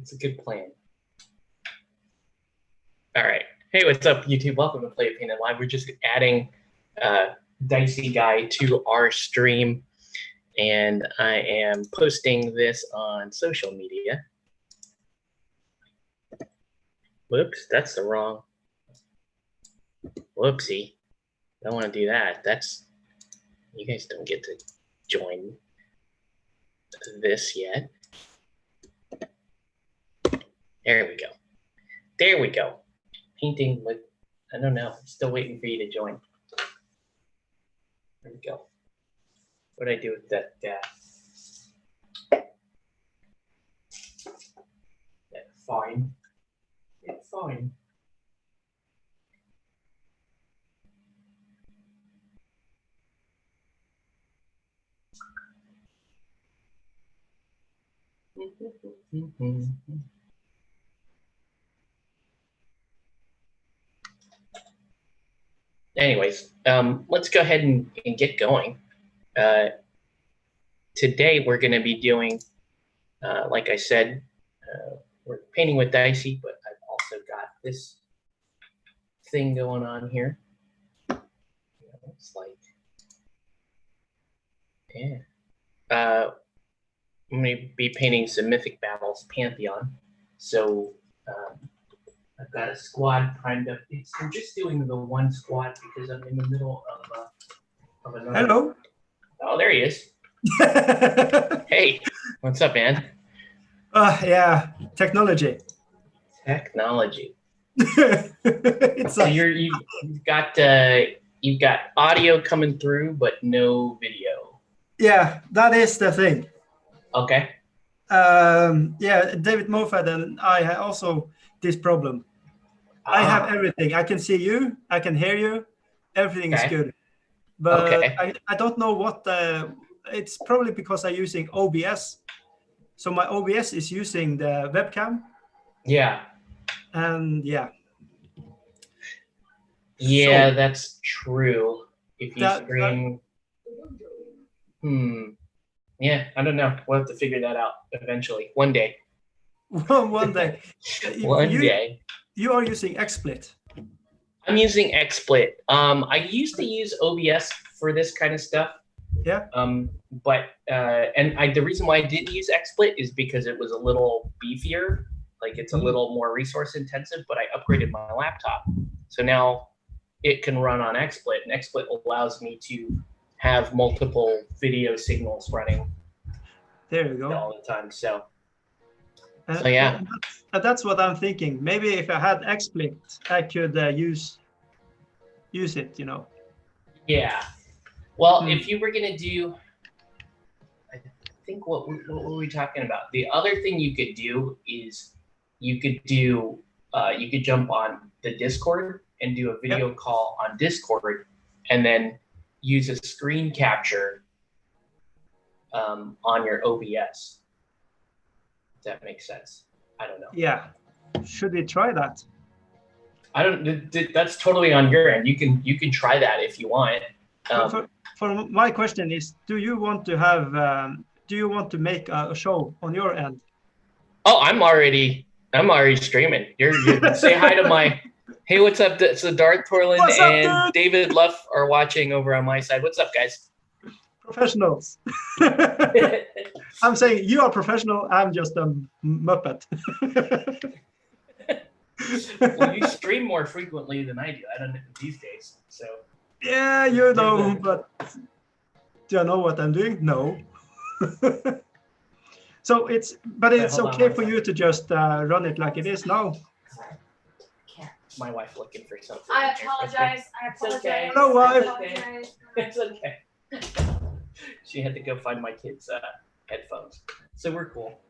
It's a good plan. All right. Hey, what's up, YouTube? Welcome to Play a Painted Live. We're just adding Diceyguy to our stream, and I am posting this on social media. Whoops, that's the wrong. Whoopsie. Don't want to do that. You guys don't get to join this yet. There we go. There we go. Painting with, I don't know. I'm still waiting for you to join. There we go. What did I do with that? Fine. Yeah, fine. Anyways, let's go ahead and get going. Today we're going to be doing, like I said, we're painting with Dicey, but I've also got this thing going on here. It's like, yeah. I'm going to be painting some Mythic Battles Pantheon. So I've got a squad primed up. I'm just doing the one squad because I'm in the middle of another. Hello. Oh, there he is. Hey, what's up, man? Yeah, technology. Technology. It's so you've got audio coming through, but no video. Yeah, that is the thing. Okay. Yeah, David Moffat and I also this problem. I have everything. I can see you. I can hear you. Everything is good. But I don't know what it's probably because I'm using OBS. So my OBS is using the webcam. Yeah. And yeah. Yeah, so, that's true. If you stream. Yeah, I don't know. We'll have to figure that out eventually. One day. One day. One day. You are using XSplit. I'm using XSplit. I used to use OBS for this kind of stuff. Yeah. But the reason why I didn't use XSplit is because it was a little beefier. Like it's a little more resource intensive, but I upgraded my laptop. So now it can run on XSplit, and XSplit allows me to have multiple video signals running. There you go. All the time. So yeah. That's what I'm thinking. Maybe if I had XSplit, I could use it, you know. Yeah. Well, if you were gonna do, I think what were we talking about? The other thing you could do is you could jump on the Discord and do a video call on Discord, and then use a screen capture on your OBS. If that makes sense. I don't know. Yeah. Should we try that? I don't. That's totally on your end. You can try that if you want. For my question is, do you want to have? Do you want to make a show on your end? Oh, I'm already streaming. You're say hi to my. Hey, what's up? So Darth Torlin and David Luff are watching over on my side. What's up, guys? Professionals. I'm saying you are professional. I'm just a muppet. Well, you stream more frequently than I do. I don't know these days. So. Yeah, you know, but do you know what I'm doing? No. So it's okay for you to just run it like it is now. My wife looking for something. I apologize. Okay. Hello, wife. It's okay. She had to go find my kids' headphones, so we're cool.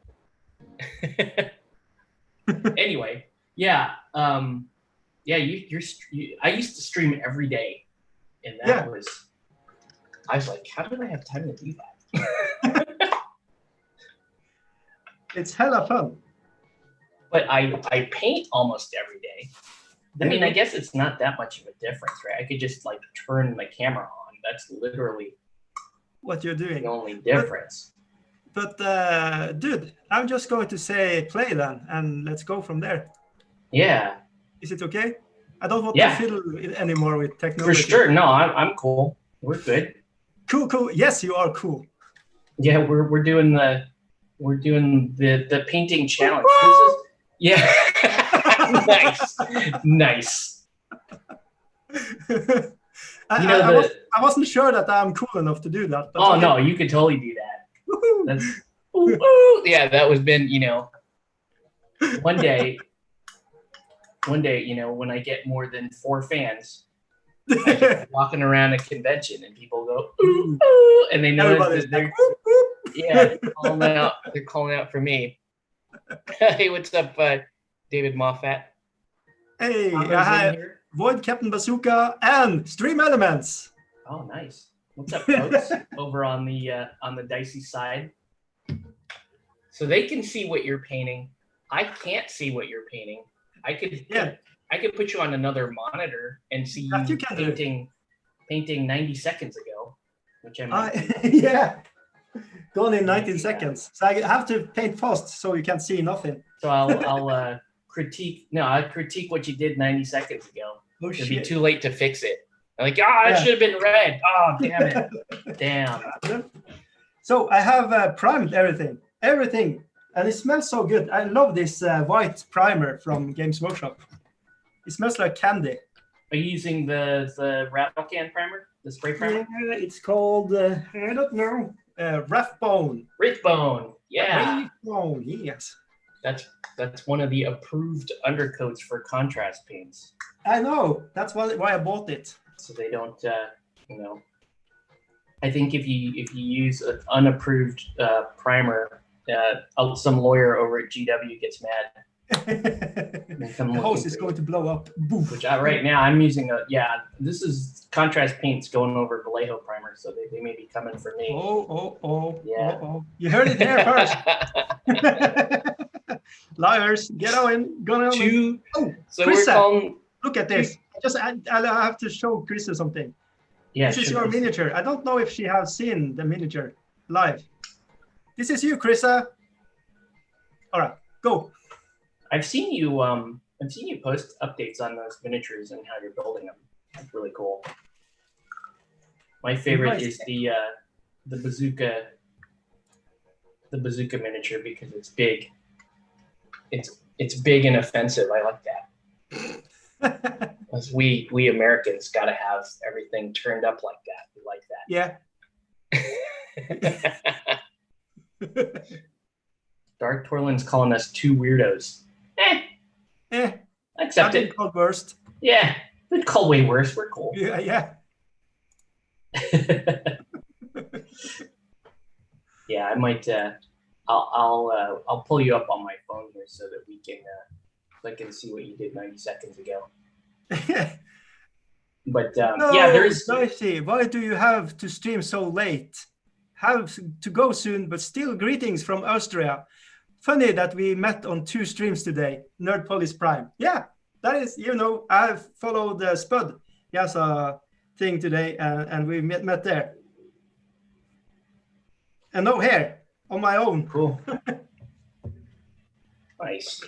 Anyway, yeah, yeah. I used to stream every day, and I was like, how did I have time to do that? It's hella fun. But I paint almost every day. I mean, I guess it's not that much of a difference, right? I could just like turn the camera on. That's literally what you're doing. The only difference. But dude, I'm just going to say play then, and let's go from there. Yeah. Is it okay? I don't want to fiddle anymore with technology. For sure. No, I'm cool. We're good. Cool. Yes, you are cool. Yeah, we're doing the painting challenge. This is, yeah. Nice. I wasn't sure that I'm cool enough to do that. But no, you could totally do that. That's yeah, that was been, one day, when I get more than 4 fans, I just walking around a convention and people go ooh, ooh, and they know that they're they're calling out for me. Hey, what's up, David Moffat? Hey, I have Void Captain Bazooka and Stream Elements. Oh, nice. What's up, folks? Over on the Dicey side. So they can see what you're painting. I can't see what you're painting. I could put you on another monitor and see you painting 90 seconds ago, which I might yeah. Gone in 19 seconds. So I have to paint fast so you can see nothing. So I'll critique what you did 90 seconds ago. Oh, It'll be too late to fix it. I'm like, it should have been red. Oh, damn it. Damn. So I have primed everything, and it smells so good. I love this white primer from Games Workshop. It smells like candy. Are you using the rattle can primer, the spray primer? Yeah, it's called I don't know, Rathbone. Rathbone, yeah. Rathbone, yes. That's one of the approved undercoats for contrast paints. I know. That's why I bought it. So they don't, I think if you use an unapproved primer, some lawyer over at GW gets mad. The hose is going to blow up. Boof. Which right now I'm using this is contrast paints going over Vallejo primer, so they may be coming for me. Oh. You heard it here first. Liars, get on. So Krista, we're calling. Look at this. I have to show Krista something. Yeah, this is your miniature. I don't know if she has seen the miniature live. This is you, Krista. All right, go. I've seen you post updates on those miniatures and how you're building them. That's really cool. My favorite is the bazooka miniature because it's big. It's big and offensive. I like that. As we Americans got to have everything turned up like that. We like that. Yeah. Dark Torlin's calling us 2 weirdos. Accept it. Called worst. Yeah, we'd call way worse. We're cool. Yeah. Yeah, I might. I'll pull you up on my phone here so that we can. I can see what you did 90 seconds ago. But there's. Dicey, why do you have to stream so late? Have to go soon, but still greetings from Austria. Funny that we met on 2 streams today. Nerd Police Prime. Yeah, that is, I've followed Spud. He has a thing today, and we met there. And no hair on my own. Cool. Nice.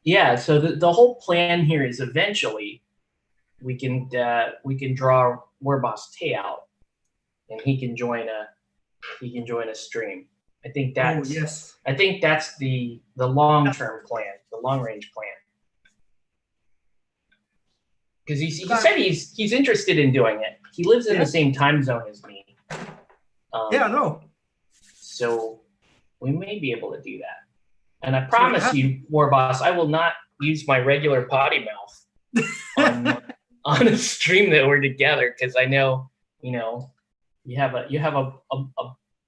Yeah, so the whole plan here is eventually we can draw Warboss Tay out, and he can join a stream. I think that's I think that's the long-term plan, the long-range plan. Because he said he's interested in doing it. He lives in the same time zone as me. I know. So we may be able to do that. And I promise you, Warboss, I will not use my regular potty mouth on a stream that we're together, because I know, you have a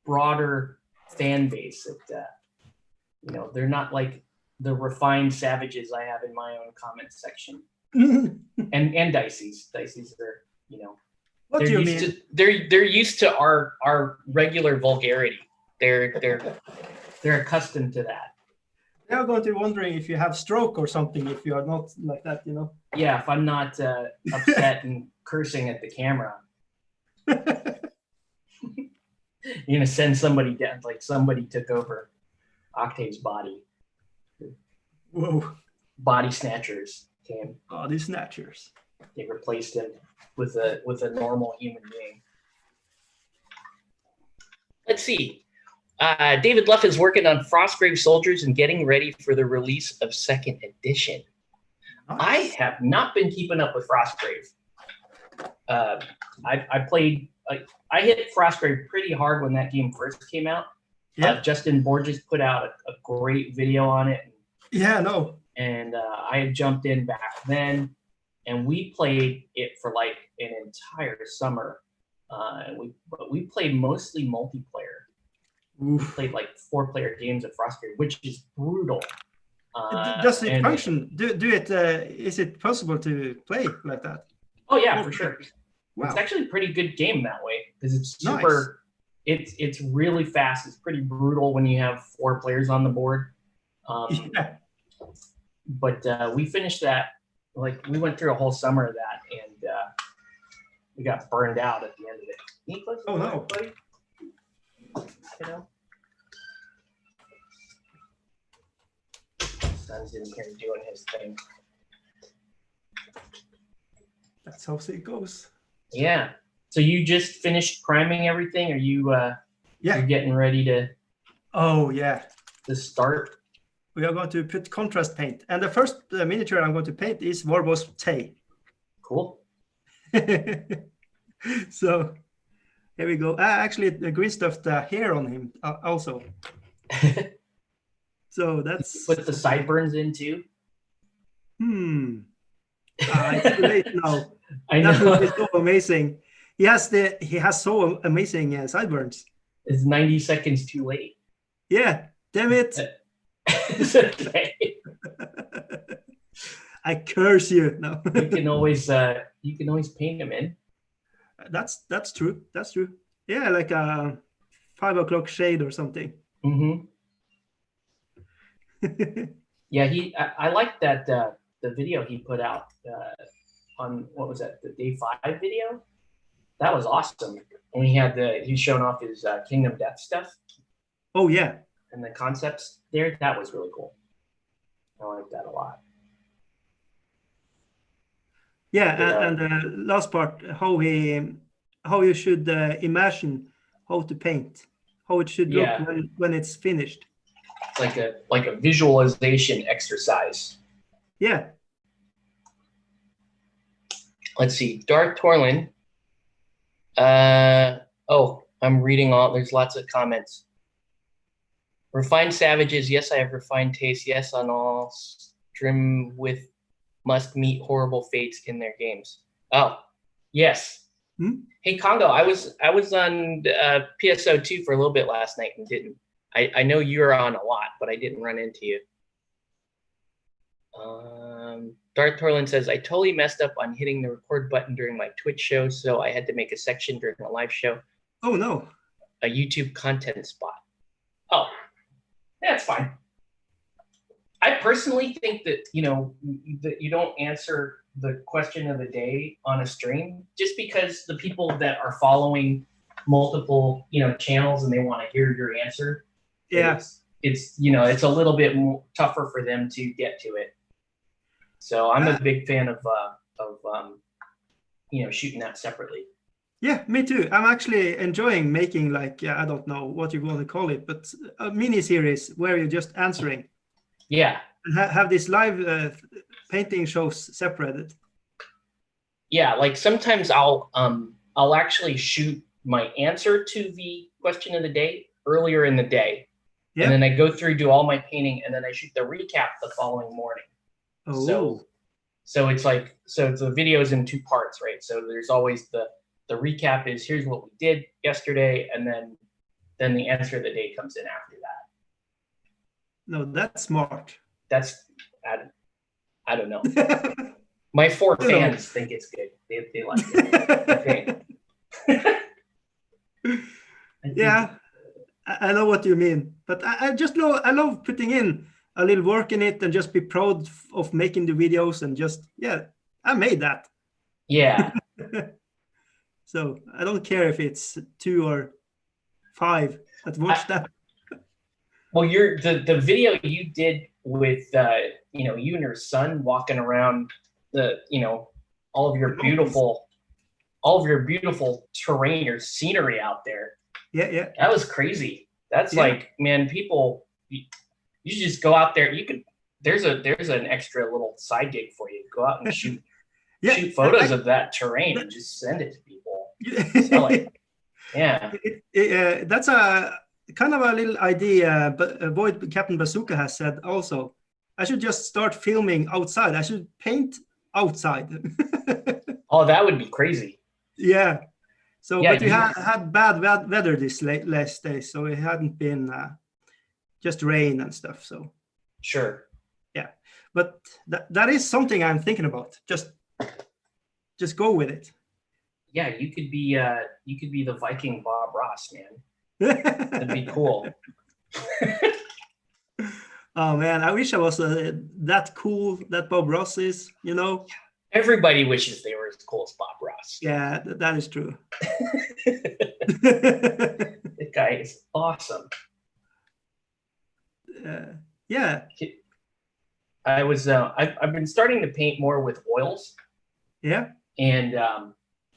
broader fan base that they're not like the refined savages I have in my own comment section. and Dicey's are, what do you mean? They're used to our regular vulgarity. They're accustomed to that. They're going to be wondering if you have stroke or something if you are not like that, Yeah, if I'm not upset and cursing at the camera. You're gonna send somebody down, like somebody took over Octave's body. Whoa. Body snatchers came. Body snatchers. They replaced him with a normal human being. Let's see. David Luff is working on Frostgrave Soldiers and getting ready for the release of second edition. Nice. I have not been keeping up with Frostgrave. I played. I hit Frostgrave pretty hard when that game first came out. Yeah. Justin Borges put out a great video on it. Yeah, no. And I had jumped in back then, and we played it for like an entire summer. But we played mostly multiplayer. Oof. We played like 4-player games of Frostgrave, which is brutal. Does it function? Do it? Is it possible to play like that? Oh yeah, for sure. Wow. It's actually a pretty good game that way because it's super. Nice. It's really fast. It's pretty brutal when you have 4 players on the board. Yeah. But we finished that. Like we went through a whole summer of that, and we got burned out at the end of it. Can you close the door, buddy? You know. Son's in here doing his thing. That's how it goes. Yeah. So you just finished priming everything? Are you you're getting ready to to start? We are going to put contrast paint. And the first miniature I'm going to paint is Warbo's Tay. Cool. So here we go. Actually, the green stuff, the hair on him also. So that's... Put the sideburns in too? It's too late now. I know. That would be so amazing. He has so amazing sideburns. It's 90 seconds too late. Yeah, damn it. It's okay. I curse you. No. You can always paint him in. That's true. That's true. Yeah, like a 5 o'clock shade or something. Mm-hmm. Yeah, I like that the video he put out on what was that, the day 5 video? That was awesome. And he's showing off his Kingdom Death stuff. Oh yeah. And the concepts there, that was really cool. I like that a lot. Yeah, and the last part, how you should imagine how to paint, how it should look when it's finished. Like a visualization exercise. Yeah. Let's see, Darth Torlin. I'm reading all. There's lots of comments. Refined savages. Yes, I have refined taste. Yes, on all stream with must meet horrible fates in their games. Oh, yes. Hey Congo, I was on PSO2 for a little bit last night and didn't. I know you're on a lot, but I didn't run into you. Darth Torlin says, I totally messed up on hitting the record button during my Twitch show, so I had to make a section during a live show. Oh, no. A YouTube content spot. Oh, that's fine. I personally think that, that you don't answer the question of the day on a stream just because the people that are following multiple, channels and they want to hear your answer. Yeah. It's a little bit more tougher for them to get to it. So I'm a big fan of shooting that separately. Yeah, me too. I'm actually enjoying making I don't know what you want to call it, but a mini series where you're just answering. Yeah. And have these live painting shows separated. Yeah, like sometimes I'll actually shoot my answer to the question of the day earlier in the day. Yeah. And then I go through, do all my painting, and then I shoot the recap the following morning. Oh. So it's the video is in 2 parts, right? So there's always the recap is here's what we did yesterday, and then the answer of the day comes in after that. No, that's smart. That's I don't know. My 4 fans think it's good. They like it. Okay. Yeah, I know what you mean, but I love putting in a little work in it and just be proud of making the videos and just I made that. Yeah. So I don't care if it's 2 or 5 that watched that. Well, the video you did with you and your son walking around all of your beautiful terrain, your scenery out there. Yeah. That was crazy. That's like, man, people, you just go out there. You could. There's an extra little side gig for you. Go out and shoot photos of that terrain and just send it to people. Sell it. Yeah. That's a kind of a little idea, but Void Captain Bazooka has said also, I should just start filming outside. I should paint outside. Oh, that would be crazy. Yeah. So, but we had bad weather this last day, so it hadn't been just rain and stuff. So. Sure. Yeah, but that is something I'm thinking about. Just go with it. Yeah, you could be the Viking Bob Ross, man. That'd be cool. Oh man, I wish I was that cool that Bob Ross is. Everybody wishes they were as cool as Bob Ross. Yeah, that is true. That guy is awesome. Yeah. I was I've been starting to paint more with oils. Yeah. And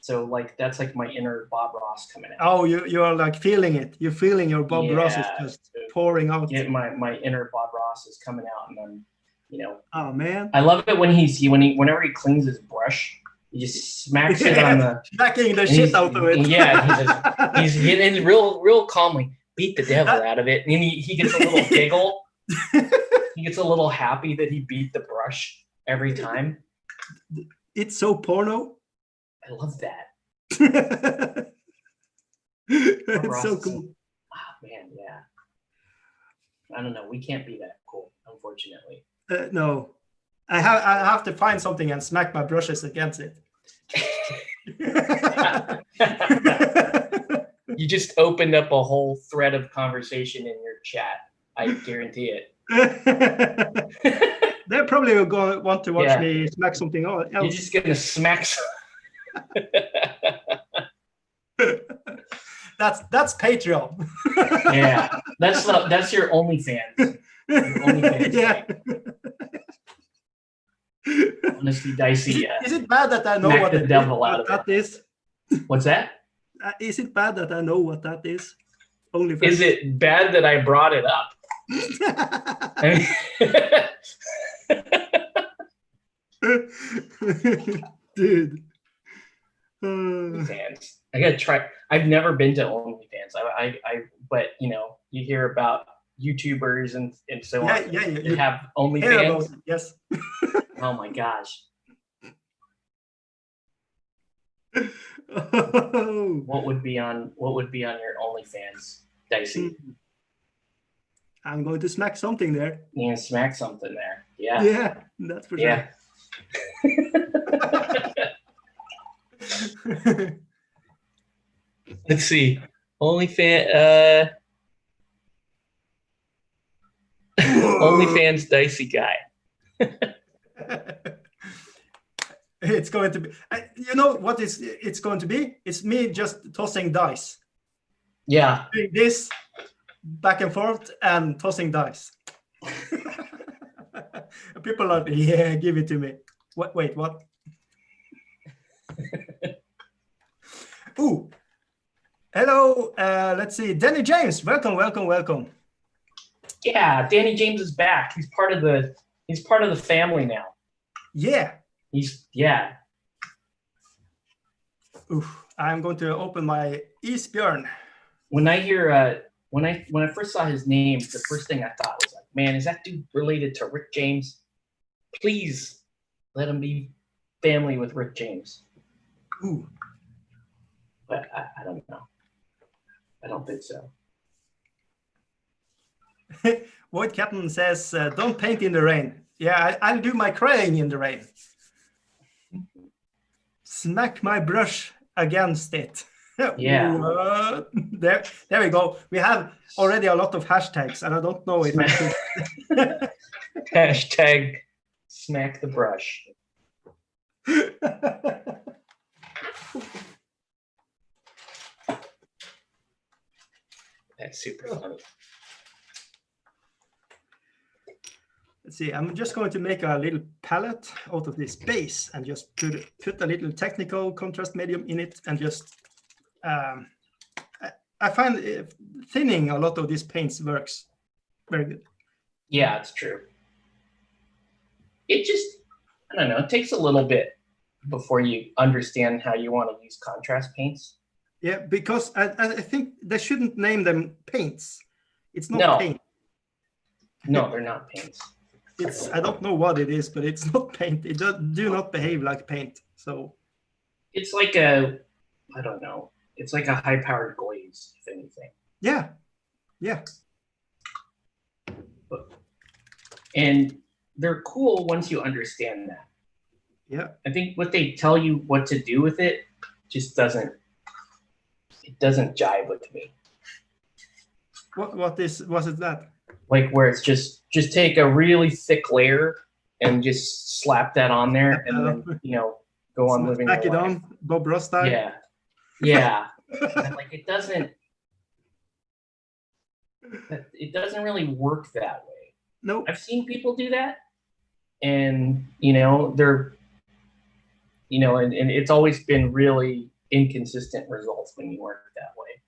so like that's like my inner Bob Ross coming out. Oh, you are like feeling it. You're feeling your Bob Ross is just pouring out. Yeah, my inner Bob Ross is coming out, and then Oh man. I love it when whenever he cleans his brush, he just smacks it on the smacking the shit out of it. Yeah, he's hitting real calmly, beat the devil out of it, and he gets a little giggle. He gets a little happy that he beat the brush every time. It's so porno. I love that. It's so cool. Oh man, yeah. I don't know. We can't be that cool, unfortunately. No, I have to find something and smack my brushes against it. You just opened up a whole thread of conversation in your chat. I guarantee it. They probably will want to watch me smack something else. You're just gonna smack. That's Patreon. Yeah, that's your OnlyFans. Yeah. Honestly, Dicey. Is it bad that I know what the devil out of that is? What's that? Is it bad that I know what that is? OnlyFans. Is it bad that I brought it up? Dude. OnlyFans. I gotta try. I've never been to OnlyFans. But you hear about YouTubers and so on. Yeah. You have OnlyFans. Yes. Oh my gosh. Oh. What would be on your OnlyFans, Dicey? I'm going to smack something there. You can smack something there. Yeah. Yeah, that's for sure. Let's see. OnlyFans OnlyFans Diceyguy. It's going to be, you know what it's going to be? It's me just tossing dice. Yeah. Doing this back and forth and tossing dice. People are, yeah, give it to me. Wait, what? Ooh. Hello, let's see. Danny James, welcome. Yeah, Danny James is back. He's part of the family now. Yeah. Yeah. Oof. I'm going to open my Isbjörn. When I hear when I first saw his name, the first thing I thought was like, man, is that dude related to Rick James? Please let him be family with Rick James. Ooh. But I don't know. I don't think so. Void Captain says, don't paint in the rain. Yeah, I'll do my crying in the rain. Smack my brush against it. Yeah. There we go. We have already a lot of hashtags, and I don't know if I should. Hashtag smack the brush. That's super funny. Let's see. I'm just going to make a little palette out of this base and just put a little technical contrast medium in it and just. I find thinning a lot of these paints works very good. Yeah, it's true. It just, I don't know, it takes a little bit before you understand how you want to use contrast paints. Yeah, because I think they shouldn't name them paints. It's not paint. No, they're not paints. I don't know what it is, but it's not paint. It do not behave like paint. So it's like I don't know. It's like a high-powered glaze, if anything. Yeah. And they're cool once you understand that. Yeah. I think what they tell you what to do with it just doesn't jive with me. Was it that? Like where it's just take a really thick layer and just slap that on there and then, go on living your life. Back it on, Bob Ross style. Yeah. Like it doesn't really work that way. No. I've seen people do that, and they're and it's always been really inconsistent results when you work that way.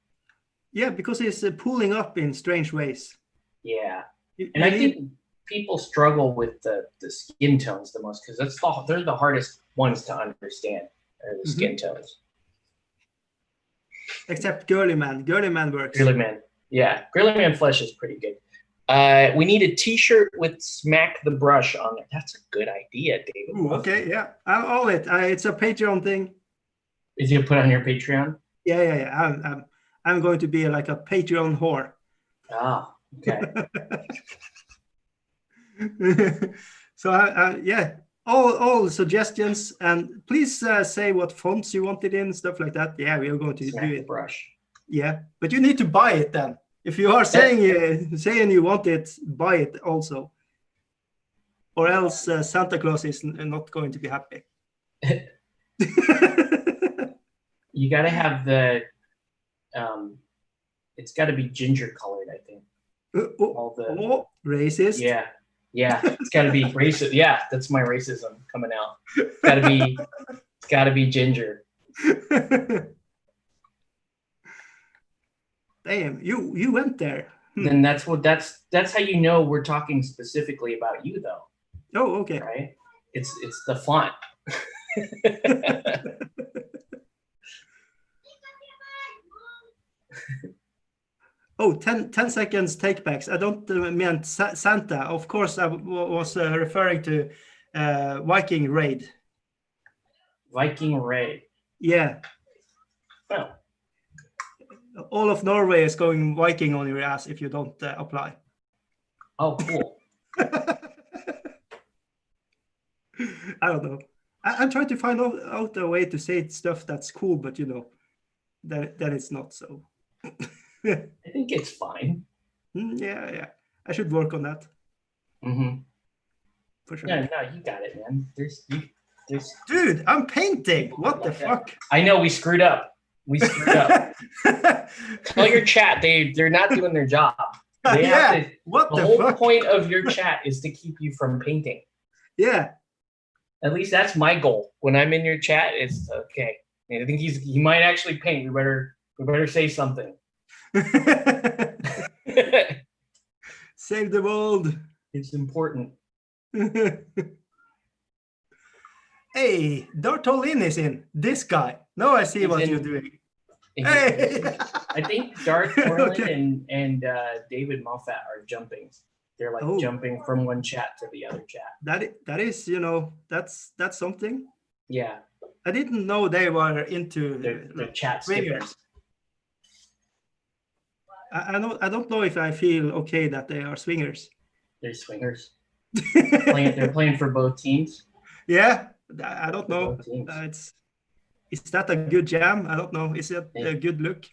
Yeah, because it's pulling up in strange ways. Yeah, and I think people struggle with the skin tones the most because they're the hardest ones to understand, are the skin tones. Except Girly Man. Girly Man works. Girly Man. Yeah. Girly Man Flesh is pretty good. We need a t-shirt with Smack the Brush on it. That's a good idea, David. Ooh, okay, yeah. I'll it. It's a Patreon thing. Is it put on your Patreon? Yeah. I'm going to be like a Patreon whore. Ah, okay. So, yeah. All suggestions, and please say what fonts you want it in, stuff like that. Yeah, we are going to Smack do the it. Brush. Yeah, but you need to buy it then. If you are saying you want it, buy it also, or else Santa Claus is not going to be happy. You got to have the. It's got to be ginger colored, I think. Racist. Yeah, it's got to be racist. Yeah, that's my racism coming out. It's got to be ginger. Damn, you went there. Then that's how you know we're talking specifically about you, though. Oh, okay. Right? It's the font. Oh, 10 seconds take backs. I don't mean Santa. Of course, I was referring to Viking Raid. Viking Raid. Yeah. Oh. All of Norway is going Viking on your ass if you don't apply. Oh, cool. I don't know. I'm trying to find out a way to say stuff that's cool, but that it's not so. I think it's fine. Yeah. I should work on that. Mm-hmm. For sure. No, you got it, man. There's. Dude, I'm painting. What the fuck? I know we screwed up. Tell your chat they're not doing their job. They have to, what the whole fuck? point of your chat is to keep you from painting. Yeah. At least that's my goal. When I'm in your chat, it's okay. I think he might actually paint. We better say something. Save the world. It's important. Hey, Dartolin is in. This guy. Now I see what you're doing. Hey. I think Darth Orlin and David Moffat are jumping. They're like jumping from one chat to the other chat. That is, that's something. Yeah. I didn't know they were into the chat swingers. I don't know if I feel okay that they are swingers. They're swingers. They're playing for both teams. Yeah, I don't know. Is that a good jam? I don't know. Is it a good look?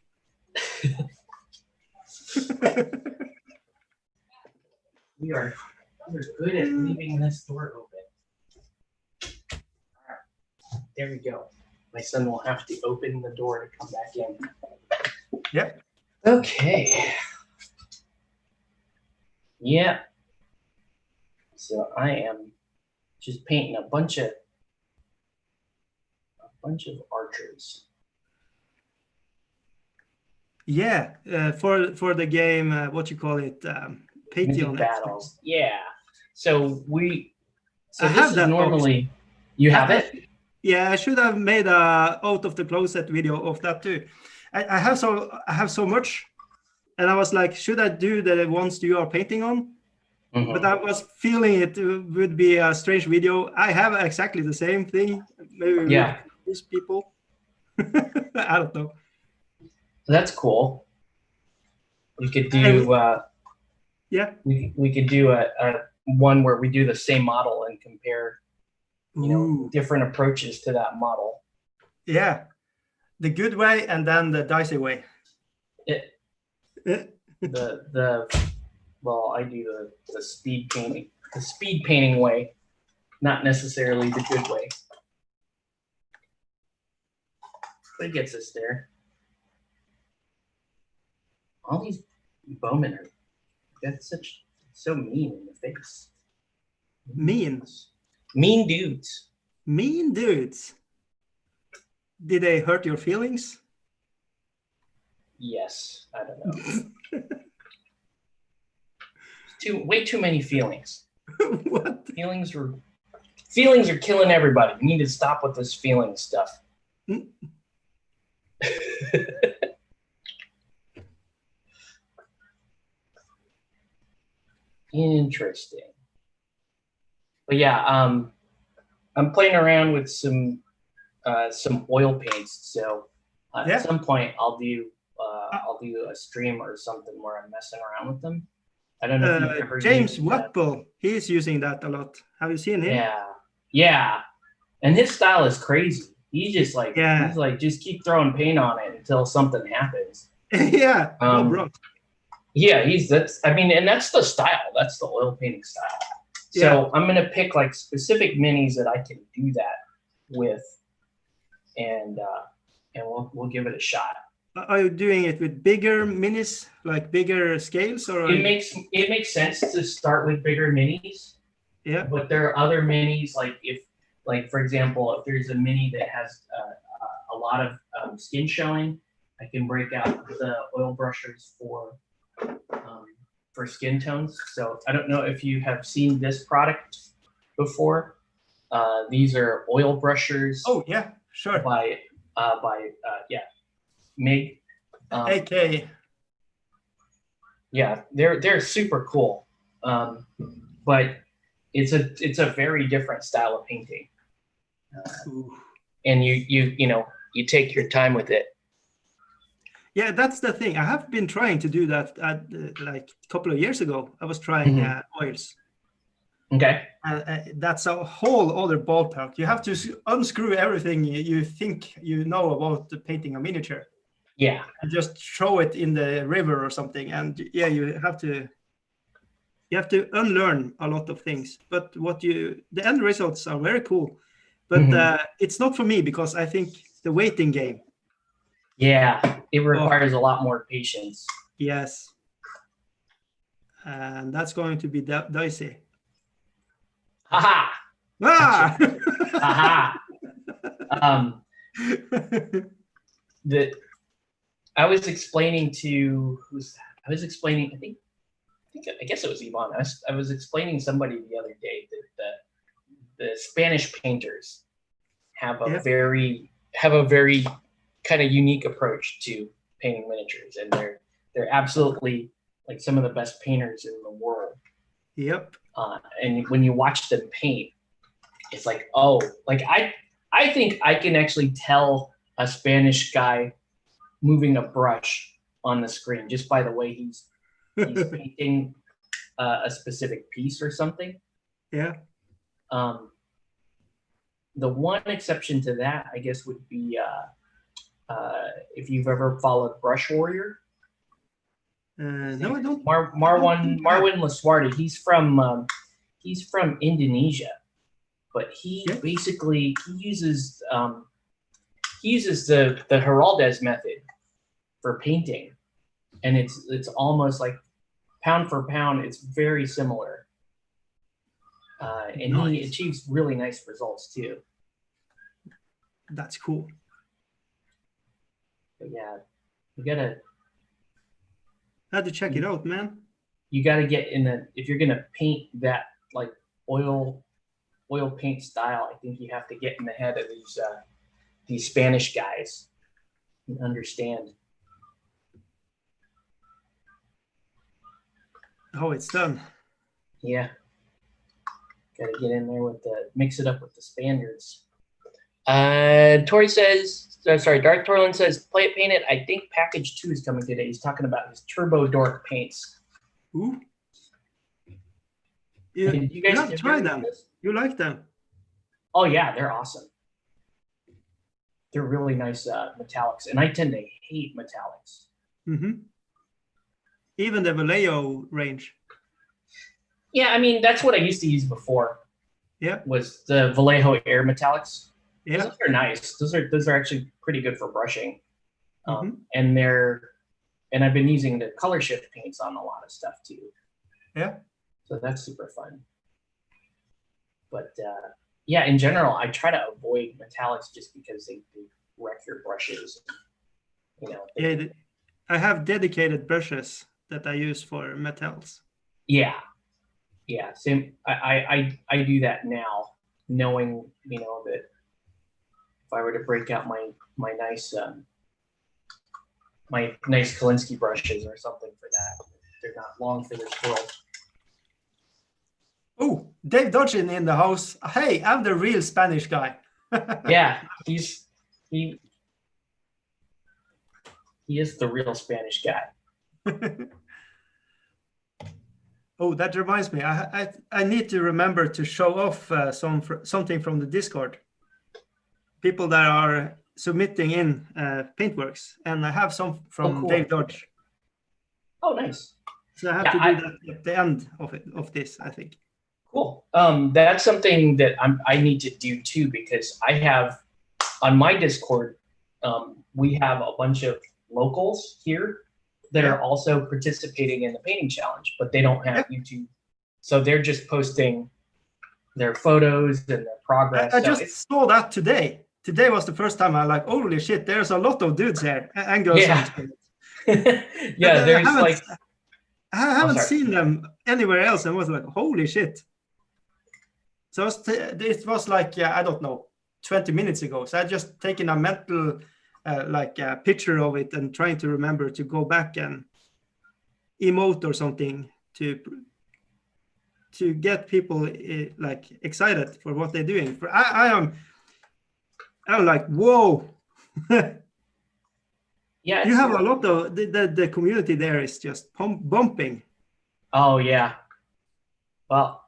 We are good at leaving this door open. All right. There we go. My son will have to open the door to come back in. Yep. Okay. Yeah. So I am just painting a bunch of archers. Yeah, for the game, what you call it, Mythic Patreon. battles. Yeah. So I this have is that normally you have it. Yeah, I should have made a out of the closet video of that too. I have so much, and I was like, should I do the ones you are painting on? Mm-hmm. But I was feeling it would be a strange video. I have exactly the same thing. Maybe Yeah. these people. I don't know. So that's cool. We could do yeah. We could do a one where we do the same model and compare, different approaches to that model. Yeah, the good way and then the dicey way. Well, I do the speed painting way, not necessarily the good way. But it gets us there. All these bowmen are so mean in the face. Mean dudes. Mean dudes. Did they hurt your feelings? Yes, I don't know. Way too many feelings. What? Feelings are killing everybody. We need to stop with this feeling stuff. Interesting. But yeah, I'm playing around with some oil paints. So at some point I'll do a stream or something where I'm messing around with them. I don't know if you've ever James Wattbull, he's using that a lot. Have you seen him? Yeah. And his style is crazy. He's just like just keep throwing paint on it until something happens. Yeah. Bro. Yeah, and that's the style. That's the oil painting style. So I'm gonna pick like specific minis that I can do that with, and we'll give it a shot. Are you doing it with bigger minis, like bigger scales, or it makes sense to start with bigger minis? Yeah. But there are other minis, like for example, if there's a mini that has a lot of skin showing, I can break out the oil brushers for skin tones. So I don't know if you have seen this product before. These are oil brushers. Oh yeah, sure. By MIG. AK. Yeah, they're super cool, but it's a very different style of painting, and you take your time with it. Yeah, that's the thing. I have been trying to do that like a couple of years ago. I was trying oils. Okay. That's a whole other ballpark. You have to unscrew everything you think you know about painting a miniature. Yeah. And just throw it in the river or something. And yeah, you have to unlearn a lot of things. But the end results are very cool. But it's not for me because I think the waiting game. Yeah, it requires a lot more patience. Yes. And that's going to be dicey. Haha. Ah! Haha. I was explaining to I guess it was Yvonne. I was explaining somebody the other day that the Spanish painters have a very kind of unique approach to painting miniatures, and they're absolutely like some of the best painters in the world. Yep. And when you watch them paint, it's like, I think I can actually tell a Spanish guy moving a brush on the screen just by the way he's painting a specific piece or something. Yeah. The one exception to that, I guess, would be if you've ever followed Brush Warrior. No, I don't. Marwan Laswardi. He's from Indonesia, but he basically uses the Heraldez method for painting, and it's almost like pound for pound, it's very similar. And he achieves really nice results too. That's cool. But yeah, you gotta. Had to check it out, man. You gotta get in the, if you're gonna paint that like oil paint style, I think you have to get in the head of these Spanish guys and understand. Oh, it's done. Yeah. Got to get in there with mix it up with the Spaniards. Tori says, sorry, Dark Torlin says, play it, paint it. I think package 2 is coming today. He's talking about his Turbo Dork paints. Ooh. You guys have tried them. You like them? Oh yeah, they're awesome. They're really nice metallics, and I tend to hate metallics. Mm-hmm. Even the Vallejo range. Yeah, I mean, that's what I used to use before. Yeah. Was the Vallejo Air Metallics. Yeah. Those are nice. Those are actually pretty good for brushing. Mm-hmm. And I've been using the color shift paints on a lot of stuff too. Yeah. So that's super fun. But yeah, in general, I try to avoid metallics just because they wreck your brushes. You know. Yeah, I have dedicated brushes that I use for metals. Yeah. Yeah, same. I do that now, knowing, you know, that if I were to break out my nice Kolinsky brushes or something for that, they're not long for this world. Oh, Dave Dodgen in the house. Hey, I'm the real Spanish guy. Yeah, he is the real Spanish guy. Oh, that reminds me. I need to remember to show off something from the Discord. People that are submitting in paintworks, and I have some from Dave Dodge. Oh, nice. So I have to do that at the end of this, I think. Cool. That's something that I need to do too, because I have on my Discord, we have a bunch of locals here that are also participating in the painting challenge, but they don't have YouTube. So they're just posting their photos and their progress. I just saw that today. Today was the first time I like, holy shit, there's a lot of dudes here and girls. Yeah. Yeah, there's I haven't seen them anywhere else and was like, holy shit. So it was like, I don't know, 20 minutes ago. So I just taken a mental a picture of it and trying to remember to go back and emote or something to get people like excited for what they're doing. For I'm like, whoa. Yeah, you have a lot of the community there is just bumping. Oh yeah. Well,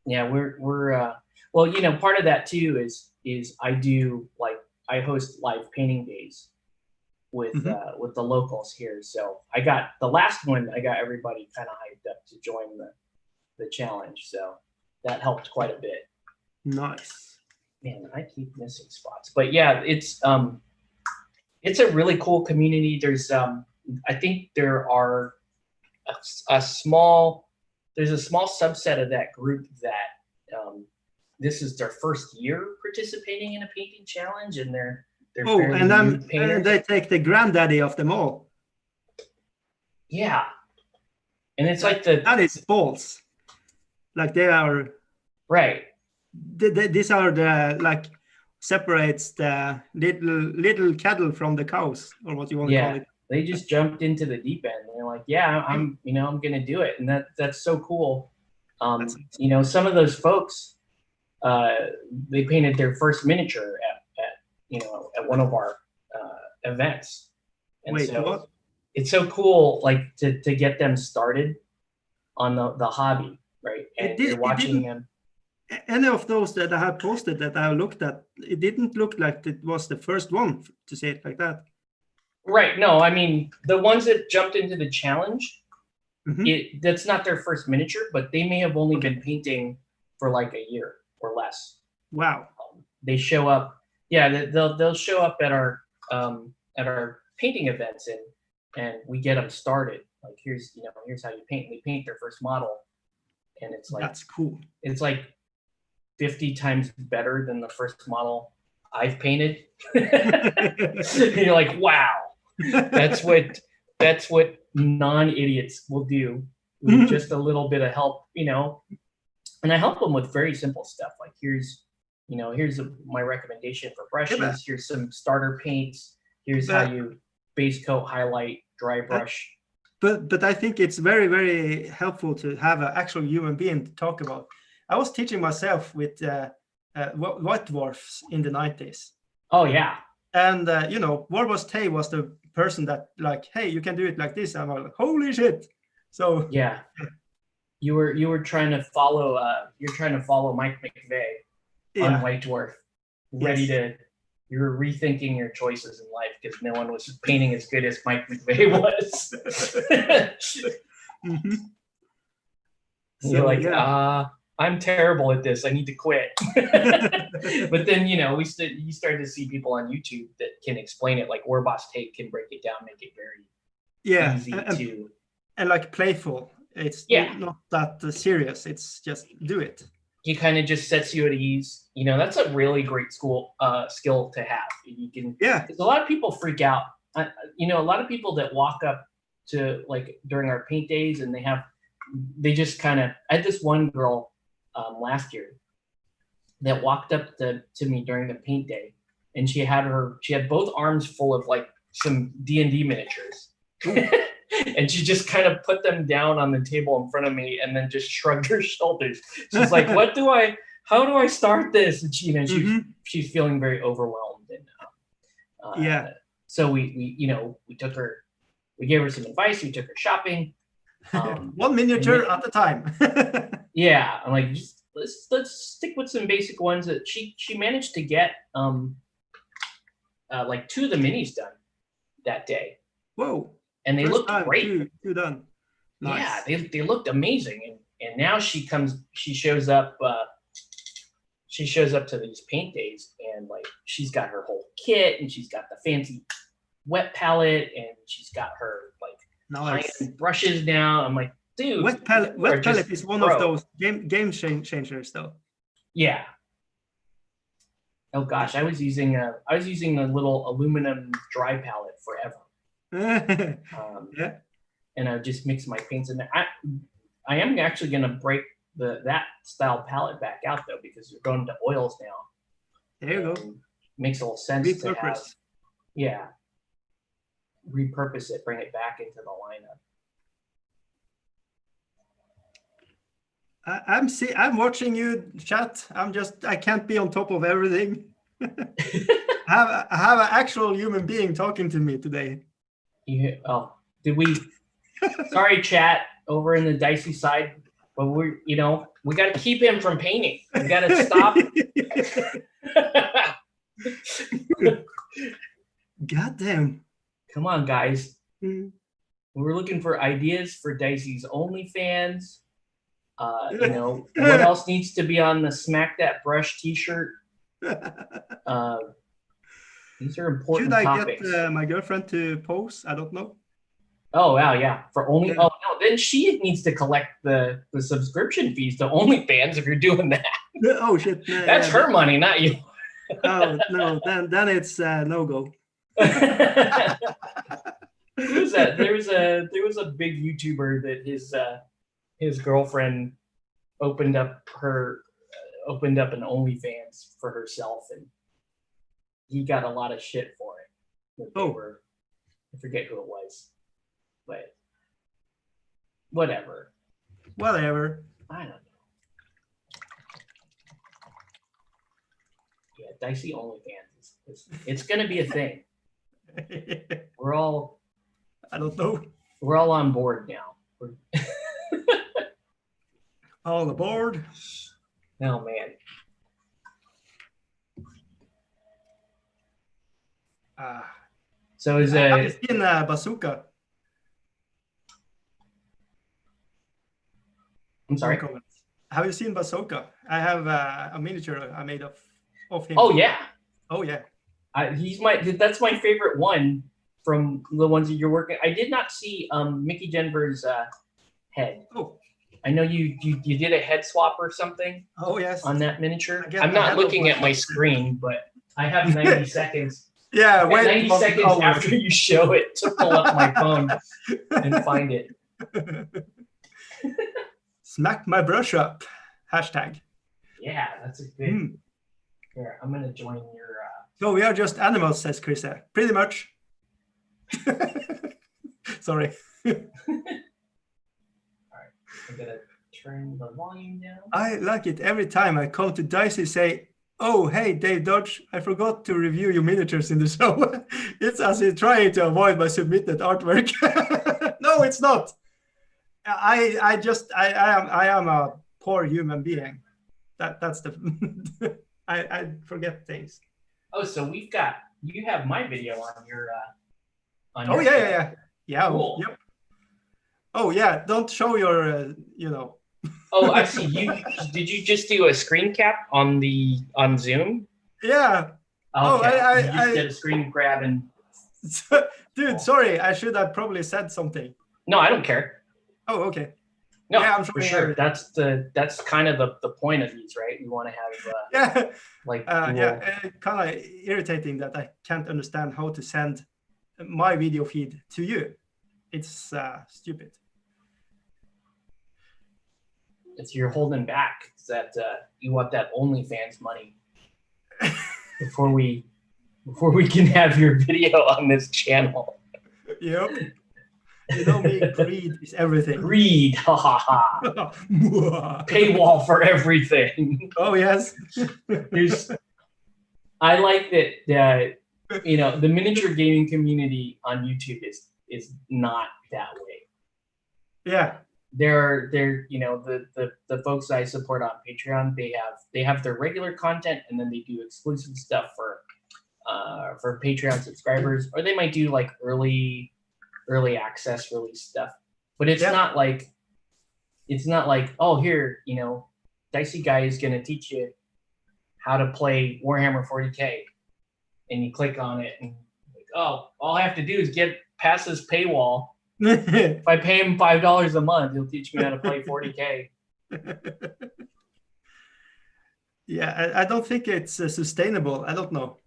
yeah, we're well, you know, part of that too is I host live painting days with the locals here. So I got the last one, I got everybody kind of hyped up to join the challenge. So that helped quite a bit. Nice. Man, I keep missing spots. But yeah, it's a really cool community. There's I think there are a small subset of that group that this is their first year participating in a painting challenge, and they're and they take the granddaddy of them all. Yeah, and it's like that is balls. Like they are right. These are the like separates the little cattle from the cows, or what you want to call it. They just jumped into the deep end. And they're like, yeah, I'm gonna do it, and that's so cool. You know, some of those folks, they painted their first miniature at one of our events. And what? It's so cool, like to get them started on the hobby, right? And you're watching them. Any of those that I have posted that I looked at, it didn't look like it was the first one, to say it like that. Right. No, I mean, the ones that jumped into the challenge, that's not their first miniature, but they may have only been painting for like a year or less. Wow. They show up. Yeah, they'll show up at our painting events, and we get them started. Like here's how you paint. And they paint their first model, and it's like that's cool. It's like 50 times better than the first model I've painted. And you're like, wow, that's what non-idiots will do with just a little bit of help, And I help them with very simple stuff. Like here's my recommendation for brushes. Here's some starter paints. Here's how you base coat, highlight, dry brush. But I think it's very, very helpful to have an actual human being to talk about. I was teaching myself with white dwarfs in the 90s. Oh yeah. And Warboss Tay was the person that like, hey, you can do it like this. I'm like, holy shit. So yeah. You were trying to follow Mike McVeigh on White Dwarf. You were rethinking your choices in life because no one was painting as good as Mike McVeigh was. Mm-hmm. You're like, I'm terrible at this. I need to quit. But then, you started to see people on YouTube that can explain it. Like Warboss Take can break it down, make it very easy to. And like playful. It's not that serious. It's just do it. He kind of just sets you at ease. That's a really great skill to have. You can, because a lot of people freak out. A lot of people that walk up to like during our paint days and they just kind of. I had this one girl last year that walked up to me during the paint day, and she had both arms full of like some D&D miniatures. And she just kind of put them down on the table in front of me and then just shrugged her shoulders. She's like, how do I start this? And she's feeling very overwhelmed. And so we gave her some advice. We took her shopping. One miniature at a time. Yeah. I'm like, just let's stick with some basic ones that she managed to get like 2 of the minis done that day. Whoa. And they looked great. Two done. Nice. Yeah, they looked amazing. And now she shows up to these paint days, and like she's got her whole kit, and she's got the fancy wet palette, and she's got her like high-end brushes now. I'm like, dude, wet palette is one of those game changers though. Yeah. Oh gosh, I was using a little aluminum dry palette forever. And I just mix my paints in there. I am actually going to break that style palette back out though, because you're going to oils now. There you go. Makes a little sense to have. Yeah. Repurpose it, bring it back into the lineup. I'm watching you chat. I can't be on top of everything. I have an actual human being talking to me today. Did we? Sorry, chat over in the Dicey side, but we got to keep him from painting. We got to stop. Goddamn! Come on, guys. We're looking for ideas for Dicey's OnlyFans. What else needs to be on the Smack That Brush T-shirt? These are important topics. Should I get my girlfriend to pose? I don't know. Oh, wow, yeah. For only, oh, no, then she needs to collect the subscription fees to OnlyFans if you're doing that. Oh, shit. That's her money, not you. Oh, no, then it's no-go. Who's that? There was a big YouTuber that his girlfriend opened up an OnlyFans for herself, and he got a lot of shit for it. I forget who it was, but whatever. I don't know. Yeah, Dicey OnlyFans. It's gonna be a thing. We're all. I don't know. We're all on board now. All aboard. Oh man. So is have you seen Bazooka? I'm sorry. Have you seen Bazooka? I have a miniature I made of him. Oh yeah. Oh yeah. That's my favorite one. from the ones that you're working. I did not see Mickey Denver's head. Oh. I know you did a head swap or something. Oh yes. On that miniature. I'm not looking at my screen, but I have 90 seconds. Yeah, wait 90 seconds after you show it to pull up my phone and find it. Smack my brush up. Hashtag. Yeah, that's a good. Here, I'm gonna join your. So we are just animals, says Chris. Pretty much. Sorry. All right, I'm gonna turn the volume down. I like it every time I come to Dicey say, "Oh, hey, Dave Dodge, I forgot to review your miniatures in the show." It's as if trying to avoid my submitted artwork. No, it's not. I am a poor human being. That's the I forget things. Oh, so you have my video on your on your yeah. Cool. Yep. Oh yeah, don't show your Oh, I see. Did you just do a screen cap on Zoom? Yeah. Okay. I just did a screen grab and. Dude, sorry. I should have probably said something. No, I don't care. Oh, okay. No, yeah, for sure. That's kind of the point of these, right? You want to have kind of irritating that I can't understand how to send my video feed to you. It's stupid. It's you're holding back. It's that you want that OnlyFans money before we can have your video on this channel. Yep. You know me, greed is everything. Greed, ha ha ha. Paywall for everything. Oh yes. I like that. The miniature gaming community on YouTube is not that way. Yeah. They're the folks I support on Patreon. They have their regular content, and then they do exclusive stuff for Patreon subscribers, or they might do like early access release stuff. But it's not like oh, here, Diceyguy is gonna teach you how to play Warhammer 40K, and you click on it and like, oh, all I have to do is get past this paywall. If I pay him $5 a month, he'll teach me how to play 40K. Yeah, I don't think it's sustainable. I don't know.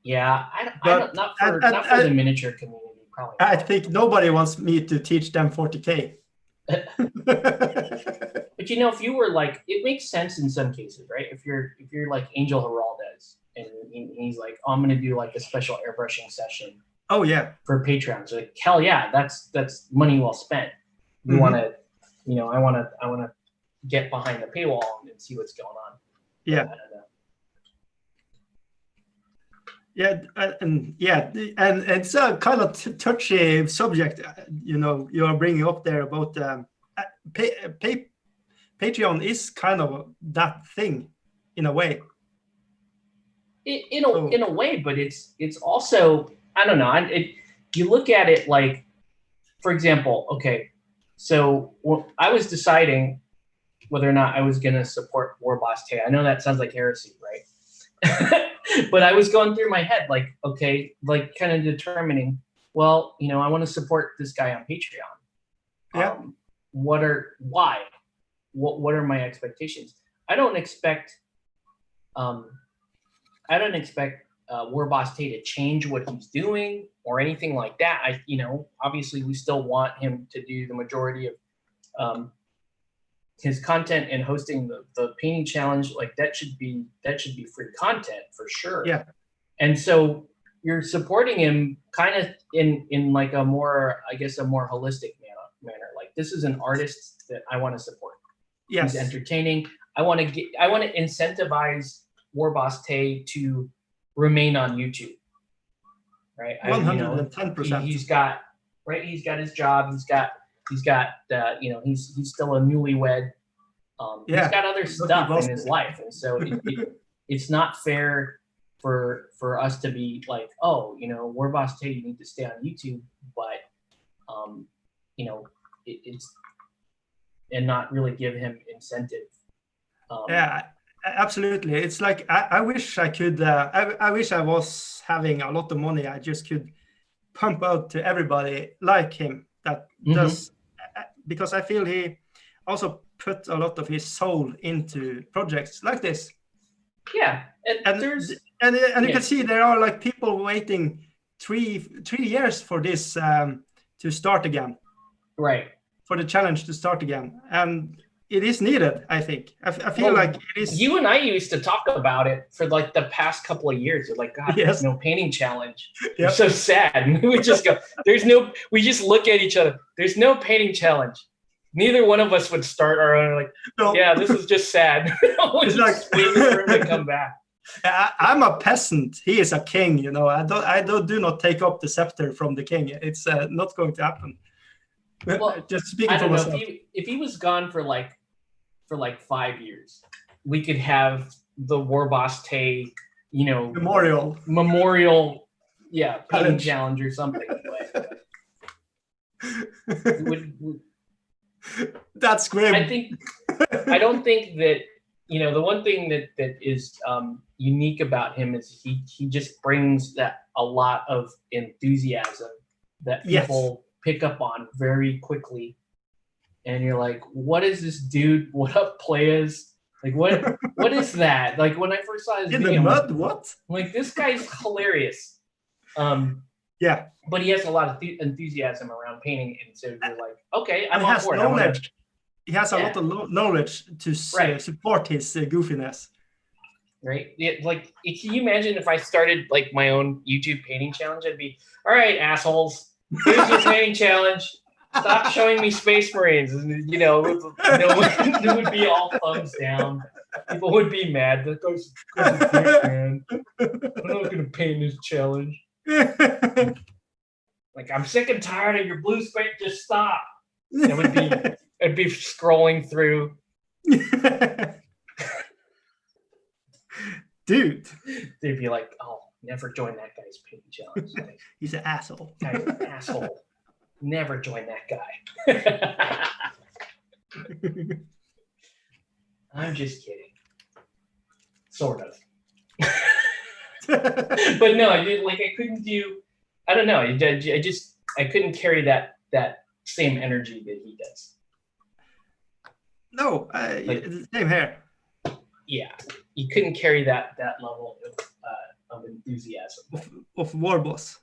Yeah, not for the miniature community. Probably. I think nobody wants me to teach them 40K. But if you were like, it makes sense in some cases, right? If you're like Angel Heraldez, and he's like, oh, I'm gonna do like a special airbrushing session. Oh yeah. For Patreon, so like, hell yeah, that's money well spent. We want to, I want to get behind the paywall and see what's going on. Yeah. I don't know. Yeah, and it's a kind of touchy subject, you are bringing up there about Patreon is kind of that thing in a way. In a way, but it's also, I don't know. You look at it like, for example, okay, so I was deciding whether or not I was going to support War Boss Tay. I know that sounds like heresy, right? But I was going through my head, like, okay, like kind of determining, well, I want to support this guy on Patreon. Yeah. What are my expectations? I don't expect War Boss Tay to change what he's doing or anything like that. Obviously we still want him to do the majority of his content and hosting the painting challenge. Like that should be free content for sure. Yeah. And so you're supporting him kind of in like a more holistic manner. Like this is an artist that I want to support. Yes. He's entertaining. I want to incentivize War Boss Tay to remain on YouTube. Right. 110%. He's got his job. He's got he's still a newlywed. He's got other stuff in his life, and so it's not fair for us to be like, oh, War Boss Tay, you need to stay on YouTube, but it's and not really give him incentive. Yeah, absolutely. It's like I wish I could. I wish I was having a lot of money. I just could pump out to everybody like him that does, because I feel he also put a lot of his soul into projects like this. Yeah, and you can see there are like people waiting three years for this to start again. Right. For the challenge to start again, and it is needed. I think. I feel like it is. You and I used to talk about it for like the past couple of years. You're like, God, there's no painting challenge. Yep. It's so sad. And we just go, we just look at each other. There's no painting challenge. Neither one of us would start our own. Like, yeah, this is just sad. It's like waiting for him to come back. I'm a peasant. He is a king. You know, I do not take up the scepter from the king. It's not going to happen. Well, just speaking I don't for know myself. if he was gone for like 5 years, we could have the Warboss Tay, memorial, painting challenge or something. That's grim. I don't think that the one thing that is unique about him is he just brings a lot of enthusiasm that people pick up on very quickly, and you're like, what is this dude? What up, players? Like, what is that? Like, when I first saw his video, in the mud, what? Like, this guy's hilarious. But he has a lot of enthusiasm around painting, and so you're like, okay, I'm on board. Knowledge. He has a lot of knowledge to support his goofiness. Right? Like, can you imagine if I started like my own YouTube painting challenge? I'd be, all right, assholes. Here's your painting challenge. Stop showing me Space Marines. It would be all thumbs down. People would be mad. That guy's a dick, man. I'm not gonna paint this challenge. Like, I'm sick and tired of your blue space. Just stop. I'd be scrolling through. Dude. They'd be like, oh, never join that guy's painting challenge. Like, he's an asshole. Guy's an asshole. Never join that guy. I'm just kidding. Sort of. But no, I couldn't do, I don't know. I couldn't carry that same energy that he does. No, same here. Yeah, you couldn't carry that level of enthusiasm. Of Warboss.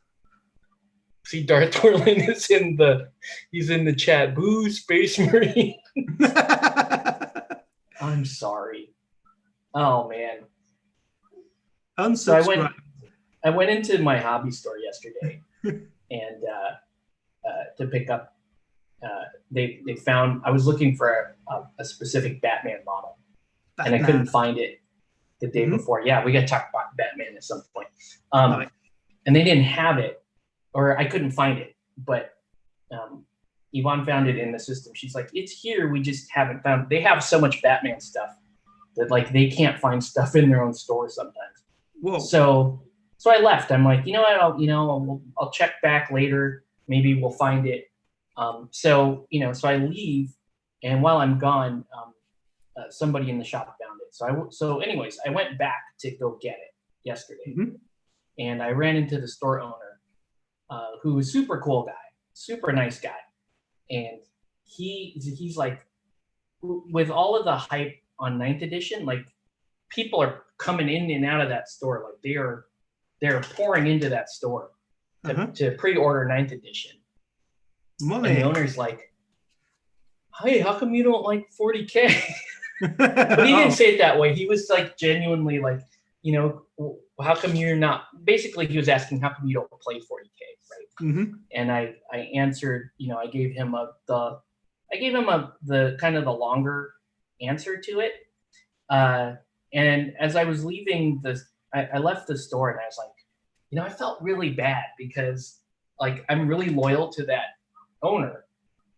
See, Darth Orlin is he's in the chat. Boo, Space Marine. I'm sorry. Oh man. Unsubscribe. So I went into my hobby store yesterday, and to pick up. They found, I was looking for a specific Batman model, and I couldn't find it the day before. Yeah, we got to talk about Batman at some point. And they didn't have it, or I couldn't find it. But Yvonne found it in the system. She's like, it's here. We just haven't found. They have so much Batman stuff that like they can't find stuff in their own store sometimes. Whoa. So I left. I'm like, you know what? I'll check back later. Maybe we'll find it. So I leave, and while I'm gone, somebody in the shop found it. So anyways, I went back to go get it yesterday, and I ran into the store owner, who was super cool guy, super nice guy, and he's like, with all of the hype on 9th edition, like people are coming in and out of that store, like they're pouring into that store to pre-order 9th edition. Money. And the owner's like, hey, how come you don't like 40K? But he didn't say it that way. He was like genuinely like, how come you're not, basically he was asking, how come you don't play 40K, right? And I answered, I gave him the kind of the longer answer to it. And as I was leaving I left the store, and I was like, I felt really bad because like I'm really loyal to that owner.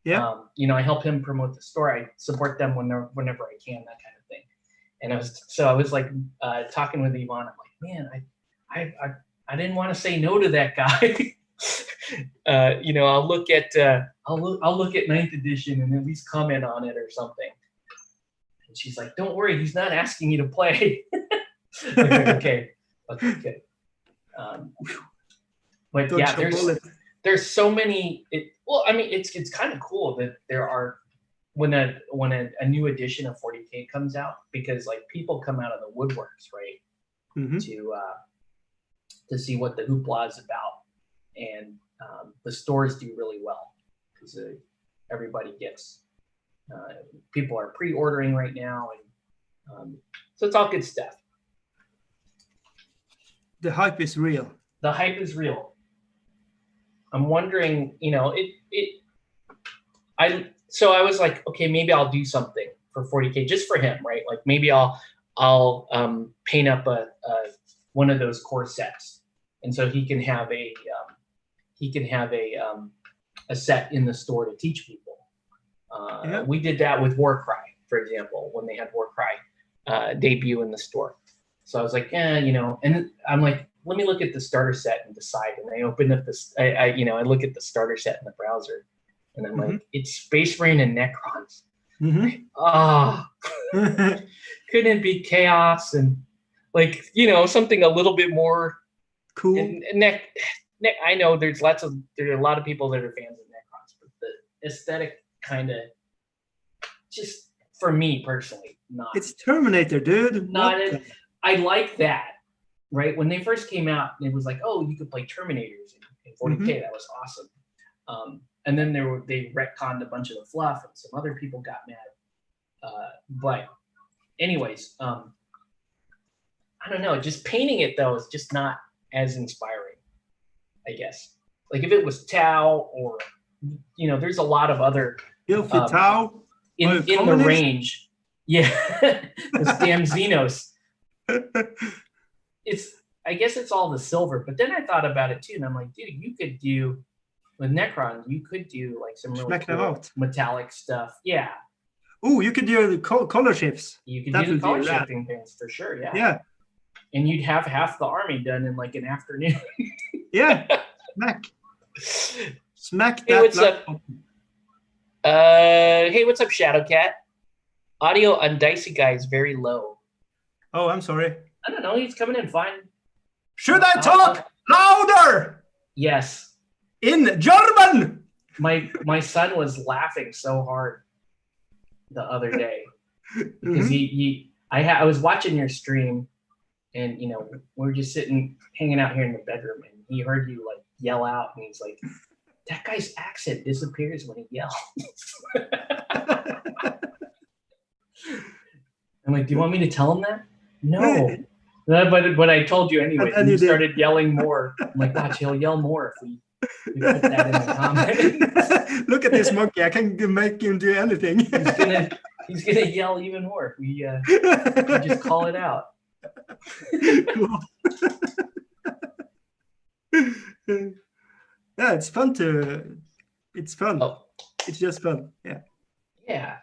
Yeah. I help him promote the store. I support them whenever I can, that kind of thing. And I was like talking with Yvonne. I'm like, man, I didn't want to say no to that guy. I'll look at 9th edition and at least comment on it or something. And she's like, don't worry, he's not asking you to play. Like, okay. But yeah, there's so many. Well, I mean, it's kind of cool that there are when a new edition of 40K comes out, because like people come out of the woodworks, right, to see what the hoopla is about, and the stores do really well because everybody gets people are pre-ordering right now, and so it's all good stuff. The hype is real. The hype is real. I'm wondering, so I was like, okay, maybe I'll do something for 40K just for him, right? Like maybe I'll paint up one of those core sets, and so he can have a set in the store to teach people. We did that with Warcry, for example, when they had Warcry debut in the store. So I was like, and I'm like, let me look at the starter set and decide. And I opened up this, I look at the starter set in the browser, and I'm like, it's Space Marine and Necrons. Couldn't it be Chaos and like, something a little bit more cool? And I know there are a lot of people that are fans of Necrons, but the aesthetic kind of, just for me personally, not. It's Terminator, dude. I like that, right? When they first came out, it was like, oh, you could play Terminators in 40K. That was awesome. And then they retconned a bunch of the fluff, and some other people got mad. But anyways, I don't know. Just painting it though is just not as inspiring, I guess. Like if it was Tau or, there's a lot of other Tau in the range. Yeah, those damn Xenos. I guess it's all the silver, but then I thought about it too, and I'm like, dude, you could do with Necron, you could do like some really cool metallic stuff. Yeah. Oh, you could do the color shifts. You could do the color shifting things for sure. Yeah. Yeah. And you'd have half the army done in like an afternoon. Yeah. Smack that. Hey, what's up? Hey, what's up, Shadowcat? Audio on Diceyguy is very low. Oh, I'm sorry. I don't know. He's coming in fine. Should I talk louder? Yes. In German. My son was laughing so hard the other day because I was watching your stream, and we were just hanging out here in the bedroom, and he heard you like yell out, and he's like, that guy's accent disappears when he yells. I'm like, do you want me to tell him that? No. But I told you anyway. And you started yelling more. I'm like, watch, he'll yell more if we put that in the comments. Look at this monkey. I can make him do anything. He's gonna yell even more if we just call it out. Cool. Yeah, it's fun. It's fun. Oh. It's just fun. Yeah. Yeah.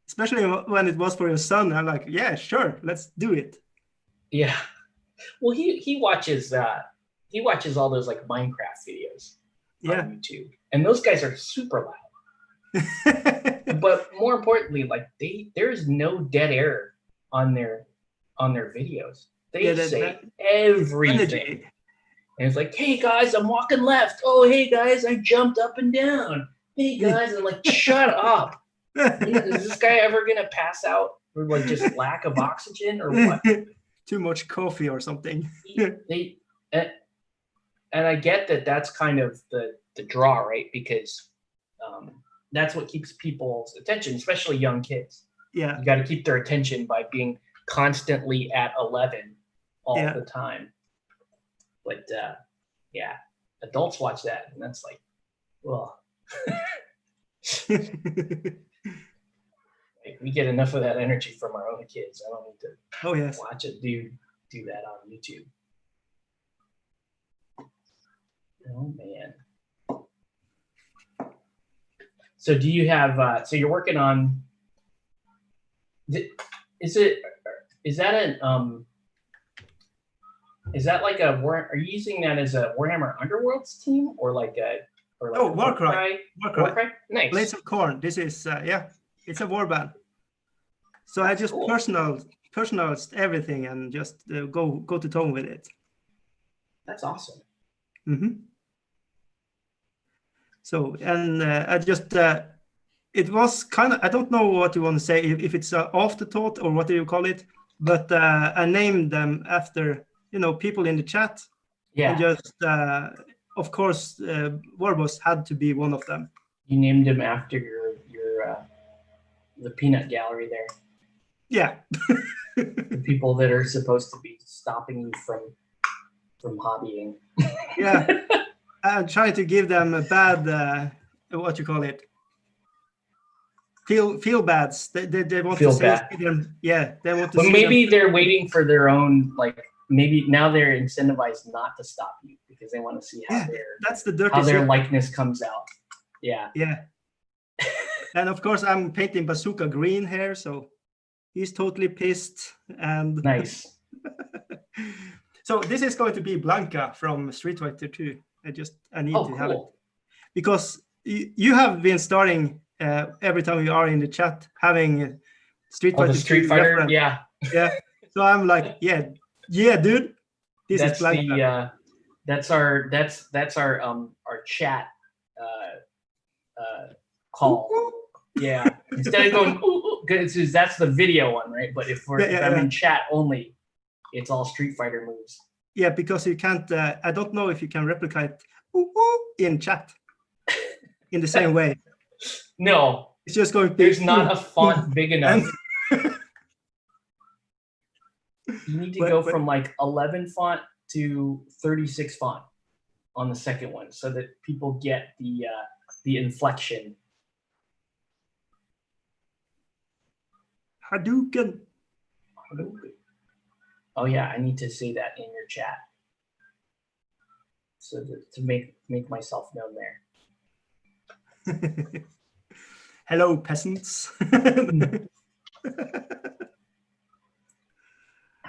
Especially when it was for your son. I'm like, yeah, sure, let's do it. Yeah. Well, he watches all those like Minecraft videos on YouTube, and those guys are super loud. But more importantly, like there's no dead air on their videos. They say everything. Energy. And it's like, hey guys, I'm walking left. Oh, hey guys, I jumped up and down. Hey guys, I'm like, shut up. Is this guy ever gonna pass out or like just lack of oxygen or what? Too much coffee or something. And I get that that's kind of the draw, right? Because that's what keeps people's attention, especially young kids. Yeah. You got to keep their attention by being constantly at 11 all the time. But yeah, adults watch that, and that's like, well, we get enough of that energy from our own kids. I don't need to watch it do that on YouTube. Oh man. So do you have? So you're working on? Is that like are you using that as a Warhammer Underworlds team or like a Warcry? Warcry? Nice. Blades of Corn. This is it's a warband. So I just personalized everything and just go to tone with it. That's awesome. Mm-hmm. So, and I just, it was kind of, I don't know what you want to say, if it's an afterthought or what do you call it, but I named them after, people in the chat. Yeah. And just, of course, Warbos had to be one of them. You named him after your the peanut gallery there. Yeah. The people that are supposed to be stopping you from hobbying. Yeah. I'm trying to give them a bad, what you call it? Feel bads. They want Feel to bad. see them. Yeah, they want to Well, see maybe them. they're waiting for their own, like, maybe now they're incentivized not to stop you because they want to see how that's the dirty how their shit. likeness comes out. Yeah. Yeah. And of course, I'm painting Bazooka green here, so he's totally pissed. And nice. So this is going to be Blanca from Street Fighter 2. I need to have it because you have been starting every time you are in the chat having Street Fighter 2 Street Fighter reference. Yeah. So I'm like, yeah, dude. This is Blanca. That's our chat call. Yeah. Instead of going because that's the video one, right? But if I'm in chat only, it's all Street Fighter moves. Yeah, because you can't. I don't know if you can replicate in chat in the same way. No, it's just going. There's not a font big enough. You need to go from like 11 font to 36 font on the second one, so that people get the inflection. Hadouken. Oh yeah, I need to say that in your chat, so that, to make myself known there. Hello, peasants. I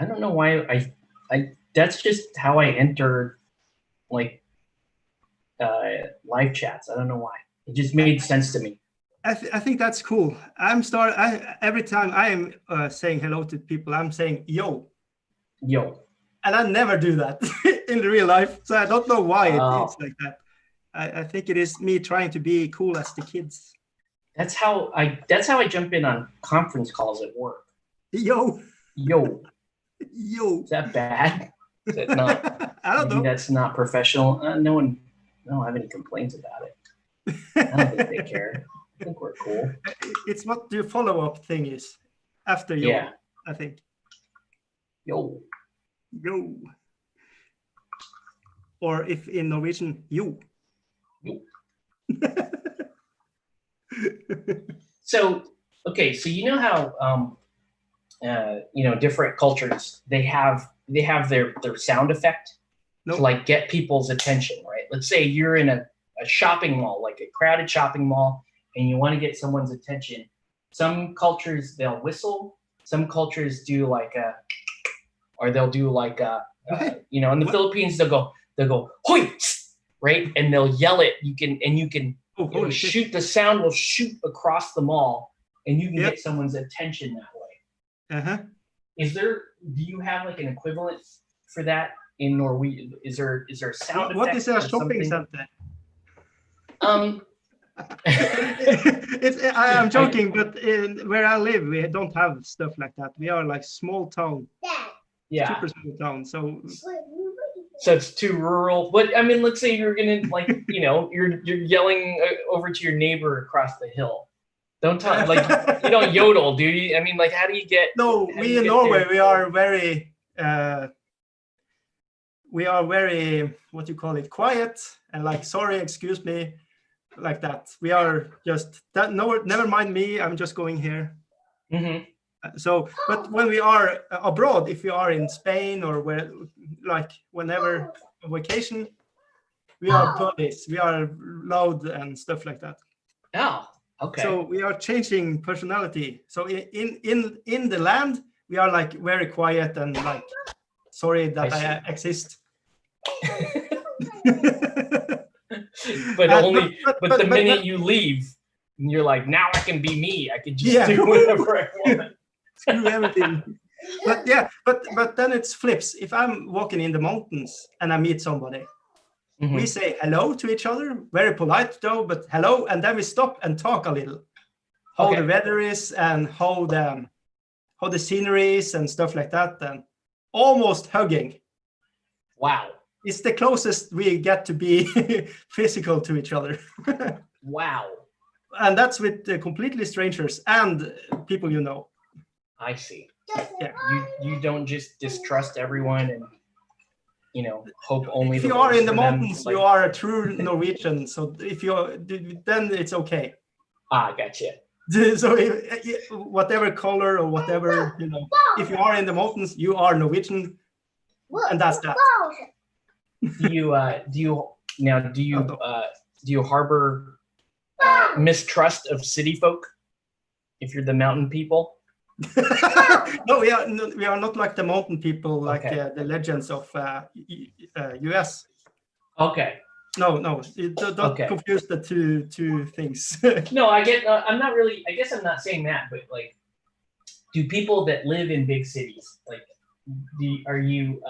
don't know why I that's just how I enter like live chats. I don't know why. It just made sense to me. I think that's cool. Every time I am saying hello to people, I'm saying yo. And I never do that in real life, so I don't know why it's like that. I think it is me trying to be cool as the kids. That's how I jump in on conference calls at work. Yo. Is that bad? Is that not? I don't know. That's not professional. No one. I don't have any complaints about it. I don't think they care. I think we're cool. It's what the follow-up thing is after yo. Yeah. I think. Yo. Or if in Norwegian, yo. So you know how different cultures they have their sound effect to like get people's attention, right? Let's say you're in a shopping mall, like a crowded shopping mall, and you want to get someone's attention. Some cultures they'll whistle. Some cultures do like they'll do like in the Philippines they'll go hoi, right, and they'll yell it. You can shoot. The sound will shoot across the mall, and you can get someone's attention that way. Do you have like an equivalent for that in Norway? Is there a sound effect? What is a shopping center? I'm joking, but where I live, we don't have stuff like that. We are like small town. Yeah. Super small town. So it's too rural. But I mean, let's say you're gonna you're yelling over to your neighbor across the hill. Don't talk like you don't yodel, do you? I mean, like, how do you get? No, we in Norway we are very what you call it, quiet and like sorry, excuse me, like that. We are just that. No, never mind me. I'm just going here. So, but when we are abroad, if we are in Spain or whenever vacation, we are police. We are loud and stuff like that. Oh, okay. So we are changing personality. So in the land, we are like very quiet and like sorry that I exist. but the minute you leave, you're like, now I can be me. I can just do whatever I want. Screw everything. But then it flips. If I'm walking in the mountains and I meet somebody, We say hello to each other, very polite though, but hello, and then we stop and talk a little. How the weather is and how the scenery is and stuff like that, and almost hugging. Wow. It's the closest we get to be physical to each other. Wow. And that's with completely strangers and people you know. I see. Yeah. You don't just distrust everyone and, you know, hope only. If you are in the mountains, you are a true Norwegian. So if you're, then it's okay. Ah, gotcha. So whatever color or whatever, you know, if you are in the mountains, you are Norwegian, and that's that. Do you harbor mistrust of city folk if you're the mountain people? No, we are not like the mountain people, like the legends of US. Okay. No, don't confuse the two things. No, I'm not really. I guess I'm not saying that, but like, do people that live in big cities like? Are you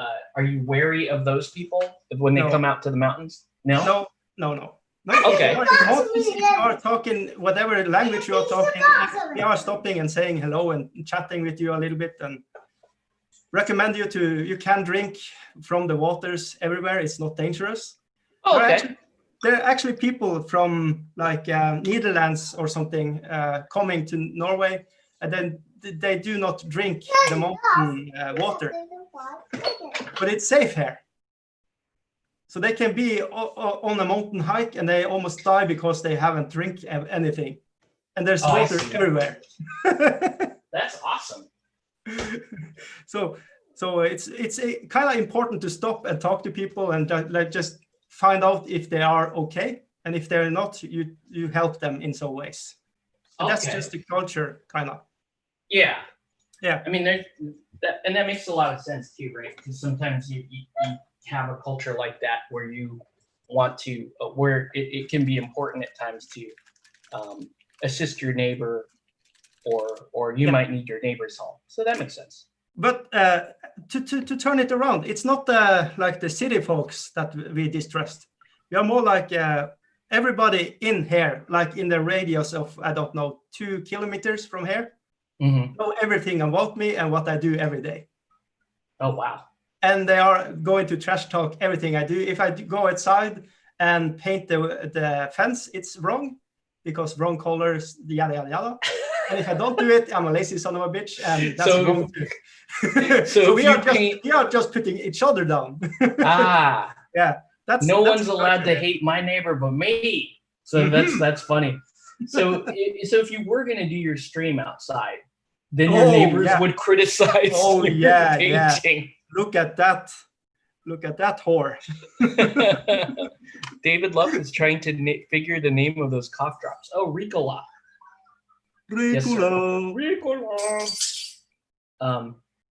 wary of those people when they come out to the mountains? No. Okay. If you are talking whatever language you are talking, we are stopping and saying hello and chatting with you a little bit, and recommend you can drink from the waters everywhere. It's not dangerous. Oh, okay. There are actually people from like Netherlands or something coming to Norway, and then they do not drink the mountain water, but it's safe here. So they can be on a mountain hike and they almost die because they haven't drink anything, and there's water everywhere. That's awesome. So it's kind of important to stop and talk to people and just find out if they are okay, and if they're not, you help them in some ways. And that's just the culture, kind of. Yeah. I mean, that makes a lot of sense too, right? Because sometimes you have a culture like that where you want to, where it can be important at times to assist your neighbor, or you might need your neighbor's help. So that makes sense. But to turn it around, it's not like the city folks that we distrust. We are more like everybody in here, like in the radius of, I don't know, 2 kilometers from here, know everything about me and what I do every day. Oh, wow. And they are going to trash talk everything I do. If I go outside and paint the fence, it's wrong because wrong colors, yada, yada, yada. And if I don't do it, I'm a lazy son of a bitch, and that's wrong too. So we are just putting each other down. Yeah. That's one's allowed to hate my neighbor but me. So that's funny. So if you were gonna do your stream outside, then your neighbors would criticize your painting. Look at that whore. David Love is trying to figure the name of those cough drops. Oh, Ricola. Ricola.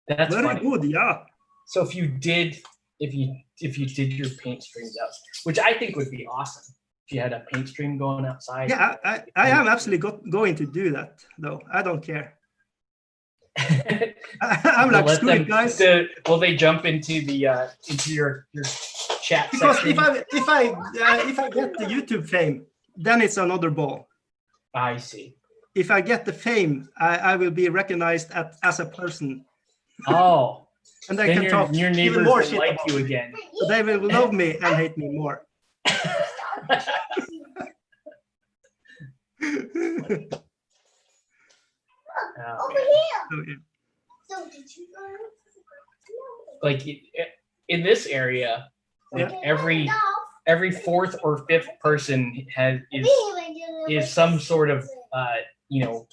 That's very funny. Good, yeah. So if you did your paint streams out, which I think would be awesome, if you had a paint stream going outside. Yeah, I am absolutely going to do that though. I don't care. I'm like, screw it, guys. Will they jump into the into your chat because section? if I get the YouTube fame, then it's another ball. I see. If I get the fame, I will be recognized as a person. Oh. And they can talk your neighbors even more will shit like about you me. again. So they will love me and hate me more. Over here. So did you like in this area, like every fourth or fifth person is some sort of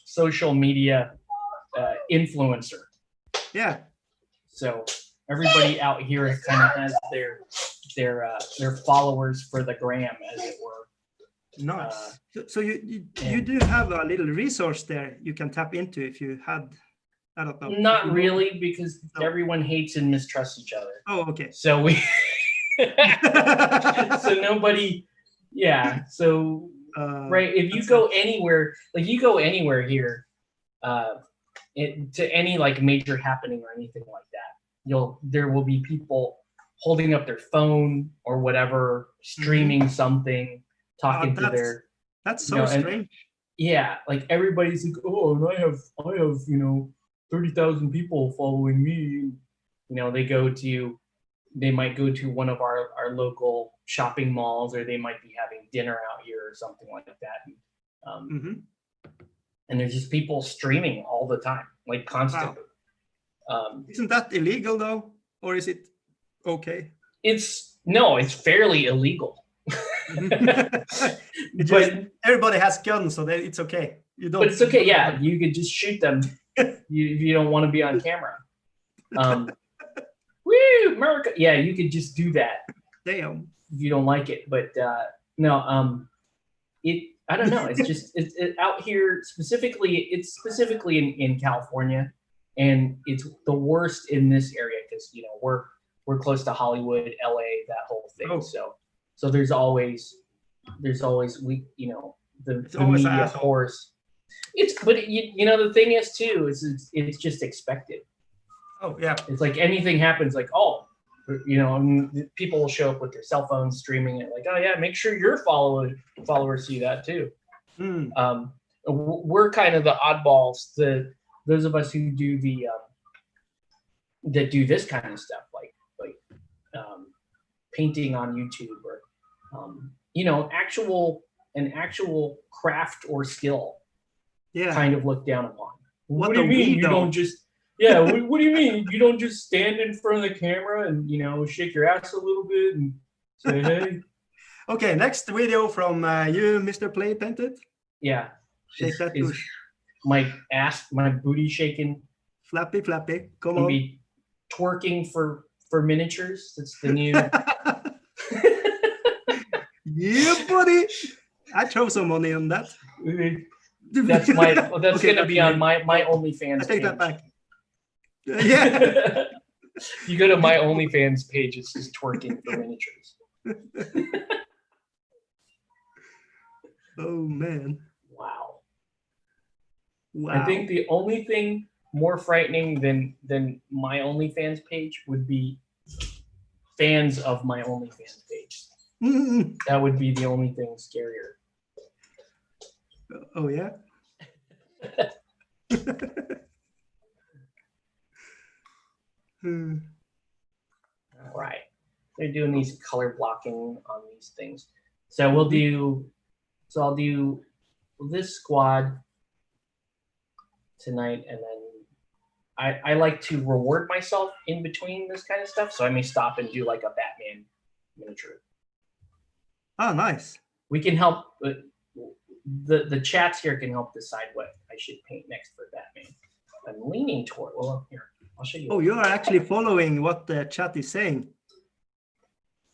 social media influencer. Yeah. So everybody out here kind of has their followers for the gram, as it were. Nice. So you do have a little resource there you can tap into if you had, I don't know. Not really, because everyone hates and mistrusts each other. Oh, okay. So so nobody, yeah. So right, if you go anywhere, like you go anywhere here, to any like major happening or anything like that, there will be people holding up their phone or whatever, streaming something, talking to their. That's so strange. Yeah, like everybody's like, oh, and I have 30,000 people following me. They might go to one of our local shopping malls, or they might be having dinner out here or something like that. And there's just people streaming all the time, like constantly. Wow. Isn't that illegal though, or is it okay? It's fairly illegal. Everybody has guns, so it's okay. But it's okay. Yeah, you could just shoot them. you don't want to be on camera. Woo, America! Yeah, you could just do that. Damn. If you don't like it, but no. I don't know. It's just it's out here specifically. It's specifically in California, and it's the worst in this area because we're close to Hollywood, LA, that whole thing. Oh. So there's always the media, of course. But the thing is too is it's just expected. Oh yeah. It's like anything happens, like people will show up with their cell phones streaming it, like, oh yeah, make sure your followers see that too. We're kind of the oddballs, those of us who do that do this kind of stuff, like painting on YouTube or actual craft or skill. Yeah. Kind of looked down upon. What do you mean you don't just? Yeah, what do you mean? You don't just stand in front of the camera and, shake your ass a little bit and say, hey. Okay, next video from you, Mr. Play Painted. Yeah. Shake that bush. My ass, my booty shaking. Flappy. Come on. Be twerking for miniatures. That's the new. Yeah, buddy. I throw some money on that. That's okay, gonna be on my OnlyFans. I take that back. Yeah. You go to my OnlyFans page, it's just twerking for miniatures. Oh man. Wow. Wow. I think the only thing more frightening than my OnlyFans page would be fans of my OnlyFans page. That would be the only thing scarier. Oh yeah. All right. They're doing these color blocking on these things. So I'll do this squad tonight, and then I like to reward myself in between this kind of stuff. So I may stop and do like a Batman miniature. Oh, nice. We can help. The chats here can help decide what I should paint next for Batman. I'm leaning toward. Well, here, I'll show you. Oh, you are actually following what the chat is saying.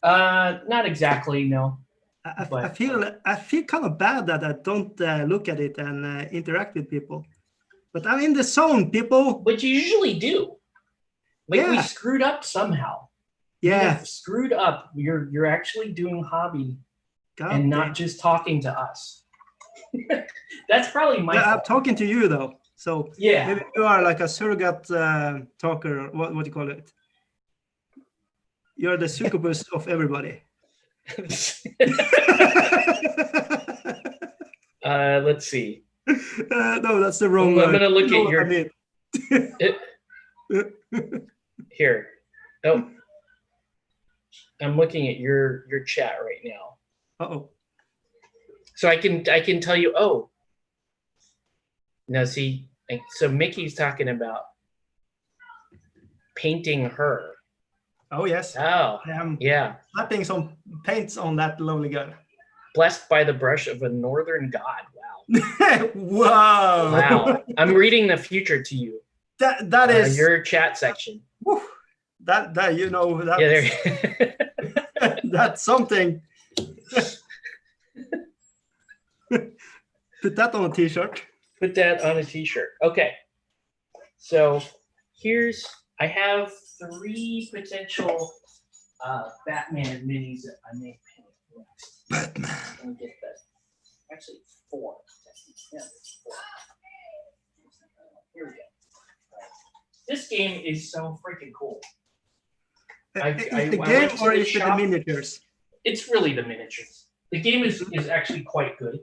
Not exactly, no. I feel kind of bad that I don't look at it and interact with people. But I'm in the zone, people. But you usually do. Like we screwed up somehow. Yeah. Screwed up. You're actually doing hobby and not just talking to us. That's probably my fault. I'm talking to you though. So yeah, maybe you are like a surrogate talker. What do you call it? You're the succubus of everybody. Let's see. No, that's the wrong. I'm gonna look at your. Here. Oh, I'm looking at your chat right now. Uh-oh. So I can tell you. Oh. Now see, so Mickey's talking about painting her. Oh yes. Oh. Yeah. Slapping some paints on that lovely girl. Blessed by the brush of a northern god. Wow. Wow. Wow. I'm reading the future to you. That is your chat section. Whew, that that. Yeah, there. That's something. Put that on a t-shirt. Put that on a t-shirt. Okay. So I have 3 potential Batman minis that I may paint next. Batman. Let me get that. Actually, 4. Yeah, 4. Here we go. This game is so freaking cool. Is the game or is it the miniatures? It's really the miniatures. The game is actually quite good,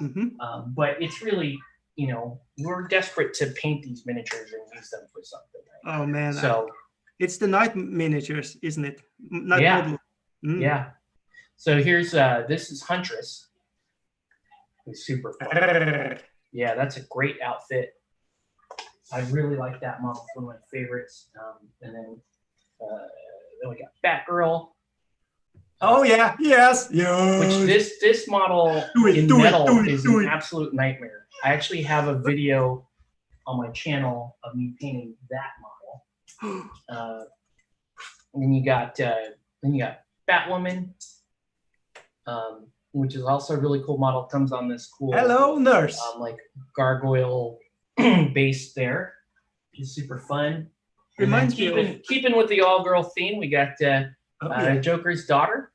but it's really, you know, we're desperate to paint these miniatures and use them for something. Right? Oh man! So it's the night miniatures, isn't it? Night model. Yeah. So here's this is Huntress. It's super fun. Yeah, that's a great outfit. I really like that model. It's one of my favorites. And then we got Batgirl. Oh yeah, yes. Which this model in metal is an absolute nightmare. I actually have a video on my channel of me painting that model. And then you got Batwoman, which is also a really cool model. Comes on this cool nurse like gargoyle base there, which is super fun. Reminds me of keeping with the all-girl theme, we got Joker's daughter.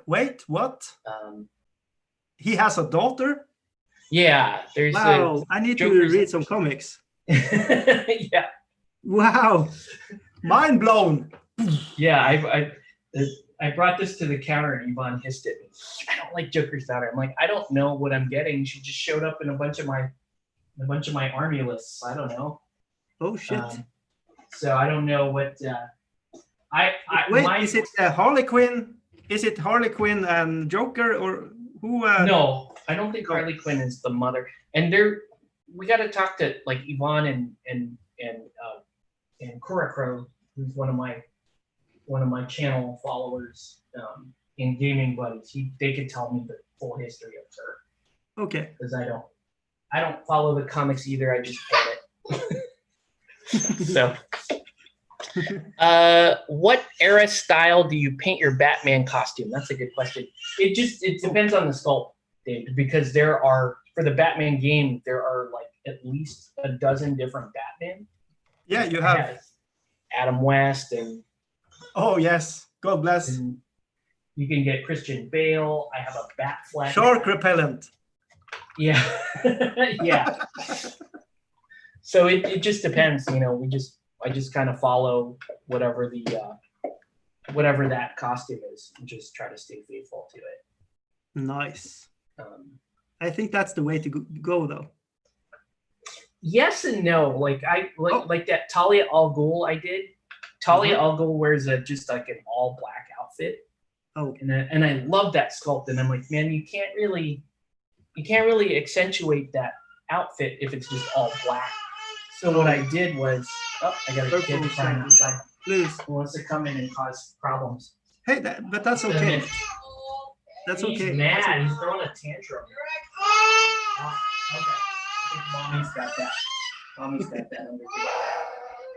Wait, what? He has a daughter? Yeah, there's. Wow, I need to read some comics. Yeah. Wow, mind blown. Yeah, I brought this to the counter and Yvonne hissed it. I don't like Joker's daughter. I'm like, I don't know what I'm getting. She just showed up in a bunch of my army lists. I don't know. Oh shit. So I don't know what. Is it Harley Quinn? Is it Harley Quinn and Joker or who? No, I don't think Harley Quinn is the mother. And we got to talk to like Yvonne and Kurokro, who's one of my channel followers in Gaming Buddies. They could tell me the full history of her. Okay. Because I don't follow the comics either. I just paint it. So. What era style do you paint your Batman costume? That's a good question. It depends on the sculpt, Dave, because for the Batman game, there are like at least a dozen different Batman. Yeah, you have Adam West and oh yes, God bless. And you can get Christian Bale. I have a Batfleck. Shark repellent. Yeah. Yeah. So it just depends, you know, I just kind of follow whatever that costume is and just try to stay faithful to it. Nice. I think that's the way to go though. Yes and no. Like like that Talia al Ghul I did. Talia al Ghul wears just like an all black outfit. Oh. And I love that sculpt. And I'm like, man, you can't really accentuate that outfit if it's just all black. So what I did was, I got a kid crying outside. Please. Who wants to come in and cause problems? Hey, but that's okay. That's okay. He's mad. He's throwing a tantrum. Oh, okay. I think Mommy's got that. Mommy's got that under here.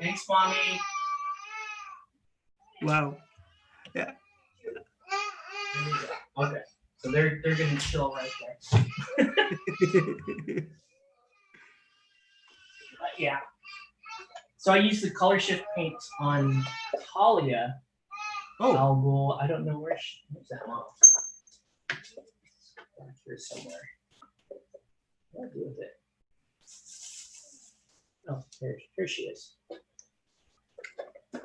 Thanks, Mommy. Wow. Yeah. Okay. So they're gonna chill right there. Yeah. So I use the color shift paints on Talia. Oh. Al Ghul. I don't know where's that model. Back here somewhere. What do I do with it? Oh, here she is. So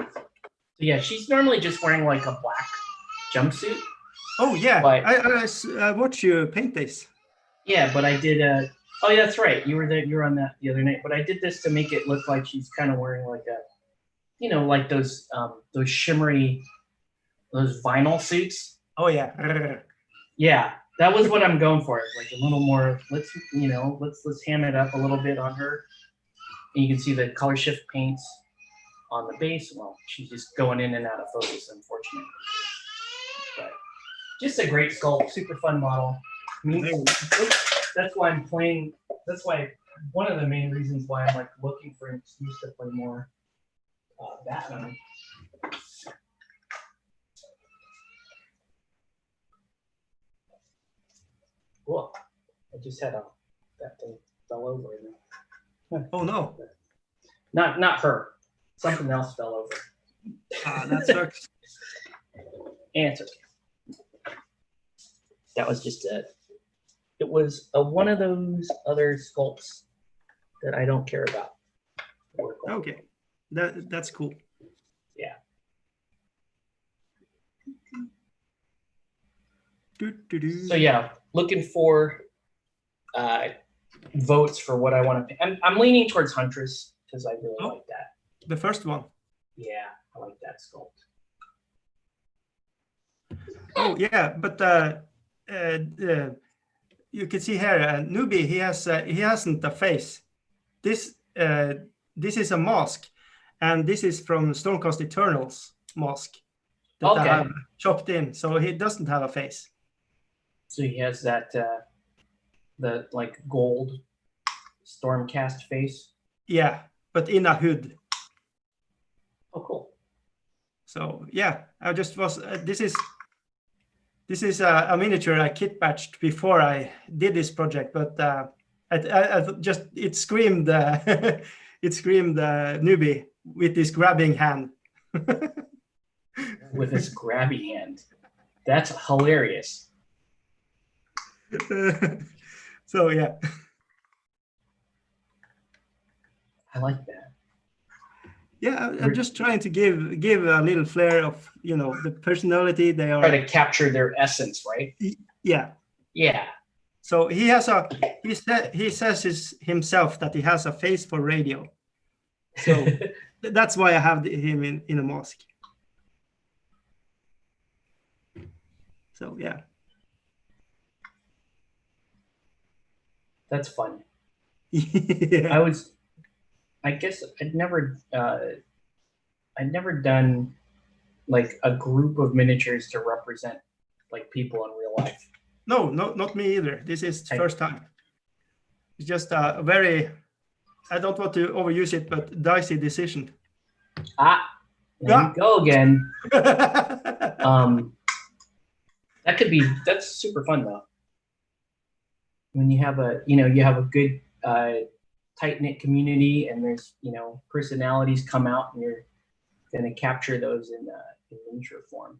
yeah, she's normally just wearing like a black jumpsuit. Oh yeah, but, I watched you paint this. Yeah, but I did oh yeah, that's right. You were there. You were on that the other night. But I did this to make it look like she's kind of wearing like a, you know, like those shimmery, those vinyl suits. Oh yeah. Yeah, that was what I'm going for. Like a little more. Let's ham it up a little bit on her. And you can see the color shift paints on the base. Well, she's just going in and out of focus, unfortunately. But just a great sculpt, super fun model. I mean, that's why I'm playing. That's why one of the main reasons why I'm like looking for an excuse to play more Batman. Cool. I just had that thing fell over. Oh no! Not her. Something else fell over. That sucks. And it's okay. That was just it was one of those other sculpts that I don't care about. Okay, that's cool. Yeah. So yeah, looking for votes for what I want to. I'm leaning towards Huntress because I really like that. The first one. Yeah, I like that sculpt. Oh yeah, but you can see here, Newbie. He hasn't a face. This is a mask, and this is from Stormcast Eternals mask that I have chopped in. So he doesn't have a face. So he has that the like gold Stormcast face. Yeah, but in a hood. Oh, cool. So yeah, I just was. This is a miniature I kit batched before I did this project, but I just it screamed it screamed Newbie with this grabbing hand. With his grabby hand, that's hilarious. So yeah, I like that. Yeah, I'm just trying to give a little flair of the personality they are. Try to capture their essence, right? Yeah. Yeah. So he says himself that he has a face for radio. So that's why I have him in a mask. So yeah. That's fun. Yeah. I guess I'd never done like a group of miniatures to represent like people in real life. No, not me either. This is the first time. It's just a very, I don't want to overuse it, but dicey decision. There you go again. That's super fun though. When you have a good tight-knit community and there's personalities come out and you're going to capture those in miniature form.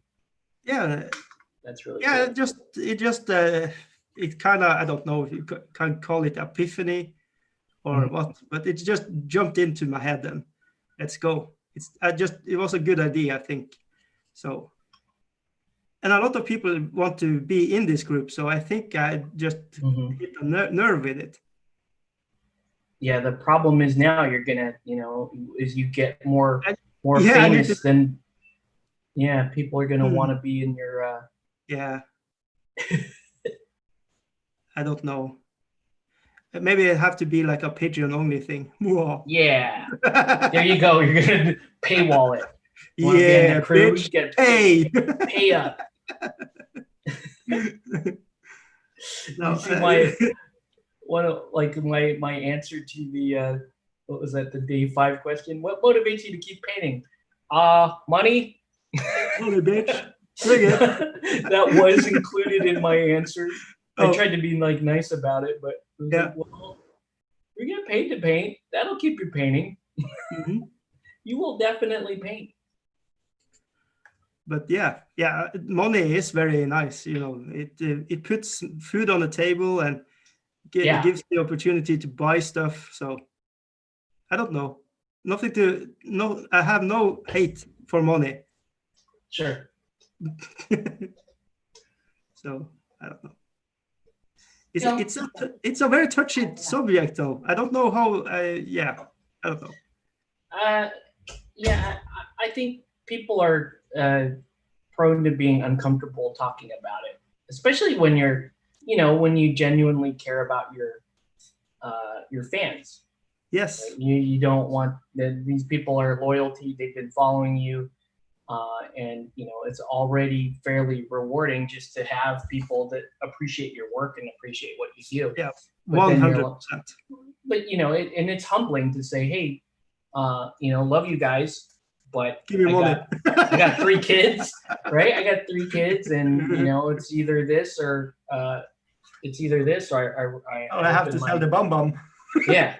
Yeah, that's really cool. It kind of, I don't know if you can call it epiphany or what, but it just jumped into my head and let's go. It was a good idea, I think. So, and a lot of people want to be in this group, so I think I just hit a nerve with it. Yeah, the problem is now you're gonna, as you get more famous, then people are gonna want to be in your. Yeah. I don't know. Maybe it have to be like a Patreon only thing. Yeah. There you go. You're gonna paywall it. Yeah, crew, bitch. Get pay up. No, you see my answer to the what was that, the day 5 question? What motivates you to keep painting? Money. Money, bitch. Bring it. That was included in my answer. I tried to be nice about it, but well, you're getting paid to paint. That'll keep you painting. You will definitely paint. But yeah, money is very nice. It puts food on the table and gives the opportunity to buy stuff. So I don't know. I have no hate for money. Sure. So I don't know. It's a very touchy subject, though. I don't know how. I don't know. I think people are prone to being uncomfortable talking about it, especially when you're, when you genuinely care about your fans. Yes. Right? You don't want these people are loyalty. They've been following you. And it's already fairly rewarding just to have people that appreciate your work and appreciate what you do. Yeah, 100%. But and it's humbling to say, hey, love you guys, but give me money. I got 3 kids, right? I got 3 kids, and it's either this or I have to sell the bum. Yeah,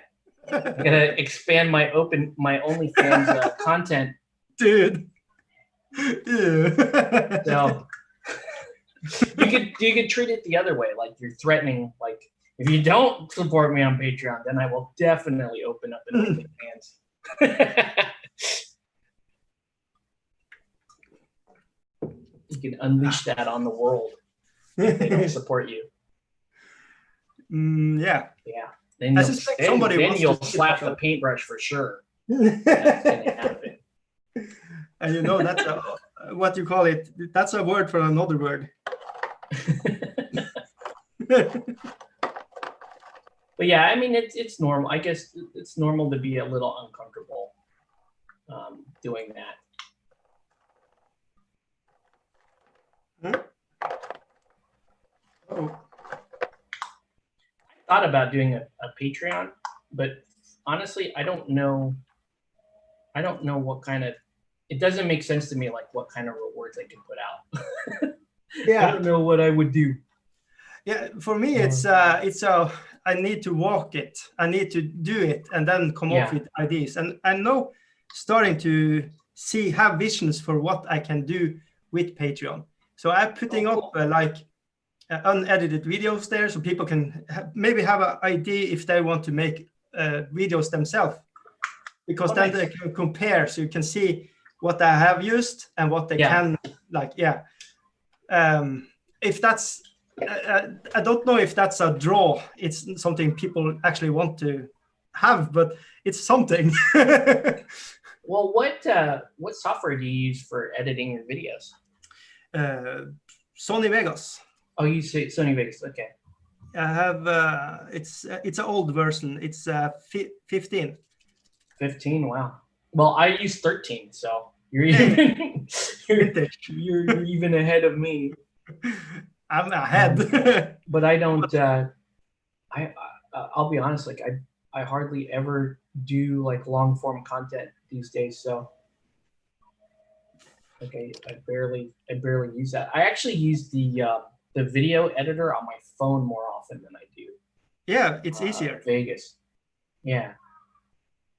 I gotta expand my OnlyFans content, dude. So you could treat it the other way, like you're threatening, like if you don't support me on Patreon, then I will definitely open up an OnlyFans. You can unleash that on the world. if they don't support you. Yeah. Yeah. Then you'll slap the paintbrush for sure. That's gonna happen. And you know, that's what you call it. That's a word for another word. But yeah, I mean, it's normal. I guess it's normal to be a little uncomfortable doing that. Oh. I thought about doing a Patreon, but honestly, I don't know what kind of. It doesn't make sense to me, like what kind of rewards I can put out. Yeah. I don't know what I would do. Yeah, for me, it's I need to walk it. I need to do it, and then come up with ideas. And I'm now starting to have visions for what I can do with Patreon. So I'm putting up like unedited videos there, so people can maybe have an idea if they want to make videos themselves, because then they can compare, so you can see what I have used and what they can like. Yeah, if that's. I don't know if that's a draw. It's something people actually want to have, but it's something. Well, what software do you use for editing your videos? Sony Vegas. Oh, you say Sony Vegas. Okay. I have. It's an old version. It's 15. 15. Wow. Well, I use 13, so you're even you're even ahead of me. I'm ahead. But I don't. I'll be honest. Like I hardly ever do like long form content these days. So okay, I barely use that. I actually use the video editor on my phone more often than I do. Yeah, it's easier. Vegas. Yeah.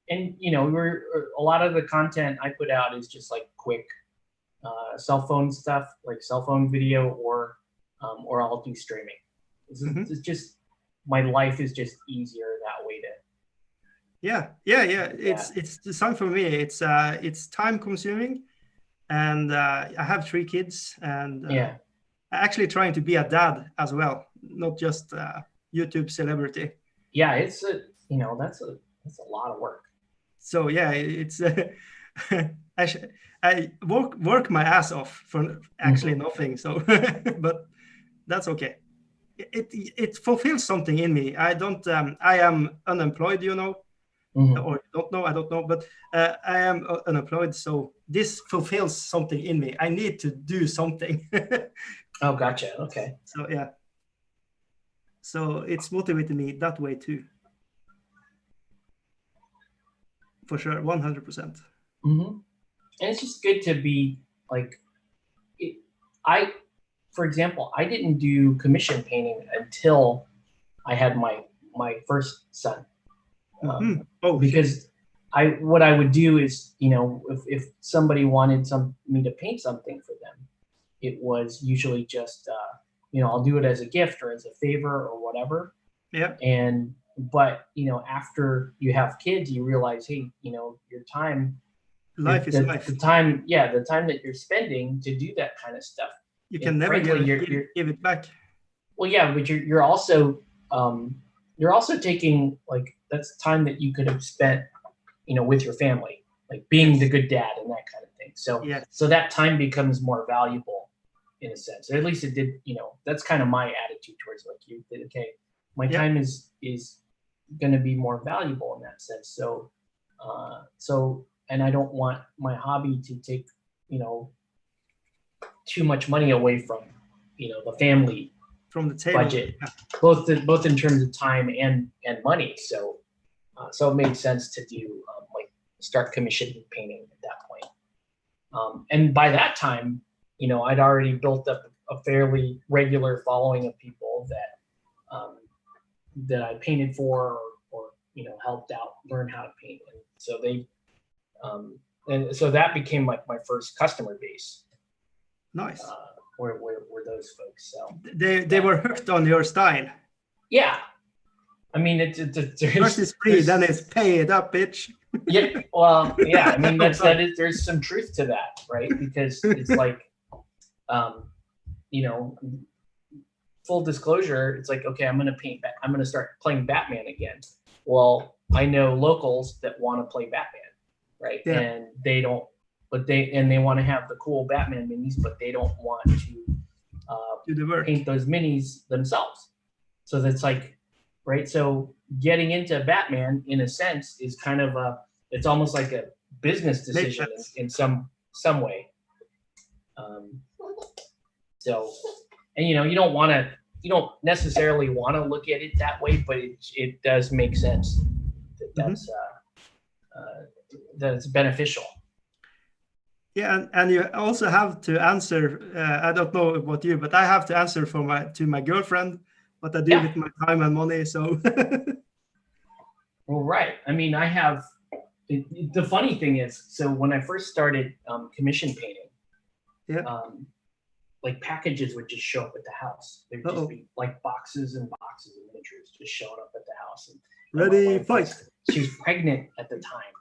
And you know, a lot of the content I put out is just like quick cell phone stuff, like cell phone video, or I'll do streaming. It's just, my life is just easier that way to. Yeah. It's designed for me. It's time consuming, and I have 3 kids, and I'm actually trying to be a dad as well, not just YouTube celebrity. Yeah, it's that's a lot of work. So yeah, it's I work my ass off for actually nothing. So, but that's okay. It fulfills something in me. I don't. I am unemployed, you know, or don't know. I don't know, but I am unemployed. So this fulfills something in me. I need to do something. Oh, gotcha. Okay. So yeah. So it's motivated me that way too. For sure, 100%. And it's just good to be like, for example, I didn't do commission painting until I had my first son. Because what I would do is, you know, if somebody wanted me to paint something for them, it was usually just, you know, I'll do it as a gift or as a favor or whatever. Yeah. But you know, after you have kids, you realize, hey, you know, your time, life is life. The time that you're spending to do that kind of stuff, you can never give it back. Well, yeah, but you're also taking, like, that's time that you could have spent, you know, with your family, like being the good dad and that kind of thing. So so that time becomes more valuable in a sense, or at least it did. You know, that's kind of my attitude towards, like, you did. Okay, my time is going to be more valuable in that sense. So and I don't want my hobby to take, you know, too much money away from, you know, the family, from the table budget, both in terms of time and money. So so it made sense to do like start commissioning painting at that point. And by that time, you know, I'd already built up a fairly regular following of people that I painted for, or you know, helped out learn how to paint, and so and so that became like my first customer base. Nice. Were those folks? So they were hooked on your style. Yeah, I mean, it's first is free, then it's pay it up, bitch. Yeah, well, yeah. I mean, there's some truth to that, right? Because it's like, you know, full disclosure, it's like, okay, I'm going to start playing Batman again. Well, I know locals that want to play Batman, right? Yeah. And they don't, they want to have the cool Batman minis, but they don't want to do the work. paint those minis themselves. So that's like, right? So getting into Batman, in a sense, is kind of it's almost like a business decision in some way. So, and you don't necessarily want to look at it that way, but it does make sense that it's beneficial. Yeah, and you also have to answer. I don't know about you, but I have to answer to my girlfriend what I do with my time and money. So, well, right. I mean, I have. The funny thing is, so when I first started commission painting, like packages would just show up at the house. There'd just be like boxes and boxes of miniatures just showing up at the house. And ready, fight. She was pregnant at the time.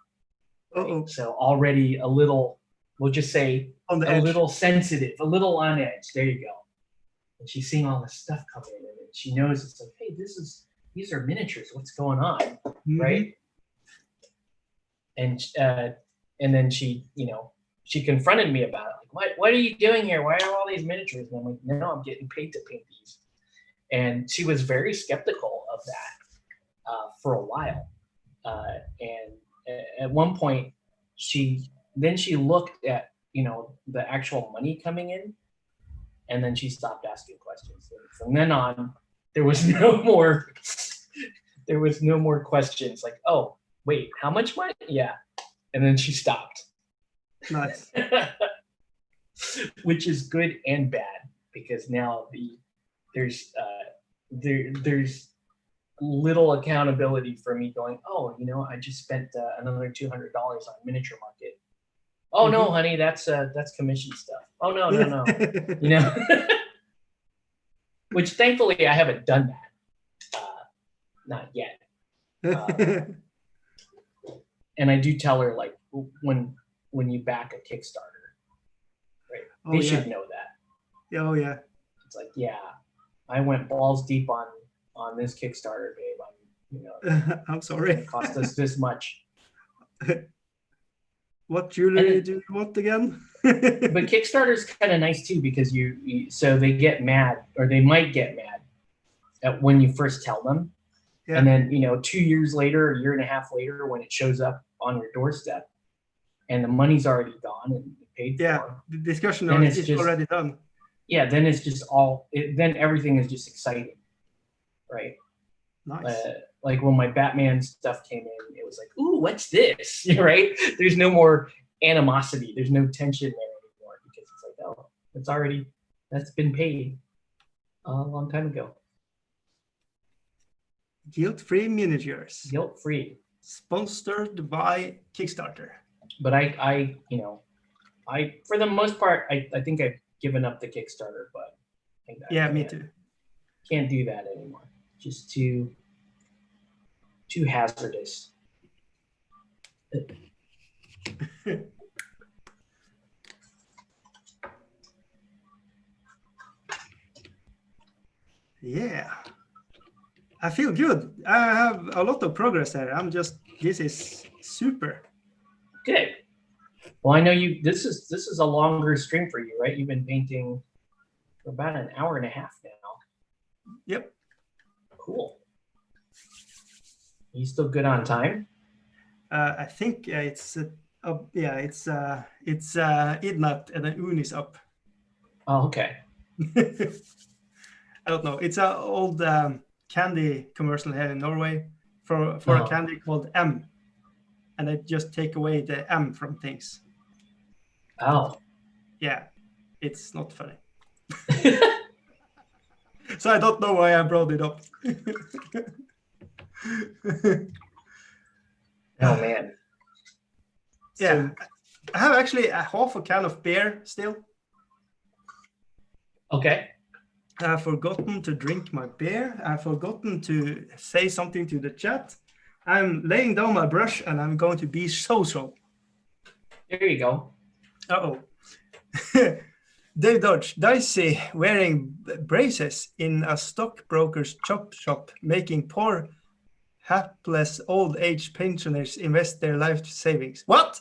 Right? So already a little, we'll just say on the a edge. Little sensitive, a little on edge. There you go. And she's seeing all this stuff come in, and she knows it's like, hey, these are miniatures. What's going on, right? And then she confronted me about it. Like, what are you doing here? Why are all these miniatures? And I'm like, no, I'm getting paid to paint these. And she was very skeptical of that for a while. And at one point, she looked at the actual money coming in, and then she stopped asking questions. And from then on, there was no more questions. Like, oh, wait, how much money? Yeah. And then she stopped. Nice. Which is good and bad, because now there's little accountability for me going, oh, I just spent another $200 on Miniature Market. Oh no, honey, that's commission stuff. Oh no. Which thankfully I haven't done that. Not yet. And I do tell her, like, when you back a Kickstarter, right? They should know that. Oh yeah. It's like, yeah, I went balls deep on this Kickstarter, babe. I'm sorry. It cost us this much. What jewelry do you want again? But Kickstarter's kind of nice too, because so they get mad, or they might get mad when you first tell them. Yeah. And then, 2 years later, a year and a half later, when it shows up on your doorstep and the money's already gone and paid for. Yeah, the discussion is already done. Yeah, then it's just then everything is just exciting, right? Nice. Like when my Batman stuff came in, it was like, ooh, what's this? Right? There's no more animosity. There's no tension there anymore, because it's like, oh, that's been paid a long time ago. Guilt-free miniatures. Guilt-free. Sponsored by Kickstarter. But I for the most part, I think I've given up the Kickstarter, but me too. Can't do that anymore. Just too hazardous. Yeah. I feel good. I have a lot of progress there. This is super. Good. Well, I know this is a longer stream for you, right? You've been painting for about an hour and a half now. Yep. Cool. Are you still good on time? I think it's Idnat and then Un is up. Oh, okay. I don't know. It's an old candy commercial here in Norway for a candy called M, and they just take away the M from things. Oh. Yeah, it's not funny. So I don't know why I brought it up. Oh man. Yeah, so, I have actually a half a can of beer still. Okay. I've forgotten to drink my beer. I've forgotten to say something to the chat. I'm laying down my brush and I'm going to be social. There you go. Uh-oh. Dave Dodge, Dicey wearing braces in a stockbroker's chop shop, making poor, hapless old age pensioners invest their life savings. What?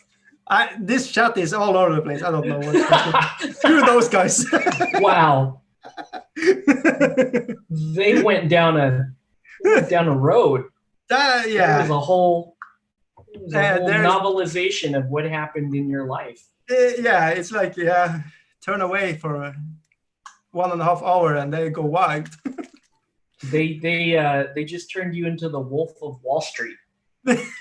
This chat is all over the place. I don't know what's happening. Screw those guys. Wow. They went down a road. Yeah. There was a whole novelization of what happened in your life. Yeah, it's like, turn away for 1.5 hours and they go wild. They just turned you into the Wolf of Wall Street,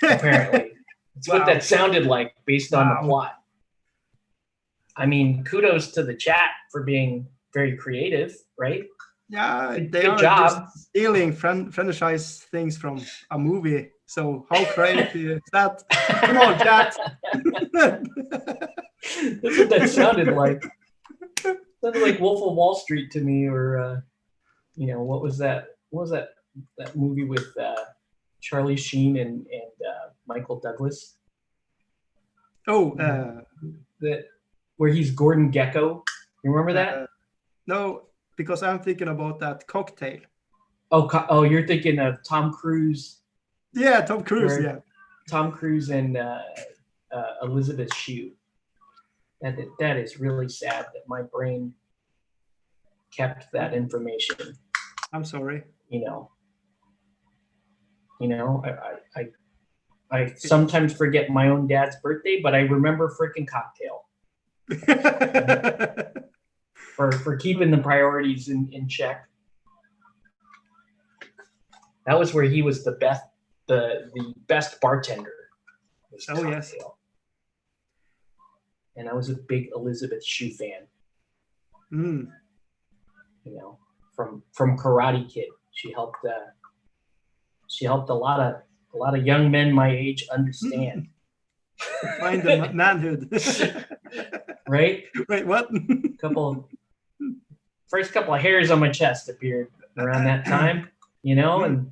apparently. That's what that sounded like based on the plot. I mean, kudos to the chat for being very creative, right? Yeah, good are job. Just stealing franchise things from a movie. So how crazy is that? Come on, chat. That's what that sounded like. Sounded like Wolf of Wall Street to me, or what was that? What was that movie with Charlie Sheen and Michael Douglas? Oh, that where he's Gordon Gekko. You remember that? No, because I'm thinking about that Cocktail. Oh, you're thinking of Tom Cruise. Yeah, Tom Cruise. Yeah, Tom Cruise and Elizabeth Shue. That is really sad that my brain kept that information. I'm sorry. I sometimes forget my own dad's birthday, but I remember freaking Cocktail. for keeping the priorities in check. That was where he was the best bartender. Oh, yes. And I was a big Elizabeth Shue fan. From Karate Kid, she helped a lot of young men my age understand. Find the manhood. Right? Wait, what? First couple of hairs on my chest appeared around that time, and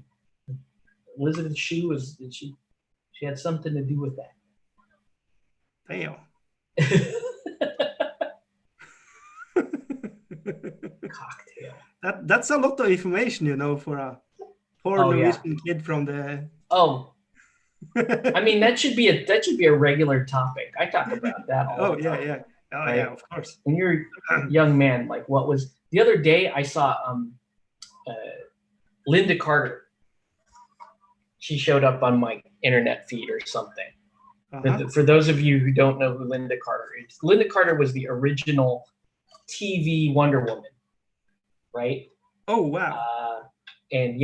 Elizabeth Shue she had something to do with that. Damn. Cocktail. That's a lot of information, for a poor Norwegian kid from the. Oh. I mean, that should be a regular topic. I talk about that all the time. Yeah. Oh, right? Yeah, of course. When you're a young man, like what was the other day I saw Linda Carter. She showed up on my internet feed or something. For those of you who don't know who Linda Carter is, Linda Carter was the original TV Wonder Woman, right? Oh, wow. And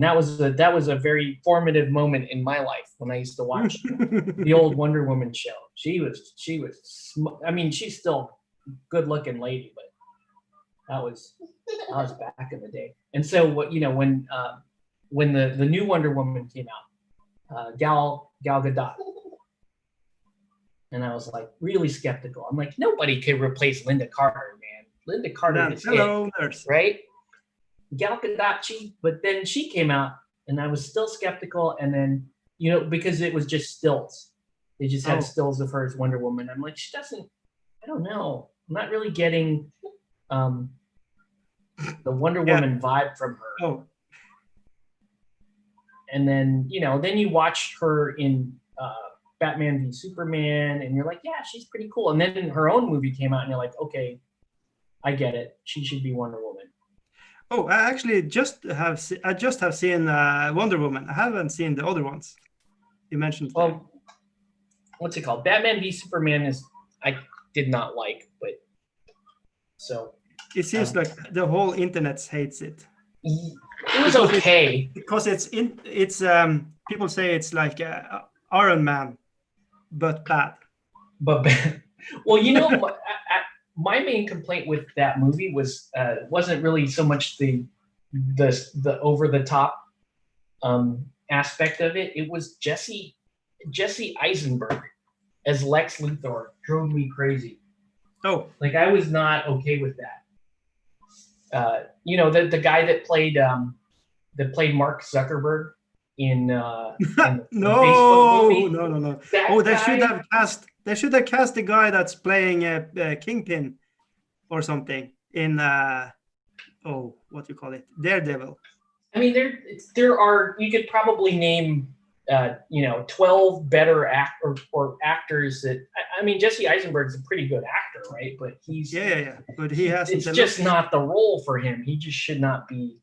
that was a very formative moment in my life when I used to watch the old Wonder Woman show. She was I mean, she's still a good-looking lady, but that was back in the day. And so when the new Wonder Woman came out, Gal Gadot, and I was like really skeptical. I'm like, nobody can replace Linda Carter, man. Linda Carter is it, nurse. Right? Gal Gadot, but then she came out, and I was still skeptical. And then, because it was just stills. They just had stills of her as Wonder Woman. I'm like, she doesn't. I don't know. I'm not really getting the Wonder Woman vibe from her. Oh. And then, then you watch her in Batman v Superman, and you're like, yeah, she's pretty cool. And then her own movie came out, and you're like, okay, I get it. She should be Wonder Woman. Oh, I actually just have seen Wonder Woman. I haven't seen the other ones you mentioned. Well, what's it called? Batman v Superman I did not like, but so it seems like the whole internet hates it. It was okay because it's people say it's like Iron Man, but bad. But bad. Well, my main complaint with that movie wasn't really so much the over the top aspect of it. It was Jesse Eisenberg as Lex Luthor drove me crazy. Oh, like I was not okay with that. The guy that played Mark Zuckerberg in the Facebook movie. No. That they should have cast the guy that's playing Kingpin. or something in what do you call it? Daredevil. I mean, there are, you could probably name 12 better actors that, I mean, Jesse Eisenberg's a pretty good actor, right? But he's but he hasn't. It's just not the role for him. He just should not be,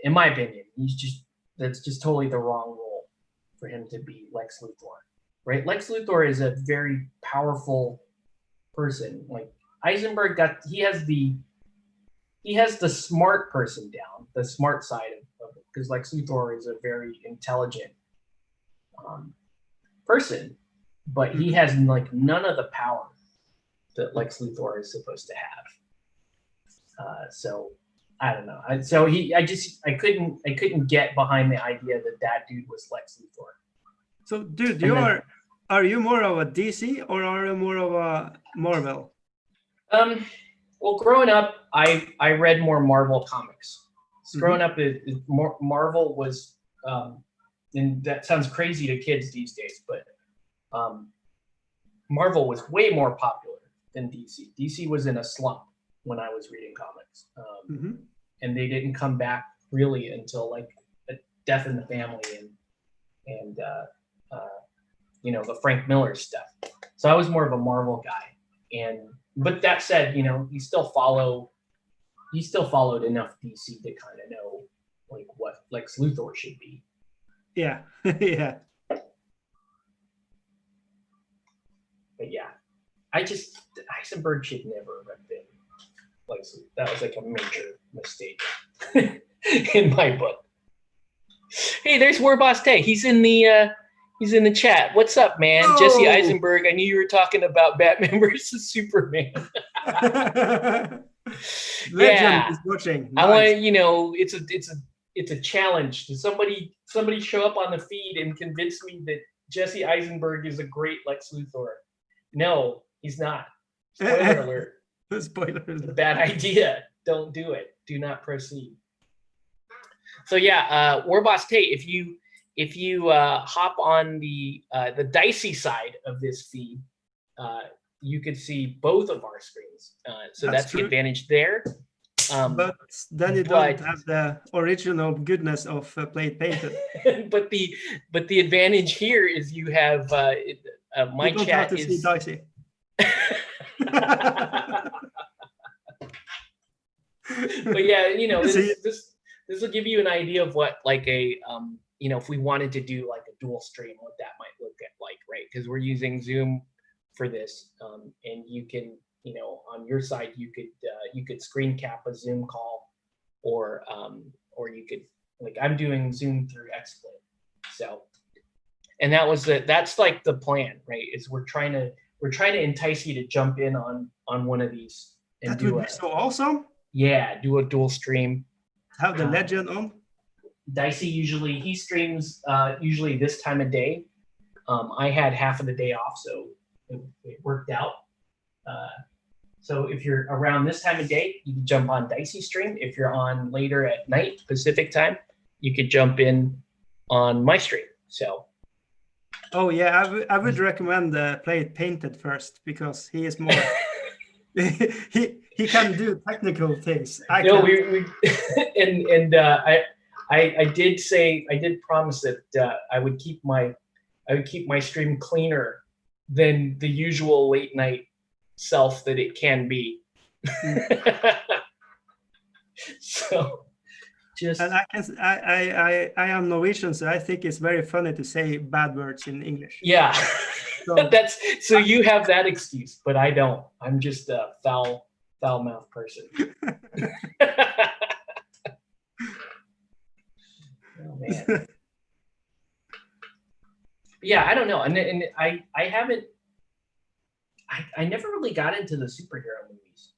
in my opinion. That's just totally the wrong role for him to be Lex Luthor, right? Lex Luthor is a very powerful person. Like Eisenberg he has the smart person down, the smart side of it, because Lex Luthor is a very intelligent person, but he has like none of the power that Lex Luthor is supposed to have. So I don't know. I couldn't get behind the idea that dude was Lex Luthor. So, dude, are you more of a DC or are you more of a Marvel? Well, growing up, I read more Marvel comics. So growing up, Marvel was, and that sounds crazy to kids these days, but Marvel was way more popular than DC. DC was in a slump when I was reading comics, and they didn't come back really until like Death in the Family and the Frank Miller stuff. So I was more of a Marvel guy, but that said, he still followed enough DC to kind of know like what Lex Luthor should be. Yeah, yeah. But yeah, Eisenberg should never have been Lex Luthor. That was like a major mistake in my book. Hey, there's Warboss Tay. He's in the chat. What's up, man? Oh. Jesse Eisenberg. I knew you were talking about Batman versus Superman. Legend is watching. Nice. I want it's a challenge. Does somebody show up on the feed and convince me that Jesse Eisenberg is a great Lex Luthor? No, he's not. Spoiler alert. Spoiler. It's a bad idea. Don't do it. Do not proceed. So yeah, Warboss Tate, if you hop on the Dicey side of this feed, you could see both of our screens. So that's the advantage there. But then you don't have the original goodness of Play It Painted. but the advantage here is you have my you don't chat have to is see Dicey. But yeah, this will give you an idea of what like a if we wanted to do like a dual stream, what that might look like, right? Because we're using Zoom for this, and you can, on your side, you could screen cap a Zoom call, or you could, like I'm doing Zoom through XSplit. So, and that's like the plan, right? Is we're trying to entice you to jump in on one of these. And that would be so awesome. Yeah, do a dual stream. Have the legend on. Dicey he streams usually this time of day. I had half of the day off, so it worked out. So if you're around this time of day, you can jump on Dicey stream. If you're on later at night Pacific time, you could jump in on my stream. So. Oh yeah, I would recommend Play It Painted first, because he is more. he can do technical things. I did promise that I would keep my stream cleaner than the usual late night self that it can be. So just, and I am Norwegian, so I think it's very funny to say bad words in English. Yeah. So you have that excuse, but I don't. I'm just a foul mouth person. Oh man. Yeah, I don't know, and I haven't. I never really got into the superhero movies.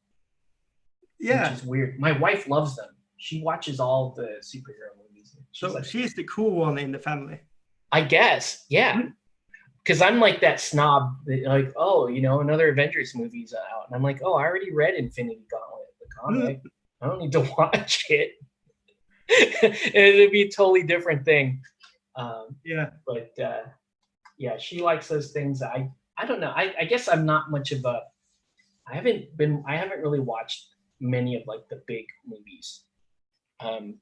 Yeah, which is weird. My wife loves them. She watches all the superhero movies. She's the cool one in the family. I guess, yeah. Because I'm like that snob that like, another Avengers movie's out. And I'm like, I already read Infinity Gauntlet, the comic. I don't need to watch it. And it'd be a totally different thing. Yeah. But yeah, she likes those things. I don't know. I guess I'm not much of a I haven't really watched many of like the big movies. I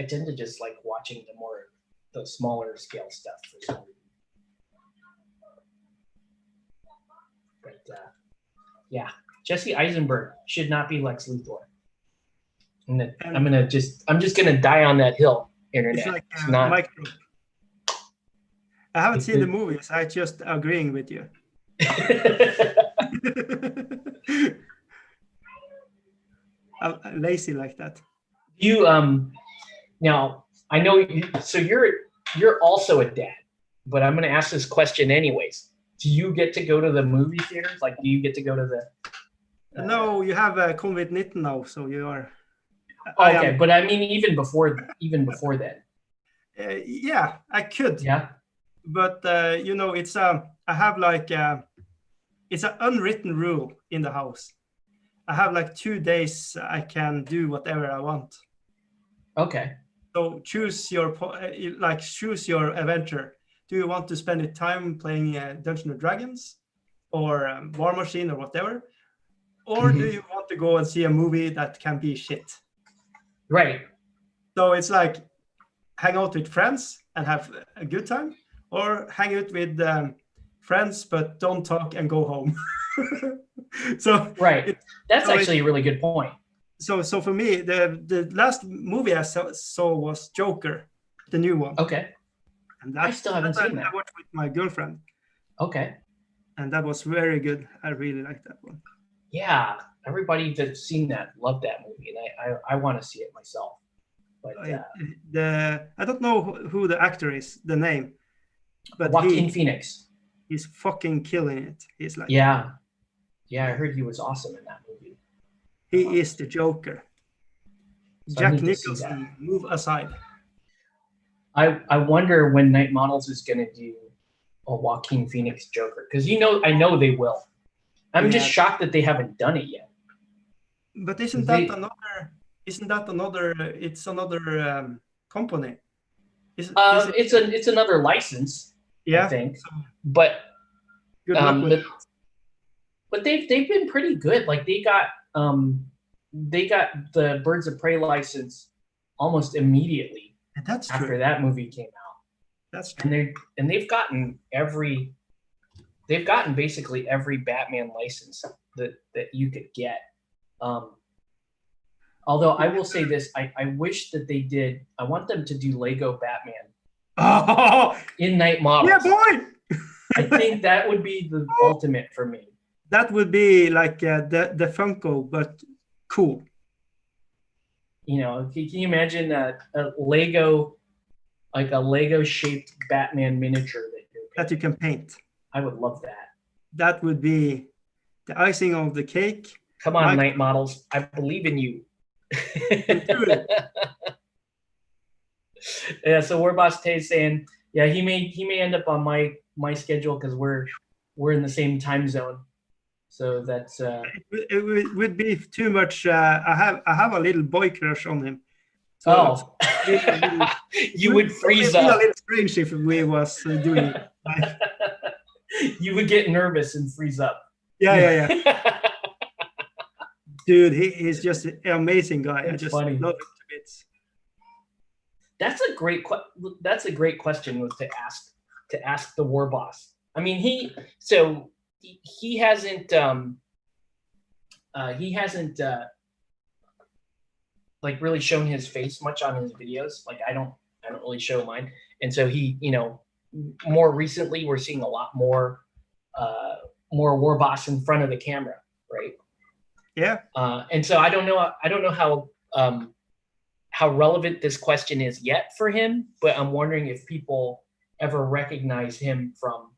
tend to just like watching the smaller scale stuff for some reason. But yeah, Jesse Eisenberg should not be Lex Luthor. I'm just gonna die on that hill, internet. It's like it's not. I haven't seen the movies. I just agreeing with you. I'm lazy like that. You now I know you. So you're also a dad, but I'm gonna ask this question anyways. Do you get to go to the movie theaters? Like, do you get to go to the? No, you have COVID-19 now, so you are. Okay, but I mean, even before then. Yeah, I could. Yeah. But you know, it's I have like it's an unwritten rule in the house. I have like 2 days I can do whatever I want. Okay. So choose your adventure. Do you want to spend the time playing Dungeons and Dragons, or War Machine, or whatever, or do you want to go and see a movie that can be shit? Right. So it's like hang out with friends and have a good time, or hang out with friends but don't talk and go home. So right, that's actually a really good point. So for me, the last movie I saw was Joker, the new one. Okay. And I still haven't seen that. I watched with my girlfriend. Okay. And that was very good. I really liked that one. Yeah, everybody that's seen that loved that movie, and I want to see it myself. But I don't know who the actor is, the name, but Joaquin Phoenix. He's fucking killing it. He's like, yeah, I heard he was awesome in that movie. He is the Joker. So Jack Nicholson, move aside. I wonder when Night Models is going to do a Joaquin Phoenix Joker, because I know they will. I'm just shocked that they haven't done it yet. But isn't that another? It's another company. It's another license. Yeah, I think. But good luck with it. But they've been pretty good. Like they got the Birds of Prey license almost immediately. That's after true. That movie came out. That's true. And they've gotten basically every Batman license that you could get. Although I will say this, I wish that they did. I want them to do Lego Batman in Night Models. Yeah, boy. I think that would be the ultimate for me. That would be like the Funko, but cool. Can you imagine a Lego shaped Batman miniature that you can paint? I would love that. That would be the icing on the cake. Come on, Night Models. I believe in you. Yeah, so Warboss Tay's saying, yeah, he may end up on my schedule because we're in the same time zone. So that's it would be too much. I have a little boy crush on him. So you would freeze up. A little strange if we was doing it. You would get nervous and freeze up. Yeah. Dude, he's just an amazing guy. It's I just funny. love him to bits. That's a great question to ask the War Boss. I mean, he hasn't like really shown his face much on his videos. Like I don't really show mine, and so he, more recently we're seeing a lot more War Boss in front of the camera, right? Yeah. And so I don't know how relevant this question is yet for him, but I'm wondering if people ever recognize him from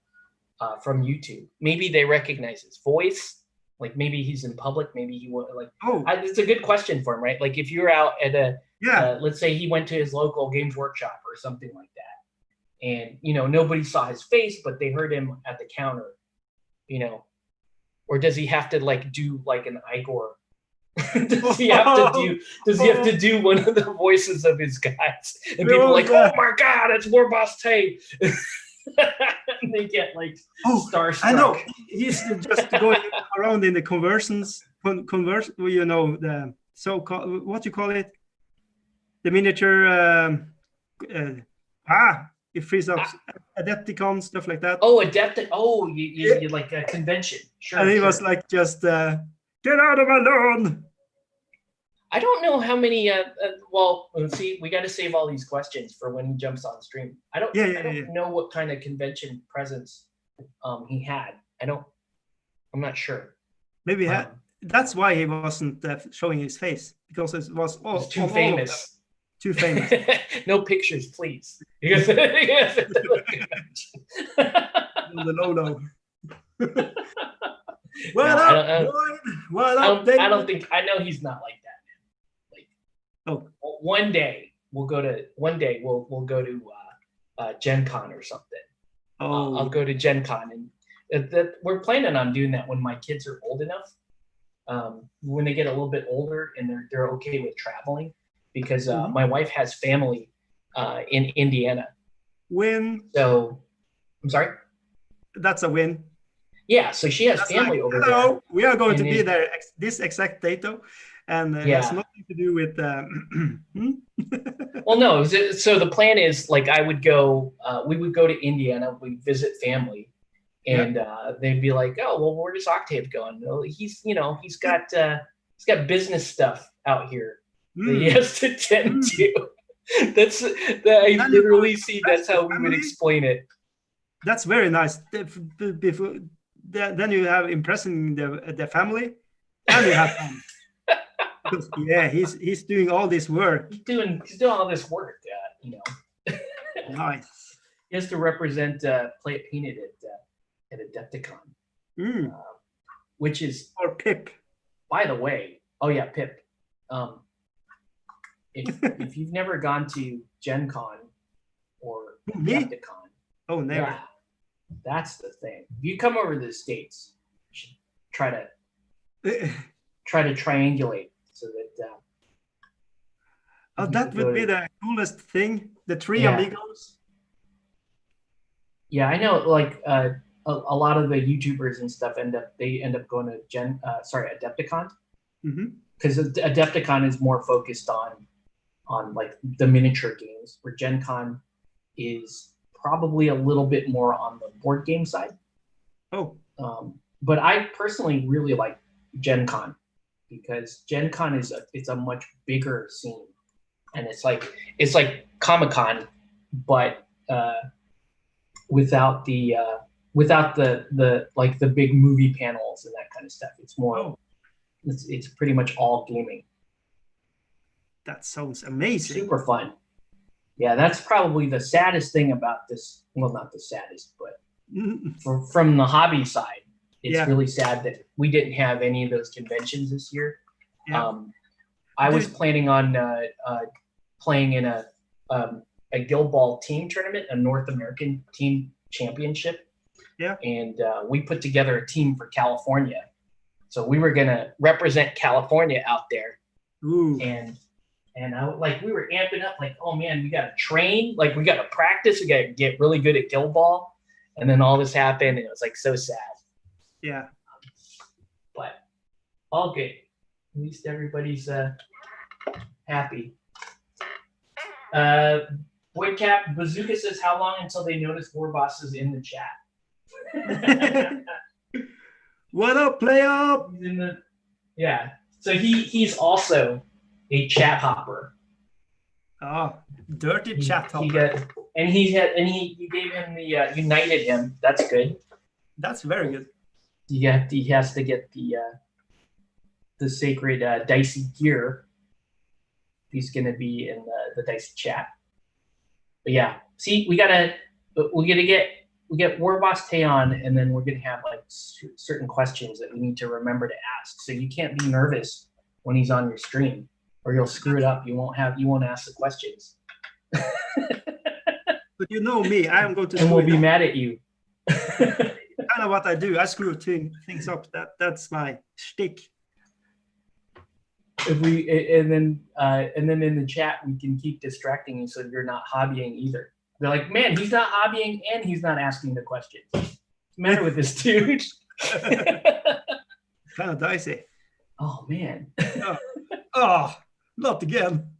YouTube. Maybe they recognize his voice. Like maybe he's in public. Maybe he would like. It's a good question for him, right? Like if you're out at let's say he went to his local Games Workshop or something like that, and nobody saw his face, but they heard him at the counter, or does he have to like do like an Igor? Does he have to do one of the voices of his guys? And people are like, oh my God, it's War Boss Tay. And they get like starstruck. I know. He's just going around in the conversions. You know, the so-called, what you call it? The miniature. It frees up Adepticon, stuff like that. Oh, you like a convention. Sure. And he was like, just get out of my lawn. I don't know how many. Well, let's see. We got to save all these questions for when he jumps on stream. I don't know what kind of convention presence he had. I'm not sure. Maybe that's why he wasn't showing his face, because it was too famous. Too famous. No pictures, please. On the low. What up, What up, I don't think. I know he's not like that, man. Like, one day we'll go to Gen Con or something. I'll go to Gen Con, and we're planning on doing that when my kids are old enough. When they get a little bit older and they're okay with traveling, because my wife has family in Indiana. Win. So, I'm sorry? That's a win. Yeah, so she has family over there. Hello, we are going to be there this exact date, though, and it has nothing to do with. Well, no. So the plan is, like, we would go to Indiana, we'd visit family, and they'd be like, "Oh, well, where does Octave going?" Well, he's got business stuff out here that he has to tend to. I literally see that's how we would explain it. That's very nice. Then you have impressing the family, and you have fun. He's doing all this work. He's doing all this work. Nice. He has to represent Play It Peanut at Adepticon, which is Pip. By the way, Pip. If you've never gone to Gen Con or Adepticon, never. Yeah, that's the thing. If you come over to the States, you should try to triangulate so that. That would be the coolest thing. The three amigos. Yeah, I know. Like a lot of the YouTubers and stuff end up going to Adepticon, because Adepticon is more focused on like the miniature games, where Gen Con is probably a little bit more on the board game side. But I personally really like Gen Con, because Gen Con it's a much bigger scene, and it's like Comic-Con, but without the like the big movie panels and that kind of stuff. It's more it's pretty much all gaming. That sounds amazing. Super fun. Yeah, that's probably the saddest thing about this. Well, not the saddest, but from the hobby side, it's really sad that we didn't have any of those conventions this year. Yeah. I was planning on playing in a Guild Ball team tournament, a North American team championship. Yeah. And we put together a team for California. So we were going to represent California out there. Ooh. And we were amping up, like, oh man, we got to train, like we got to practice, we got to get really good at Guild Ball, and then all this happened, and it was like so sad. Yeah. But all good. At least everybody's happy. Woodcap Bazooka says, how long until they notice War Boss is in the chat? What up, play up? Yeah. So he's also a chat hopper. Oh, dirty chat hopper. You gave him the united him. That's good. That's very good. He has to get the sacred dicey gear. He's gonna be in the dicey chat. But yeah, see, we get War Boss Taeon, and then we're gonna have like certain questions that we need to remember to ask. So you can't be nervous when he's on your stream, or you'll screw it up. You won't ask the questions. But you know me, I am going to. And we'll be mad at you. Kind of what I do. I screw things up. That's my shtick. And then in the chat we can keep distracting you so you're not hobbying either. They're like, man, he's not hobbying and he's not asking the questions. What's the matter with this dude? Kind of dicey. Oh man. Oh, not again.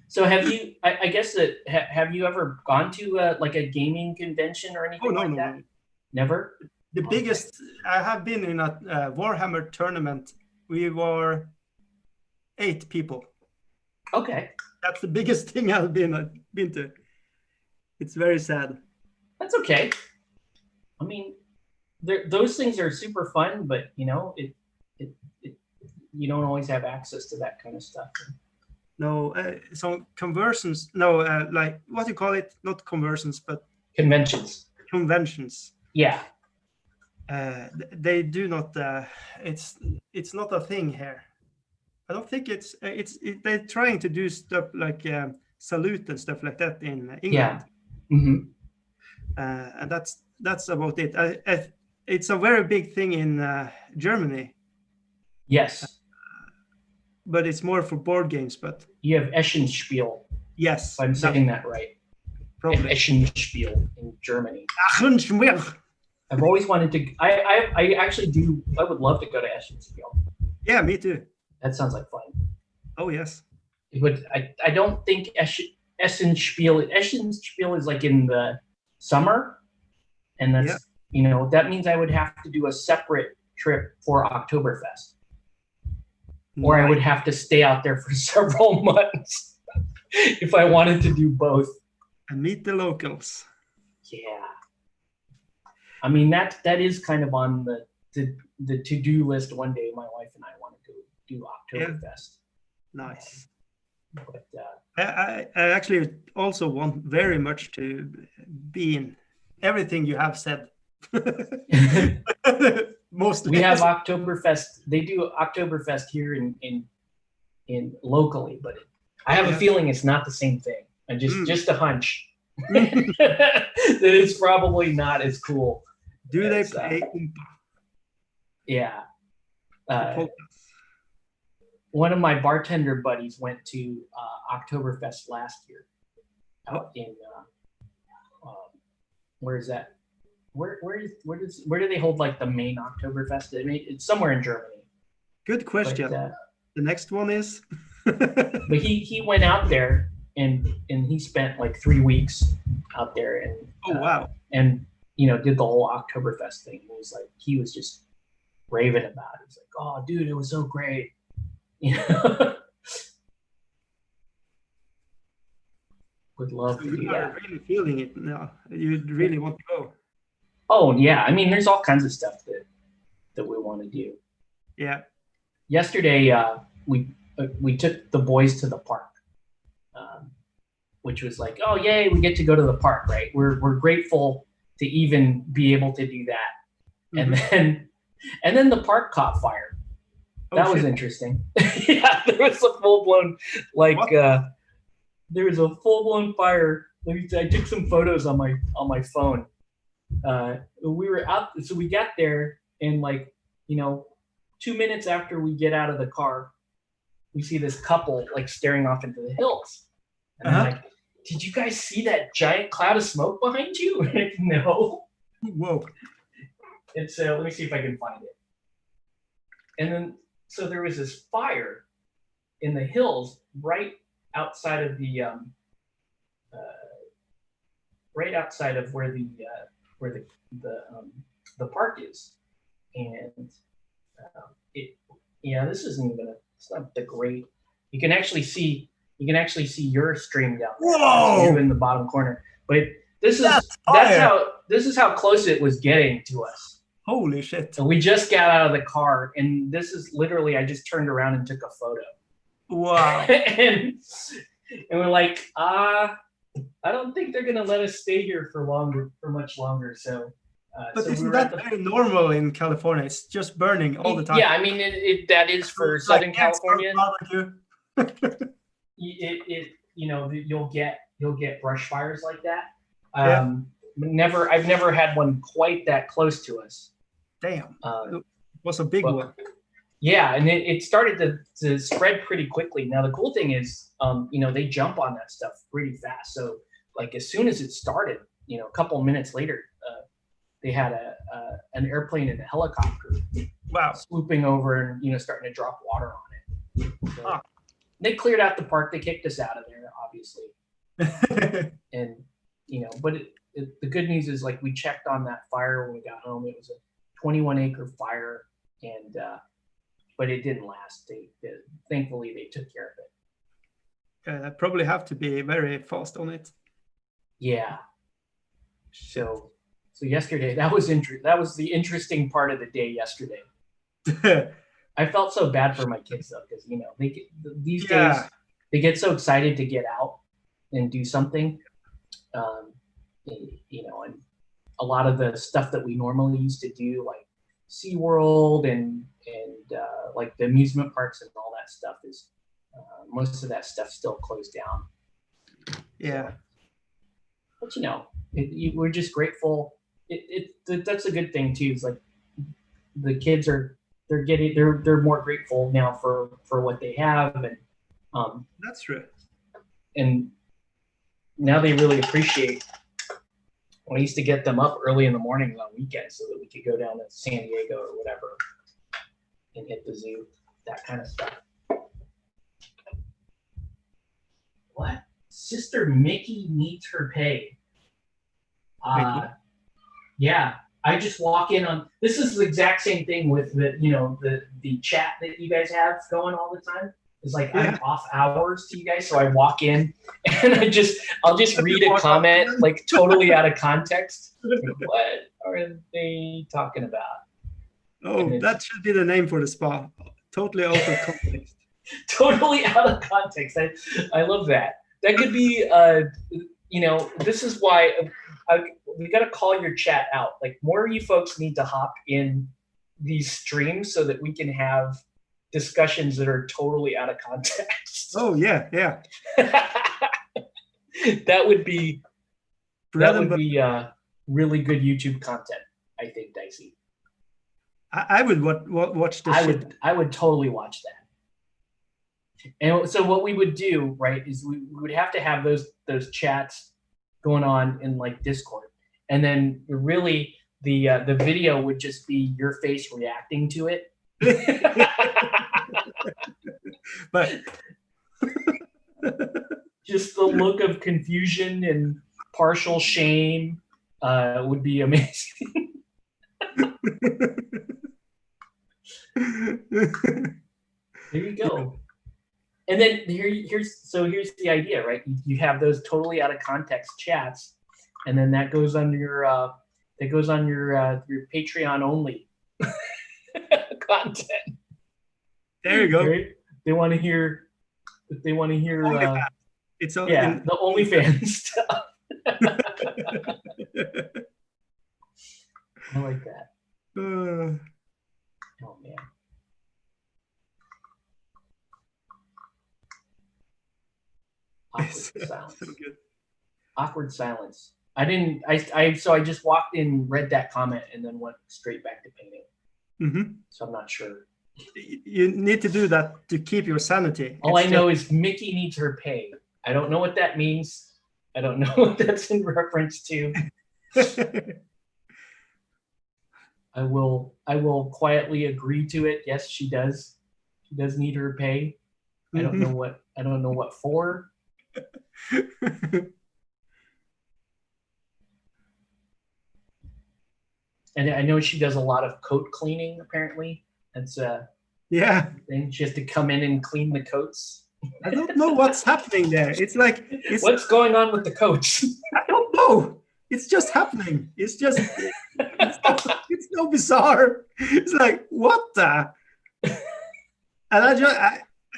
So have you? I guess that have you ever gone to like a gaming convention or anything like that? No. Never. The biggest I have been in a Warhammer tournament. We were 8 people. Okay. That's the biggest thing I've been to. It's very sad. That's okay. I mean, those things are super fun, but you know, you don't always have access to that kind of stuff. No, so conversions. No, like what do you call it? Not conversions, but conventions. Conventions. Yeah. They do not. It's not a thing here. I don't think they're trying to do stuff like salute and stuff like that in England. Yeah. Mm-hmm. And that's about it. It's a very big thing in Germany. Yes. But it's more for board games. But you have Eschenspiel. Yes, if I'm saying that right. Probably. Eschenspiel in Germany. I've always wanted to. I actually do. I would love to go to Eschenspiel. Yeah, me too. That sounds like fun. Oh yes. It would. I don't think Eschenspiel is like in the summer, and that's you know that means I would have to do a separate trip for Oktoberfest. Or I would have to stay out there for several months if I wanted to do both. And meet the locals. Yeah. I mean, that is kind of on the to-do list one day. My wife and I want to go do Oktoberfest. Yeah. Nice. But, I actually also want very much to be in everything you have said. We have Oktoberfest. They do Oktoberfest here in locally, but I have a feeling it's not the same thing. And just a hunch that it's probably not as cool. Do they play? Yeah. One of my bartender buddies went to Oktoberfest last year out in where is that? Where do they hold like the main Oktoberfest? I mean, it's somewhere in Germany. Good question. But, the next one is. But he went out there and he spent like 3 weeks out there and wow. And you know did the whole Oktoberfest thing. He was just raving about it. He's like, oh dude, it was so great. You know. Would love to do that. Really feeling it now. You really want to go. Oh yeah, I mean, there's all kinds of stuff that we want to do. Yeah. Yesterday, we took the boys to the park, which was like, oh yay, we get to go to the park, right? We're grateful to even be able to do that, and then the park caught fire. That was interesting. Yeah, there was a full blown there was a full blown fire. I took some photos on my phone. We were out, so we got there, and 2 minutes after we get out of the car, we see this couple staring off into the hills. And I'm like, did you guys see that giant cloud of smoke behind you? And like, no. Whoa. And so let me see if I can find it. And then, so there was this fire in the hills right outside of the where the park is, and this isn't even it's not the great. You can actually see your stream down there. Whoa! You in the bottom corner, but this is how close it was getting to us. Holy shit! And we just got out of the car, and this is literally I just turned around and took a photo. Wow! and we're like, I don't think they're gonna let us stay here for much longer. So, but isn't that very normal in California? It's just burning all the time. Yeah, I mean, that is for Southern California. You'll get brush fires like that. I've never had one quite that close to us. Damn, it was a big one. Yeah, and it started to spread pretty quickly. Now the cool thing is, they jump on that stuff pretty fast. So like as soon as it started, a couple minutes later, they had an airplane and a helicopter swooping over and starting to drop water on it. So they cleared out the park. They kicked us out of there, obviously. And but the good news is, like, we checked on that fire when we got home. It was a 21-acre fire, and but it didn't last. Thankfully they took care of it. I probably have to be very fast on it. Yeah. So yesterday, that was the interesting part of the day yesterday. I felt so bad for my kids though, because these days they get so excited to get out and do something. And a lot of the stuff that we normally used to do, like SeaWorld and like the amusement parks and all that stuff, is most of that stuff still closed down. Yeah. So, but we're just grateful. That's a good thing too. It's like the kids they're more grateful now for what they have, and that's true. And now they really appreciate. I used to get them up early in the morning on weekends so that we could go down to San Diego or whatever and hit the zoo, that kind of stuff. What? Sister Mickey needs her pay. Yeah, I just walk in on. This is the exact same thing with the chat that you guys have going all the time. It's like I'm off hours to you guys, so I walk in and I'll just read a comment like totally out of context. Like, what are they talking about? Oh, that should be the name for the spa. Totally out of context. Totally out of context. I love that. That could be this is why we got to call your chat out. Like, more of you folks need to hop in these streams so that we can have discussions that are totally out of context. Oh yeah. That would be really good YouTube content, I think, Dicey. I would watch this. I would totally watch that. And so what we would do, right, is we would have to have those chats going on in like Discord, and then really the video would just be your face reacting to it. But just the look of confusion and partial shame would be amazing. There you go. And then here's the idea, right? You have those totally out of context chats, and then that goes on your Patreon only content. There you go. Right? They want to hear. It's all the OnlyFans stuff. I like that. Oh man. Awkward silence. So good. Awkward silence. So I just walked in, read that comment, and then went straight back to painting. Mm-hmm. So I'm not sure. You need to do that to keep your sanity. All I know is Mickey needs her pay. I don't know what that means. I don't know what that's in reference to. I will quietly agree to it. Yes, she does. She does need her pay. I don't know what for. And I know she does a lot of coat cleaning, apparently. That's thing. She has to come in and clean the coats. I don't know what's happening there. What's going on with the coats? I don't know. It's just happening. It's so bizarre. It's like, what the? And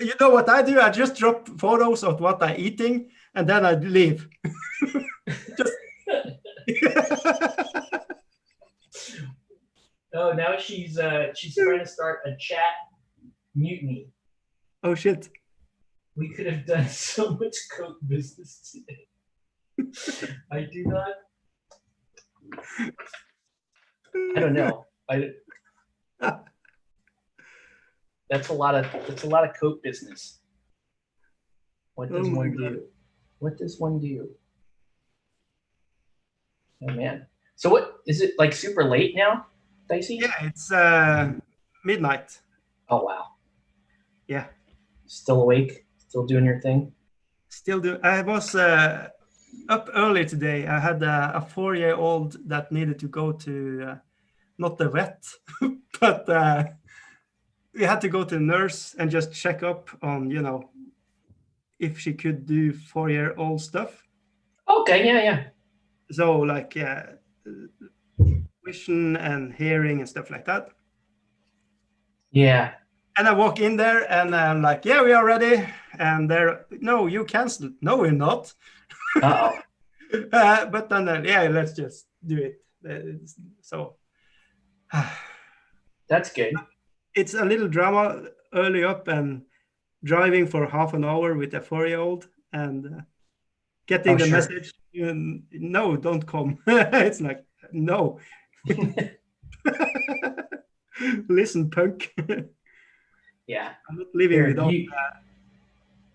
you know what I do? I just drop photos of what I'm eating, and then I leave. Oh, now she's trying to start a chat mutiny. Oh shit! We could have done so much coat business today. I do not. I don't know. That's a lot of coat business. What does one do? What does one do? Oh man. So what is it like super late now, Dicey? Yeah, it's midnight. Oh wow. Yeah. Still awake? Still doing your thing? Still do. I was up early today. I had a 4-year-old that needed to go to not the vet, but we had to go to the nurse and just check up on, if she could do 4-year-old stuff. Okay, yeah. So like vision and hearing and stuff like that. Yeah. And I walk in there and I'm like, yeah, we are ready. And they're, no, you canceled. No, we're not. Uh-oh. But then, yeah, let's just do it. So that's good. It's a little drama early up and driving for half an hour with a 4-year-old and getting the message, no, don't come. It's like, no. Listen, punk. Yeah. I'm not living without that.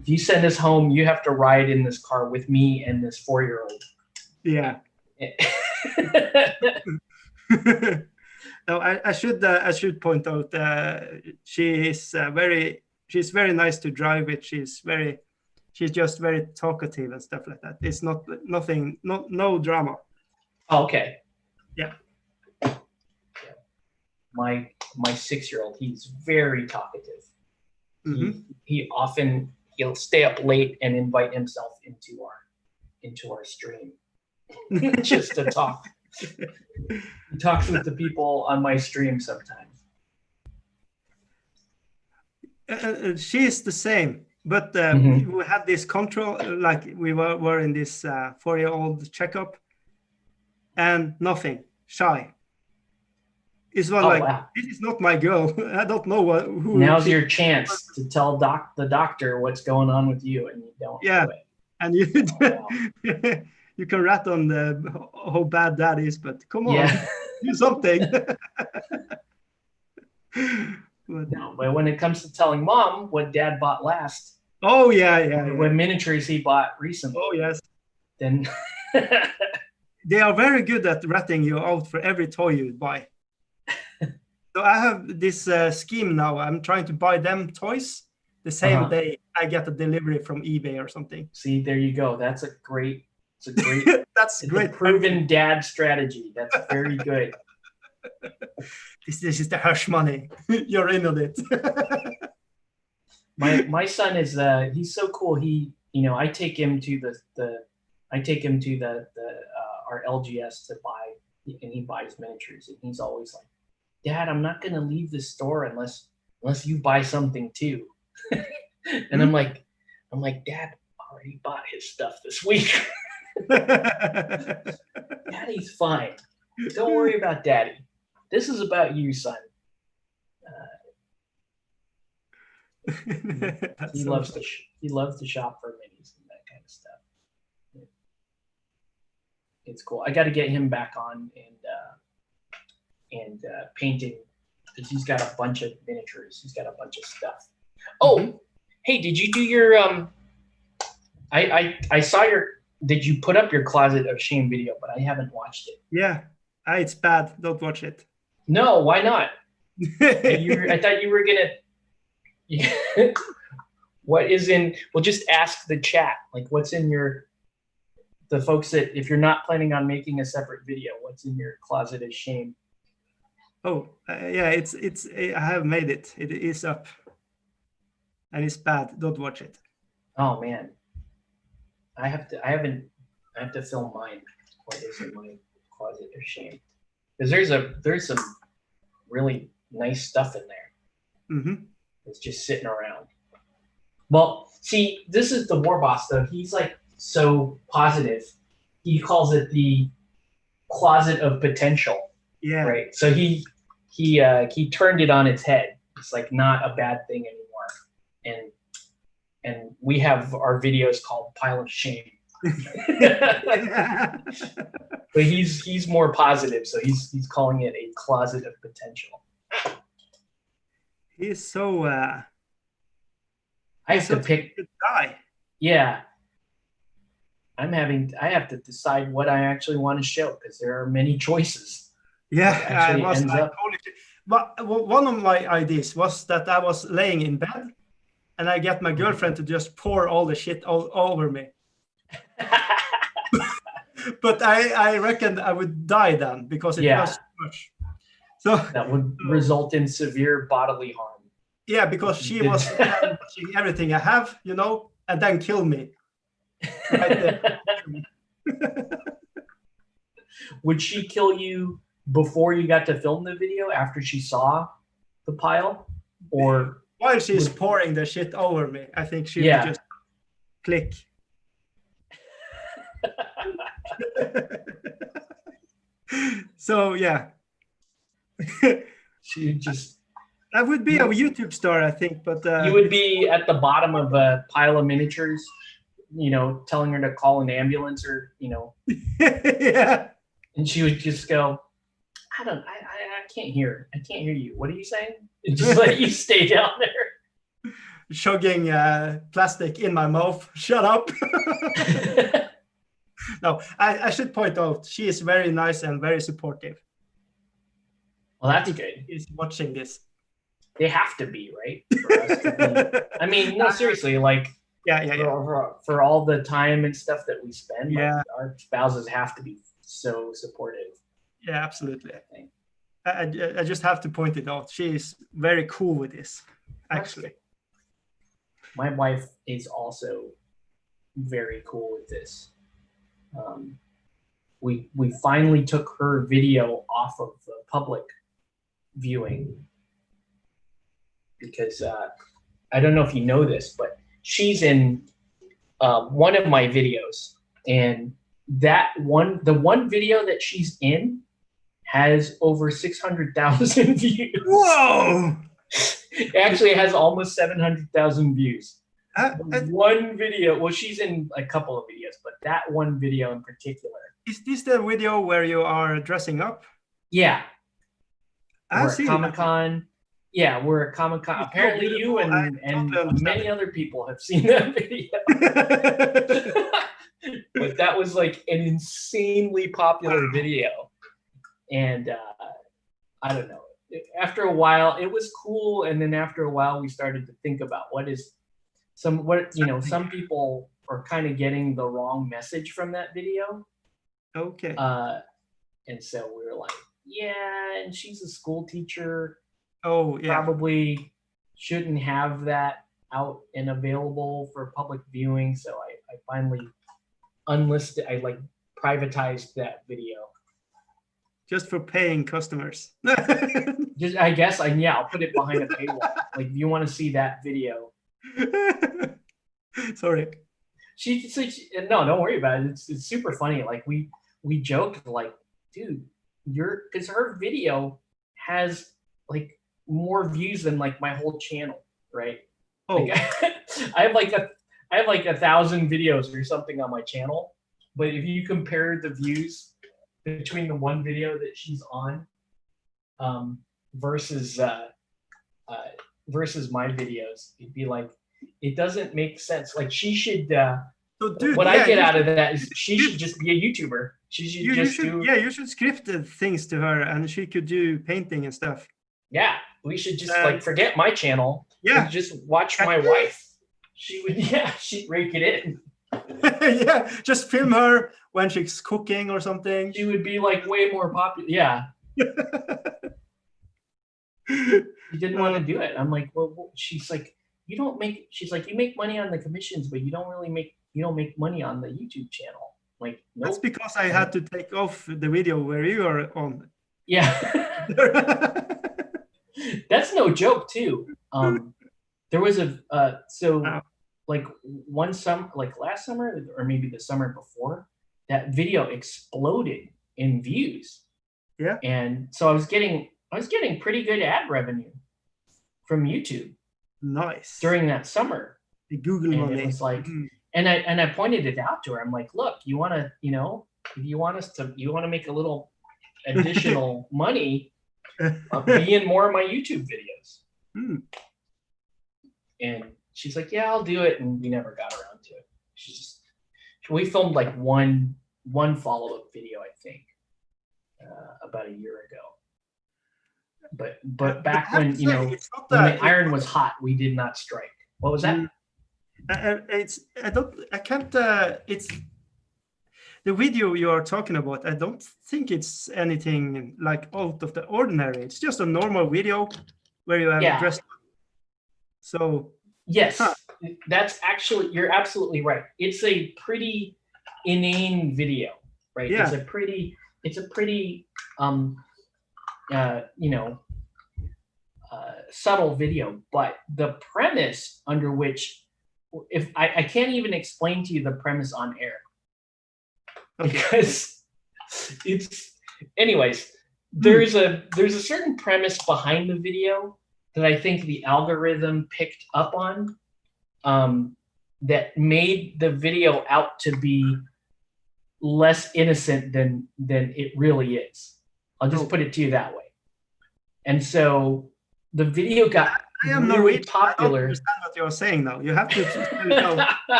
If you send us home, you have to ride in this car with me and this 4-year-old. Yeah. No, I should point out she's very nice to drive with. She's just very talkative and stuff like that. It's no drama. Oh, okay. Yeah. My 6-year-old, he's very talkative. Mm-hmm. He'll stay up late and invite himself into our stream just to talk. He talks with the people on my stream sometimes. She's the same, but we had this control, like we were in this 4-year-old checkup, and nothing, shy. It's one wow. This is not my girl. I don't know who. Now's your chance to tell the doctor what's going on with you, and you don't. Yeah, do it. And you you can rat on how bad that is, but come on, do something. But when it comes to telling mom what dad bought last. Oh yeah. What miniatures he bought recently. Oh yes. Then they are very good at ratting you out for every toy you buy. So I have this scheme now. I'm trying to buy them toys the same day I get a delivery from eBay or something. See, there you go. That's a great. That's great. Proven dad strategy. That's very good. This is the hush money. You're in on it. My son is he's so cool. I take him to our LGS to buy, and he buys miniatures, and he's always like, Dad, I'm not gonna leave the store unless you buy something too. And I'm like, Dad already bought his stuff this week. Daddy's fine. Don't worry about Daddy. This is about you, son. He loves to shop for minis and that kind of stuff. It's cool. I got to get him back on and painting, because he's got a bunch of miniatures. He's got a bunch of stuff. Oh, hey, did you do your I saw did you put up your Closet of Shame video, but I haven't watched it. Yeah, it's bad. Don't watch it. No, why not? I thought you were gonna. What is in? Well, just ask the chat. Like, what's in the folks that, if you're not planning on making a separate video, what's in your Closet of Shame? Oh, yeah, it's. I have made it. It is up, and it's bad. Don't watch it. Oh man, I have to film mine. What is in my Closet of Shame? Because there's some really nice stuff in there. Mm-hmm. It's just sitting around. Well, see, this is the War Boss though. He's like so positive. He calls it the Closet of Potential. Yeah. Right. So he turned it on its head. It's like not a bad thing anymore. And we have our videos called Pile of Shame. But he's more positive, so he's calling it a Closet of Potential. He's so. I have to pick. Good guy. Yeah. I have to decide what I actually want to show because there are many choices. Yeah, actually I was ends like, up. holy shit. But one of my ideas was that I was laying in bed and I get my girlfriend to just pour all the shit all over me. But I reckon I would die then because it was too much. So that would result in severe bodily harm. Yeah, because she was watching everything I have, you know, and then kill me. Right there. Would she kill you before you got to film the video, after she saw the pile? Or while she's pouring the shit over me, I think she would just click. So yeah. She just I would be a YouTube star, I think, but you would be at the bottom of a pile of miniatures, you know, telling her to call an ambulance or, you know. Yeah. And she would just go, I can't hear. I can't hear you. What are you saying? And just let you stay down there. Chugging plastic in my mouth. Shut up. No, I should point out, she is very nice and very supportive. Well, that's good. She's watching this. They have to be, right? For us to be. I mean, no, seriously, like, for all the time and stuff that we spend, like, our spouses have to be so supportive. Yeah, absolutely. I just have to point it out. She is very cool with this, actually. My wife is also very cool with this. We finally took her video off of the public viewing because I don't know if you know this, but she's in one of my videos, and the one video that she's in has over 600,000 views. Whoa! Actually, it has almost 700,000 views. One video, well, she's in a couple of videos, but that one video in particular. Is this the video where you are dressing up? Yeah. I see. Comic-Con. Yeah, we're at Comic-Con. Apparently you and many other people have seen that video. But that was like an insanely popular video. And I don't know. After a while, it was cool. And then after a while, we started to think about some people are kind of getting the wrong message from that video. Okay. And so we were like, yeah, and she's a school teacher. Oh, yeah. Probably shouldn't have that out and available for public viewing. So I finally unlisted, I like privatized that video. Just for paying customers. Just, I guess, I'll put it behind a paywall. Like, if you want to see that video. Sorry. No, don't worry about it. It's super funny. Like, we joked, like, dude, because her video has like more views than like my whole channel, right? Oh, like, I have like 1,000 videos or something on my channel, but if you compare the views between the one video that she's on, versus my videos, it'd be like, it doesn't make sense. Like, she should. So, dude, what I get out of that is she should just be a YouTuber. You should script the things to her, and she could do painting and stuff. Yeah, we should just like forget my channel. Yeah, and just watch my wife. She'd rake it in. Yeah, just film her when she's cooking or something. She would be like way more popular. Yeah. She didn't want to do it. I'm like, well, she's like, you make money on the commissions, but you don't make money on the YouTube channel. Like, nope. That's because I had to take off the video where you are on. Yeah. That's no joke too. There was like one summer, like last summer or maybe the summer before, that video exploded in views. Yeah. And so I was getting pretty good ad revenue from YouTube. Nice. During that summer. The Google money. It was like, and I pointed it out to her. I'm like, look, you want to, if you want to make a little additional money, be in more of my YouTube videos. And she's like, yeah, I'll do it. And we never got around to it. We filmed like one follow-up video, I think, about a year ago. But back when, you know, when the iron was hot, we did not strike. What was that? It's the video you are talking about. I don't think it's anything like out of the ordinary. It's just a normal video where you have dressed up. So yes, that's actually, you're absolutely right. It's a pretty inane video, right? Yeah. It's a pretty you know, subtle video, but the premise under which, if I can't even explain to you the premise on air, because it's, anyways, there's a certain premise behind the video that I think the algorithm picked up on, that made the video out to be less innocent than it really is. I'll just put it to you that way. And so the video got really popular. I don't understand what you're saying now. You have to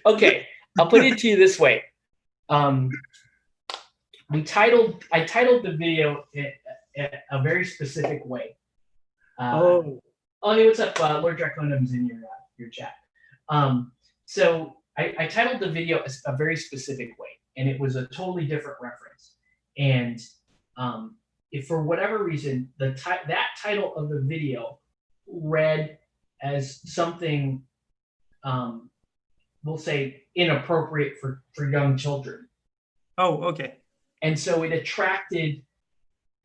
Okay, I'll put it to you this way. I titled the video a very specific way. Hey, what's up? Lord Draconum's in your chat. So I titled the video a very specific way, and it was a totally different reference. And if for whatever reason that title of the video read as something, we'll say, inappropriate for young children. Oh, okay. And so it attracted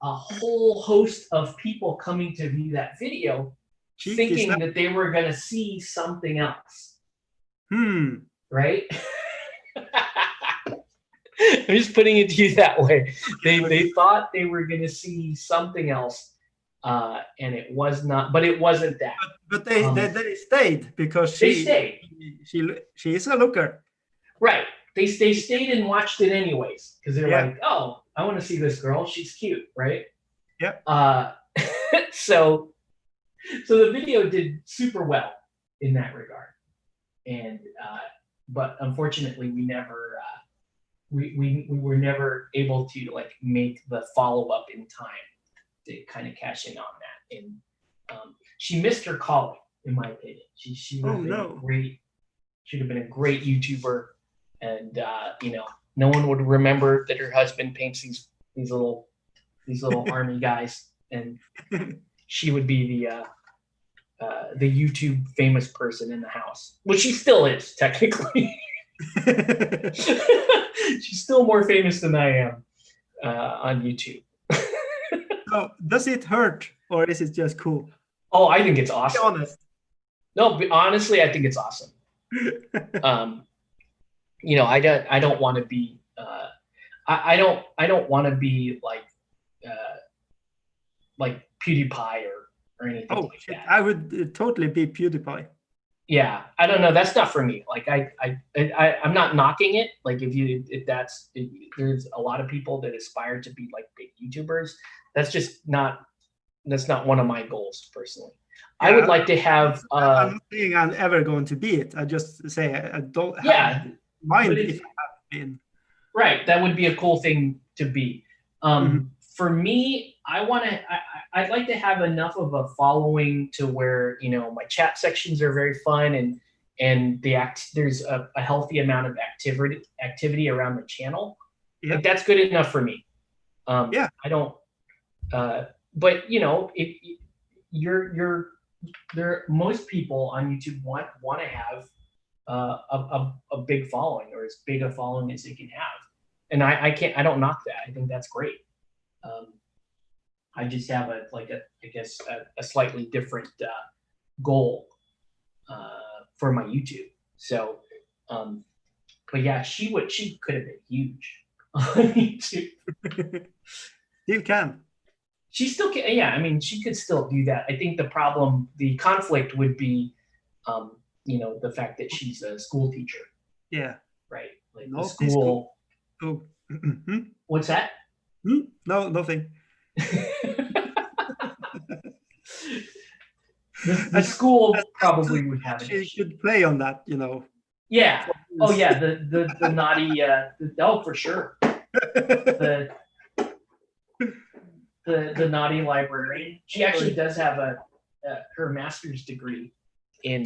a whole host of people coming to view that video, thinking that they were going to see something else. Right? I'm just putting it to you that way. They thought they were going to see something else, and it was not. But it wasn't that. But they stayed because she is a looker. Right. They stayed and watched it anyways because they're like, oh, I want to see this girl. She's cute, right? Yeah. So the video did super well in that regard, and but unfortunately we never we were never able to like make the follow-up in time to kind of cash in on that. And she missed her calling, in my opinion. She would have been great. Should have been a great YouTuber, and you know, no one would remember that her husband paints these little army guys, and she would be the YouTube famous person in the house, which she still is technically. She's still more famous than I am on YouTube. So does it hurt, or is it just cool? Oh, I think it's awesome. Be honest. No, but honestly, I think it's awesome. You know, I don't want to be I don't want to be like PewDiePie or anything like that. I would totally be PewDiePie. Yeah, I don't know. That's not for me. Like I'm not knocking it. Like there's a lot of people that aspire to be like big YouTubers. That's not one of my goals personally. Yeah, I would like to have. I'm not saying I'm ever going to be it. I just say I don't. Mind if I have been. Right, that would be a cool thing to be. For me, I'd like to have enough of a following to where, you know, my chat sections are very fun and there's a healthy amount of activity around the channel. Yeah. Like that's good enough for me. I don't. But you know, if most people on YouTube want to have a big following, or as big a following as they can have, and I don't knock that. I think that's great. I just have a slightly different goal for my YouTube. So, but yeah, she could have been huge on YouTube. Still can. She still can. Yeah, I mean, she could still do that. I think the conflict would be, you know, the fact that she's a school teacher. Yeah. Right. Like no, the school. Oh. What's that? No, nothing. The school probably would have it. She should play on that, you know. Yeah. Oh yeah. The naughty. Oh, for sure. The naughty librarian. She actually does have her master's degree in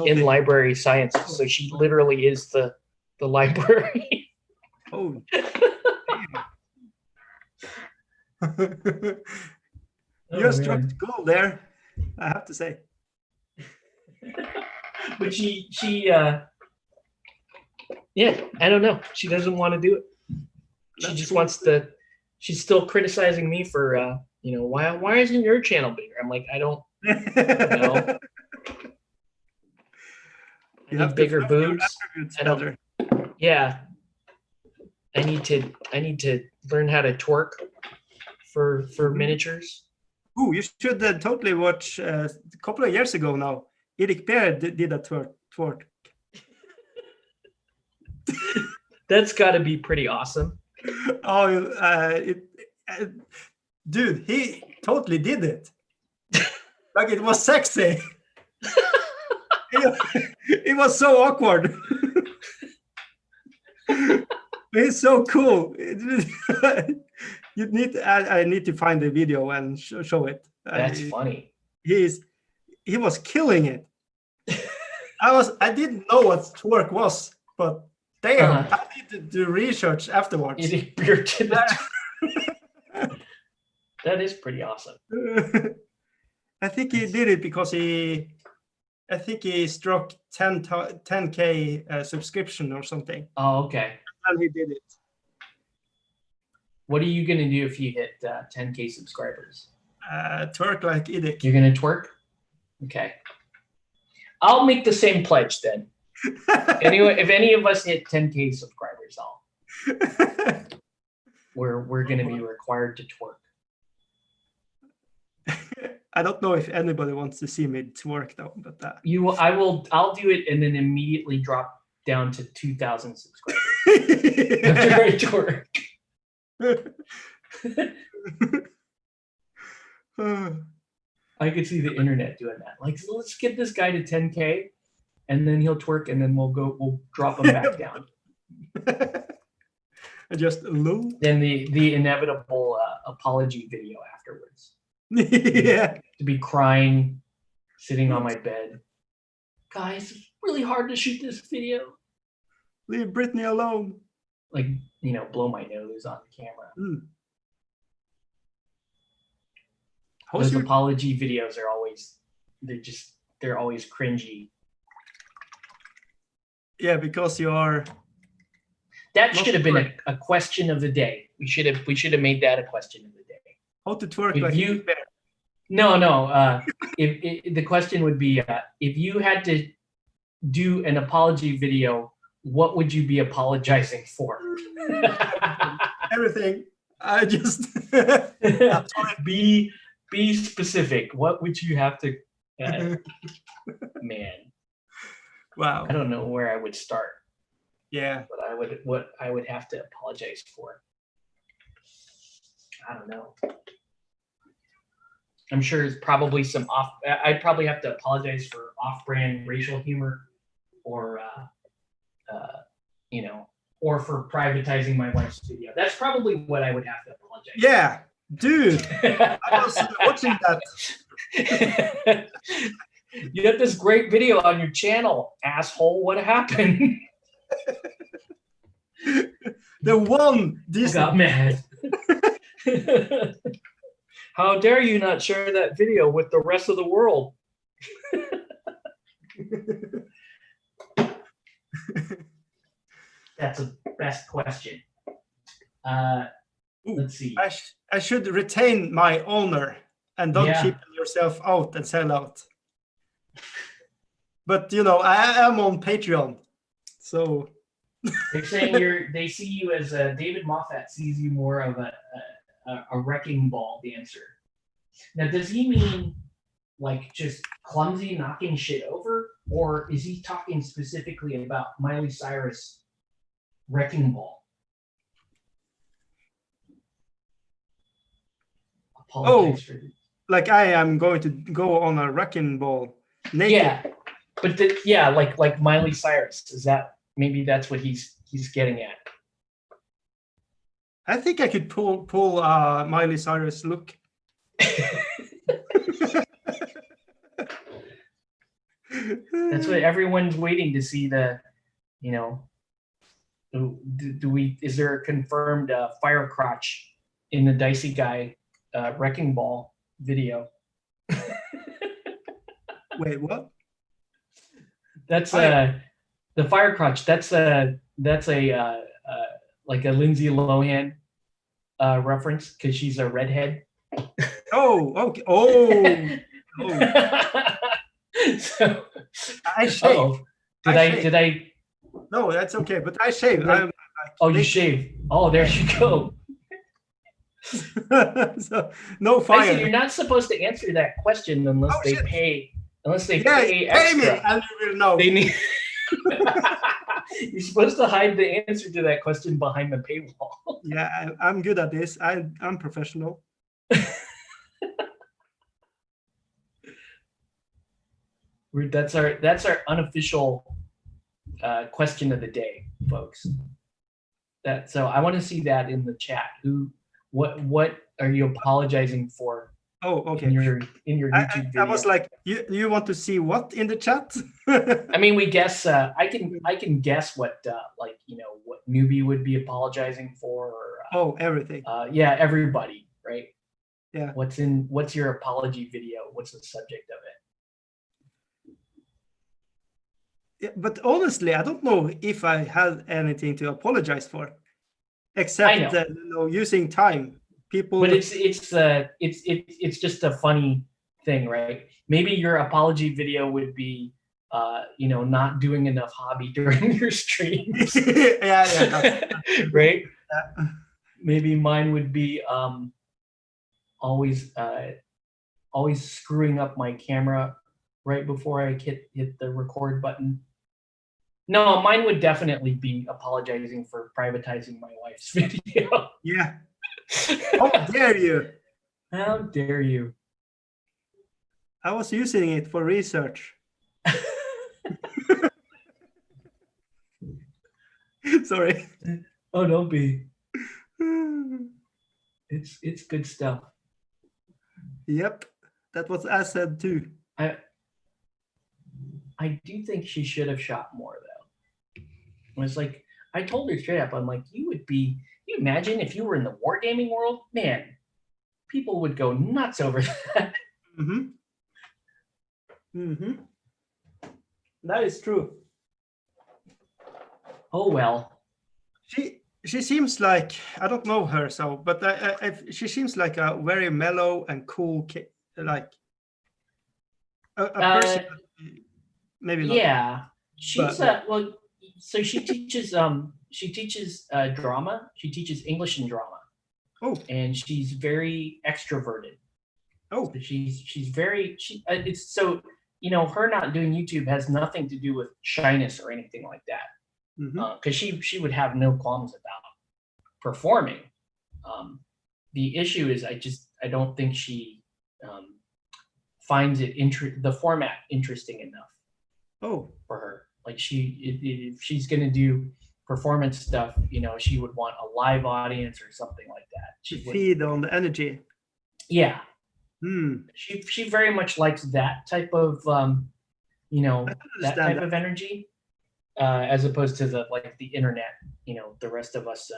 library sciences. So she literally is the library. Oh. You're struck gold there, I have to say. But she yeah, I don't know. She doesn't want to do it. She just wants to. She's still criticizing me for you know, why isn't your channel bigger? I'm like, I don't know. You have bigger boobs. I don't. Yeah. I need to learn how to twerk for miniatures. Oh, you should totally watch a couple of years ago now. Eric Bear did a twerk. That's got to be pretty awesome. Oh, dude, he totally did it. Like it was sexy. It was so awkward. It's so cool. I need to find the video and show it. That's funny. He was killing it. I didn't know what twerk was, but damn, I need to do research afterwards. That is pretty awesome. I think he did it because he struck 10K subscription or something. Oh, okay. And he did it. What are you gonna do if you hit 10K subscribers? Twerk like Edic. You're gonna twerk? Okay. I'll make the same pledge then. Anyway, if any of us hit 10K subscribers, we're gonna be required to twerk. I don't know if anybody wants to see me twerk though, but I'll do it and then immediately drop down to 2,000 subscribers after I twerk. I could see the internet doing that. Like, so let's get this guy to 10K, and then he'll twerk, and then we'll drop him back down. Just low. Then the inevitable apology video afterwards. Yeah. To be crying, sitting on my bed. Guys, it's really hard to shoot this video. Leave Brittany alone. Like, you know, blow my nose on the camera. Those apology videos are always, they're always cringy. Yeah, because you are. That should have been a question of the day. We should have made that a question of the day. How to twerk like you? No. If the question would be, if you had to do an apology video, what would you be apologizing for? Everything. I just be specific. What would you have to? Man. Wow. I don't know where I would start. Yeah. But what I would have to apologize for. I don't know. I'm sure it's probably some I'd probably have to apologize for off-brand racial humor, or you know, or for privatizing my wife's video. That's probably what I would have to apologize. Yeah, dude. I was watching that. You got this great video on your channel, asshole. What happened? The one Disney got mad. How dare you not share that video with the rest of the world? That's a best question. Let's see. I should retain my owner and don't keep yourself out and sell out. But you know, I am on Patreon, so. They're saying they see you as David Moffat sees you more of a wrecking ball dancer. Now, does he mean like just clumsy knocking shit over, or is he talking specifically about Miley Cyrus wrecking ball? Apologize for this. like I am going to go on a wrecking ball naked. Yeah, but like Miley Cyrus. Is that maybe that's what he's getting at? I think I could pull Miley Cyrus look. That's what everyone's waiting to see. Is there a confirmed fire crotch in the Diceyguy wrecking ball video? Wait, what? That's the fire crotch. That's a like a Lindsay Lohan reference because she's a redhead. Oh, okay. Oh. So, I shave. Did I? No, that's okay. But I shave. You shave. Oh, there you go. So, no fire. You're not supposed to answer that question unless they pay. Unless they pay extra. Pay me, and you will know. They need. You're supposed to hide the answer to that question behind the paywall. Yeah, I'm good at this. I'm professional. That's our unofficial question of the day, folks. So I want to see that in the chat. What are you apologizing for? Oh, okay. In your YouTube video. I was like, you want to see what in the chat? I mean, we guess. I can guess what what newbie would be apologizing for. Or, everything. Yeah, everybody, right? Yeah. What's your apology video? What's the subject of it? Yeah, but honestly, I don't know if I had anything to apologize for, except using time. People, but it's just a funny thing, right? Maybe your apology video would be, not doing enough hobby during your streams. yeah. Right. Yeah. Maybe mine would be always screwing up my camera right before I hit the record button. No, mine would definitely be apologizing for privatizing my wife's video. Yeah. How dare you? How dare you? I was using it for research. Sorry. Oh, don't be. It's good stuff. Yep. That was I said too. I do think she should have shot more though. It was like, I told her straight up, I'm like, you imagine if you were in the wargaming world? Man, people would go nuts over that. That is true. Oh well. She seems like, I don't know her, but she seems like a very mellow and cool like a person. Maybe not. Yeah, she's so she teaches drama. She teaches English and drama. Oh, and she's very extroverted. Oh, so she's very it's so her not doing YouTube has nothing to do with shyness or anything like that. Because she would have no qualms about performing. The issue is I don't think she finds it the format interesting enough. Oh, for her, like if she's gonna do performance stuff, she would want a live audience or something like that. She feed on the energy. Yeah. She very much likes that type of that type of energy, as opposed to the internet. The rest of us.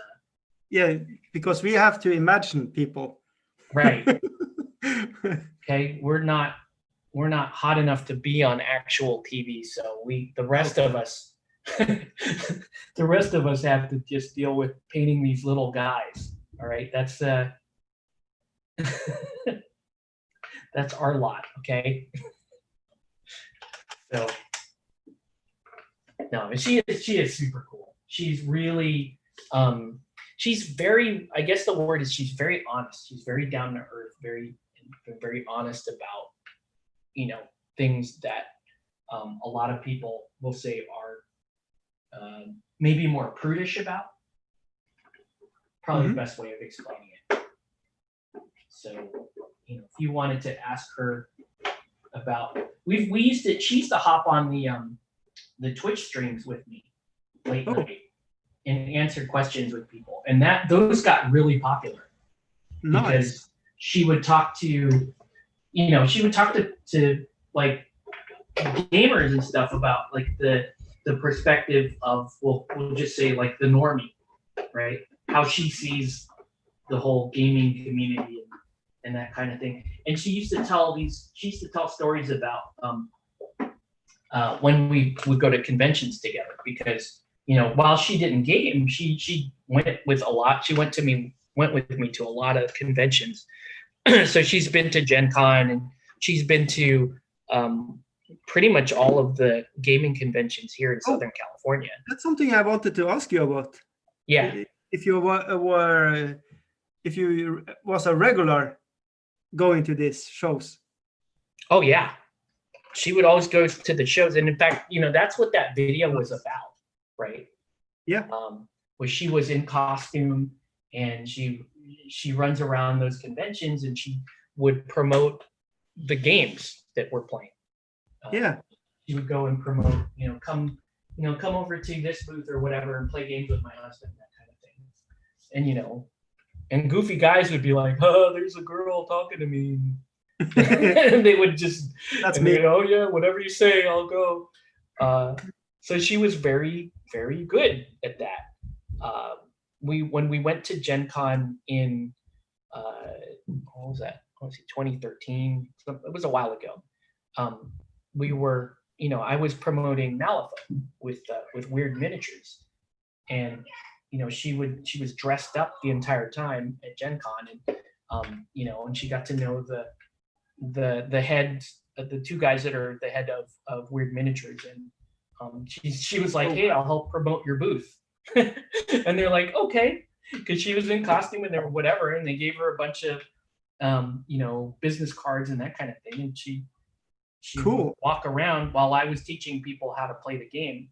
Yeah, because we have to imagine people. Right. Okay, we're not hot enough to be on actual TV, so the rest of us have to just deal with painting these little guys. All right, that's that's our lot. Okay. So no, she is super cool. She's really she's very, I guess the word is, she's very honest. She's very down to earth, very honest about things that a lot of people will say are maybe more prudish about. Probably the best way of explaining it. So if you wanted to ask her about, she used to hop on the Twitch streams with me late night and answer questions with people, and those got really popular because she would talk to, to like gamers and stuff about like the perspective of, we'll just say like the normie, right? How she sees the whole gaming community and that kind of thing. And she used to tell stories about when we would go to conventions together, because while she didn't game, she went with me to a lot of conventions. So she's been to Gen Con, and she's been to pretty much all of the gaming conventions here in Southern California. That's something I wanted to ask you about. Yeah. If you was a regular going to these shows. Oh yeah. She would always go to the shows. And in fact, that's what that video was about, right? Yeah. Where she was in costume and she runs around those conventions and she would promote the games that we're playing. Yeah. She would go and promote, come over to this booth or whatever and play games with my husband, that kind of thing. And and goofy guys would be like, "Oh, there's a girl talking to me." And they would just, that's me. Oh yeah, whatever you say, I'll go. So she was very, very good at that. When we went to Gen Con in what was that? I want to say 2013. It was a while ago. We were, I was promoting Malifaux with Weird Miniatures, and she was dressed up the entire time at Gen Con, and and she got to know the head, the two guys that are the head of Weird Miniatures, and she was like, "Hey, I'll help promote your booth," and they're like, "Okay," because she was in costume and they were whatever, and they gave her a bunch of business cards and that kind of thing, and she would walk around while I was teaching people how to play the game.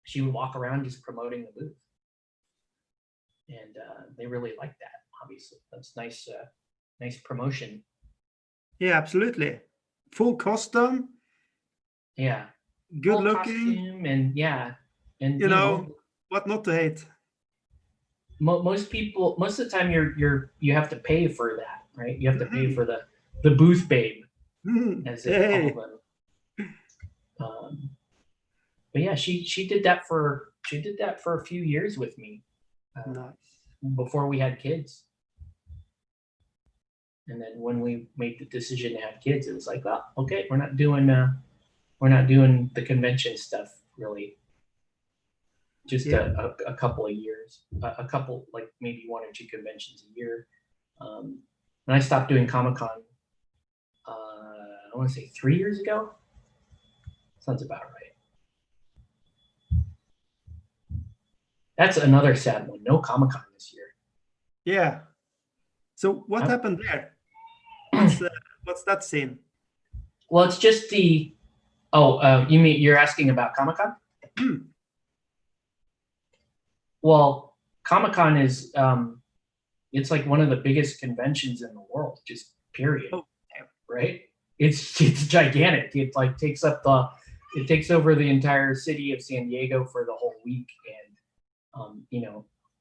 She would walk around just promoting the booth, and they really liked that. Obviously, that's nice. Nice promotion. Yeah, absolutely. Full costume. Yeah. Good full looking. Costume and and you know what not to hate. Most of the time you have to pay for that, right? You have to pay for the booth babe, as they call them. But yeah, she did that for a few years with me. Nice. Before we had kids. And then when we made the decision to have kids, it was like, well, okay, we're not doing the convention stuff really. Just a couple of years, a couple, like maybe 1 or 2 conventions a year. And I stopped doing Comic-Con, I want to say 3 years ago. Sounds about right. That's another sad one. No Comic-Con this year. Yeah. So what happened there? What's that scene? Well, it's just you mean you're asking about Comic-Con? Well, Comic-Con is it's like one of the biggest conventions in the world, just period. Right? It's gigantic. It like takes over the entire city of San Diego for the whole week, and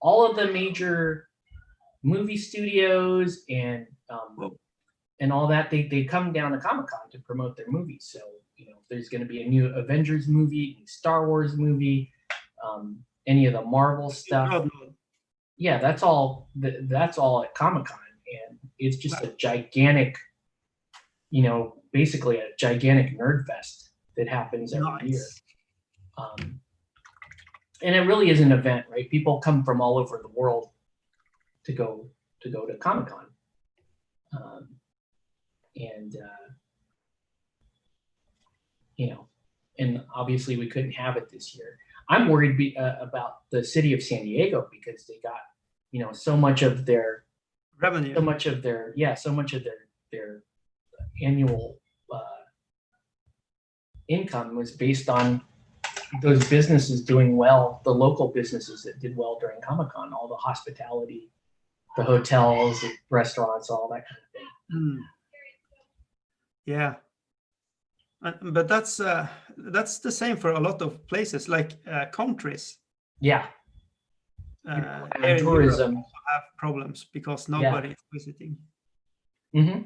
all of the major movie studios and all that, they come down to Comic-Con to promote their movies. So there's going to be a new Avengers movie, a new Star Wars movie, any of the Marvel stuff. Yeah, that's all at Comic-Con, and it's just a gigantic, basically a gigantic nerd fest that happens every year. And it really is an event, right? People come from all over the world to go to Comic-Con, and obviously we couldn't have it this year. I'm worried about the city of San Diego, because they got so much of their revenue, so much of their annual income was based on those businesses doing well, the local businesses that did well during Comic-Con, all the hospitality the hotels, the restaurants, all that kind of thing. Yeah. But that's the same for a lot of places, like countries. Yeah. Here And in tourism Europe also have problems because nobody is visiting. Mm-hmm.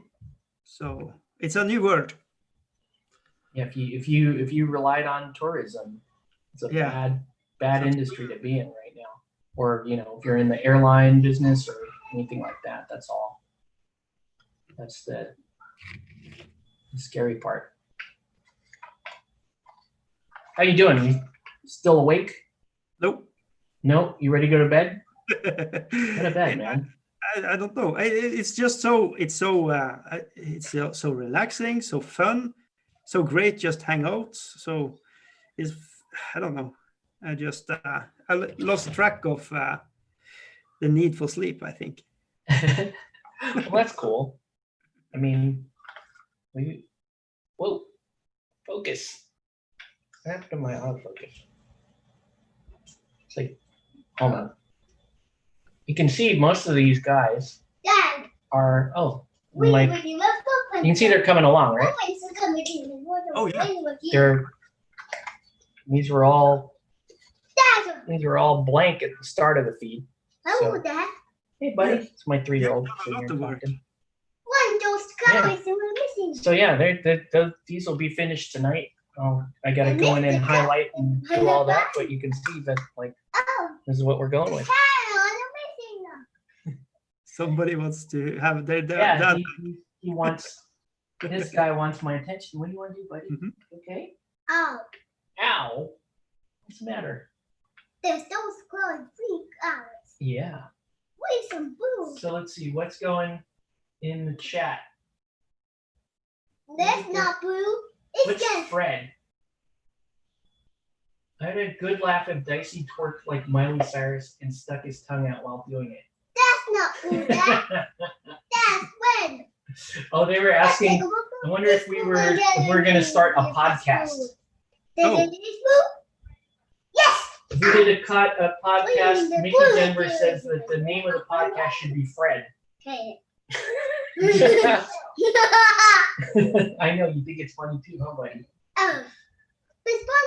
So it's a new world. Yeah, if you relied on tourism, it's a bad industry to be in right now. Or if you're in the airline business or anything like that, that's all. That's the scary part. How you doing? You still awake? Nope. No, you ready to go to bed? Go to bed, man. I don't know. It's just so relaxing, so fun, so great. Just hang out. So I don't know. I just I lost track of the need for sleep, I think. Well, that's cool. I mean, whoa, focus. What happened to my autofocus? It's like, hold on. You can see most of these guys are, you can see they're coming along, right? Oh, yeah. These were all blank at the start of the feed. So, hey, buddy. It's my 3-year-old. So yeah, these will be finished tonight. I gotta go in and highlight and do all that, but you can see that this is what we're going with. Somebody wants to have their he wants. This guy wants my attention. What do you want to do, buddy? Mm-hmm. Okay. Ow. What's the matter? There's those glowing pink hours. Yeah. Where's some blue? So let's see what's going in the chat. That's not blue. It's just Fred. I had a good laugh if Dicey twerked like Miley Cyrus and stuck his tongue out while doing it. That's not blue. That's red. Oh, they were asking. I wonder if we're going to start a podcast. Yes. If we did a podcast, Mickey Denver says that the name of the podcast should be Fred. Okay. I know you think it's funny too, huh, buddy? It's fun.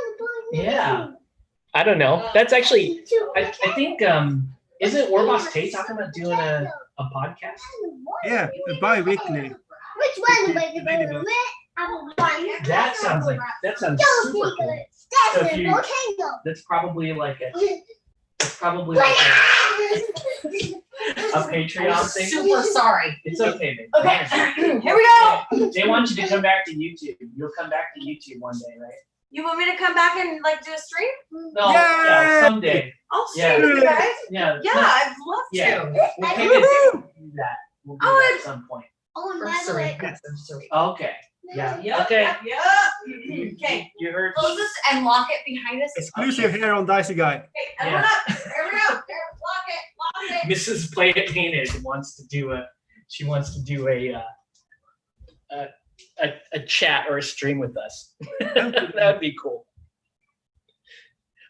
Yeah. I don't know. That's actually. I think. Isn't Warboss Tate talking about doing a podcast? Yeah, bi-weekly. Which one? That sounds super cool. That's probably like a Patreon thing. Super sorry. It's okay, man. Okay, here we go. They want you to come back to YouTube. You'll come back to YouTube one day, right? You want me to come back and do a stream? No, yeah, someday. I'll stream with you guys. Yeah, I'd love to. Yeah, we'll pick a day to do that. We'll do that at some point. I'm sorry. Okay. Yeah. Okay. Yeah. Okay. You heard. Close this and lock it behind us. Exclusive here on Diceyguy. Okay, everyone up. There we go. There, lock it. Mrs. Play It Painted wants to do a chat or a stream with us. That would be cool.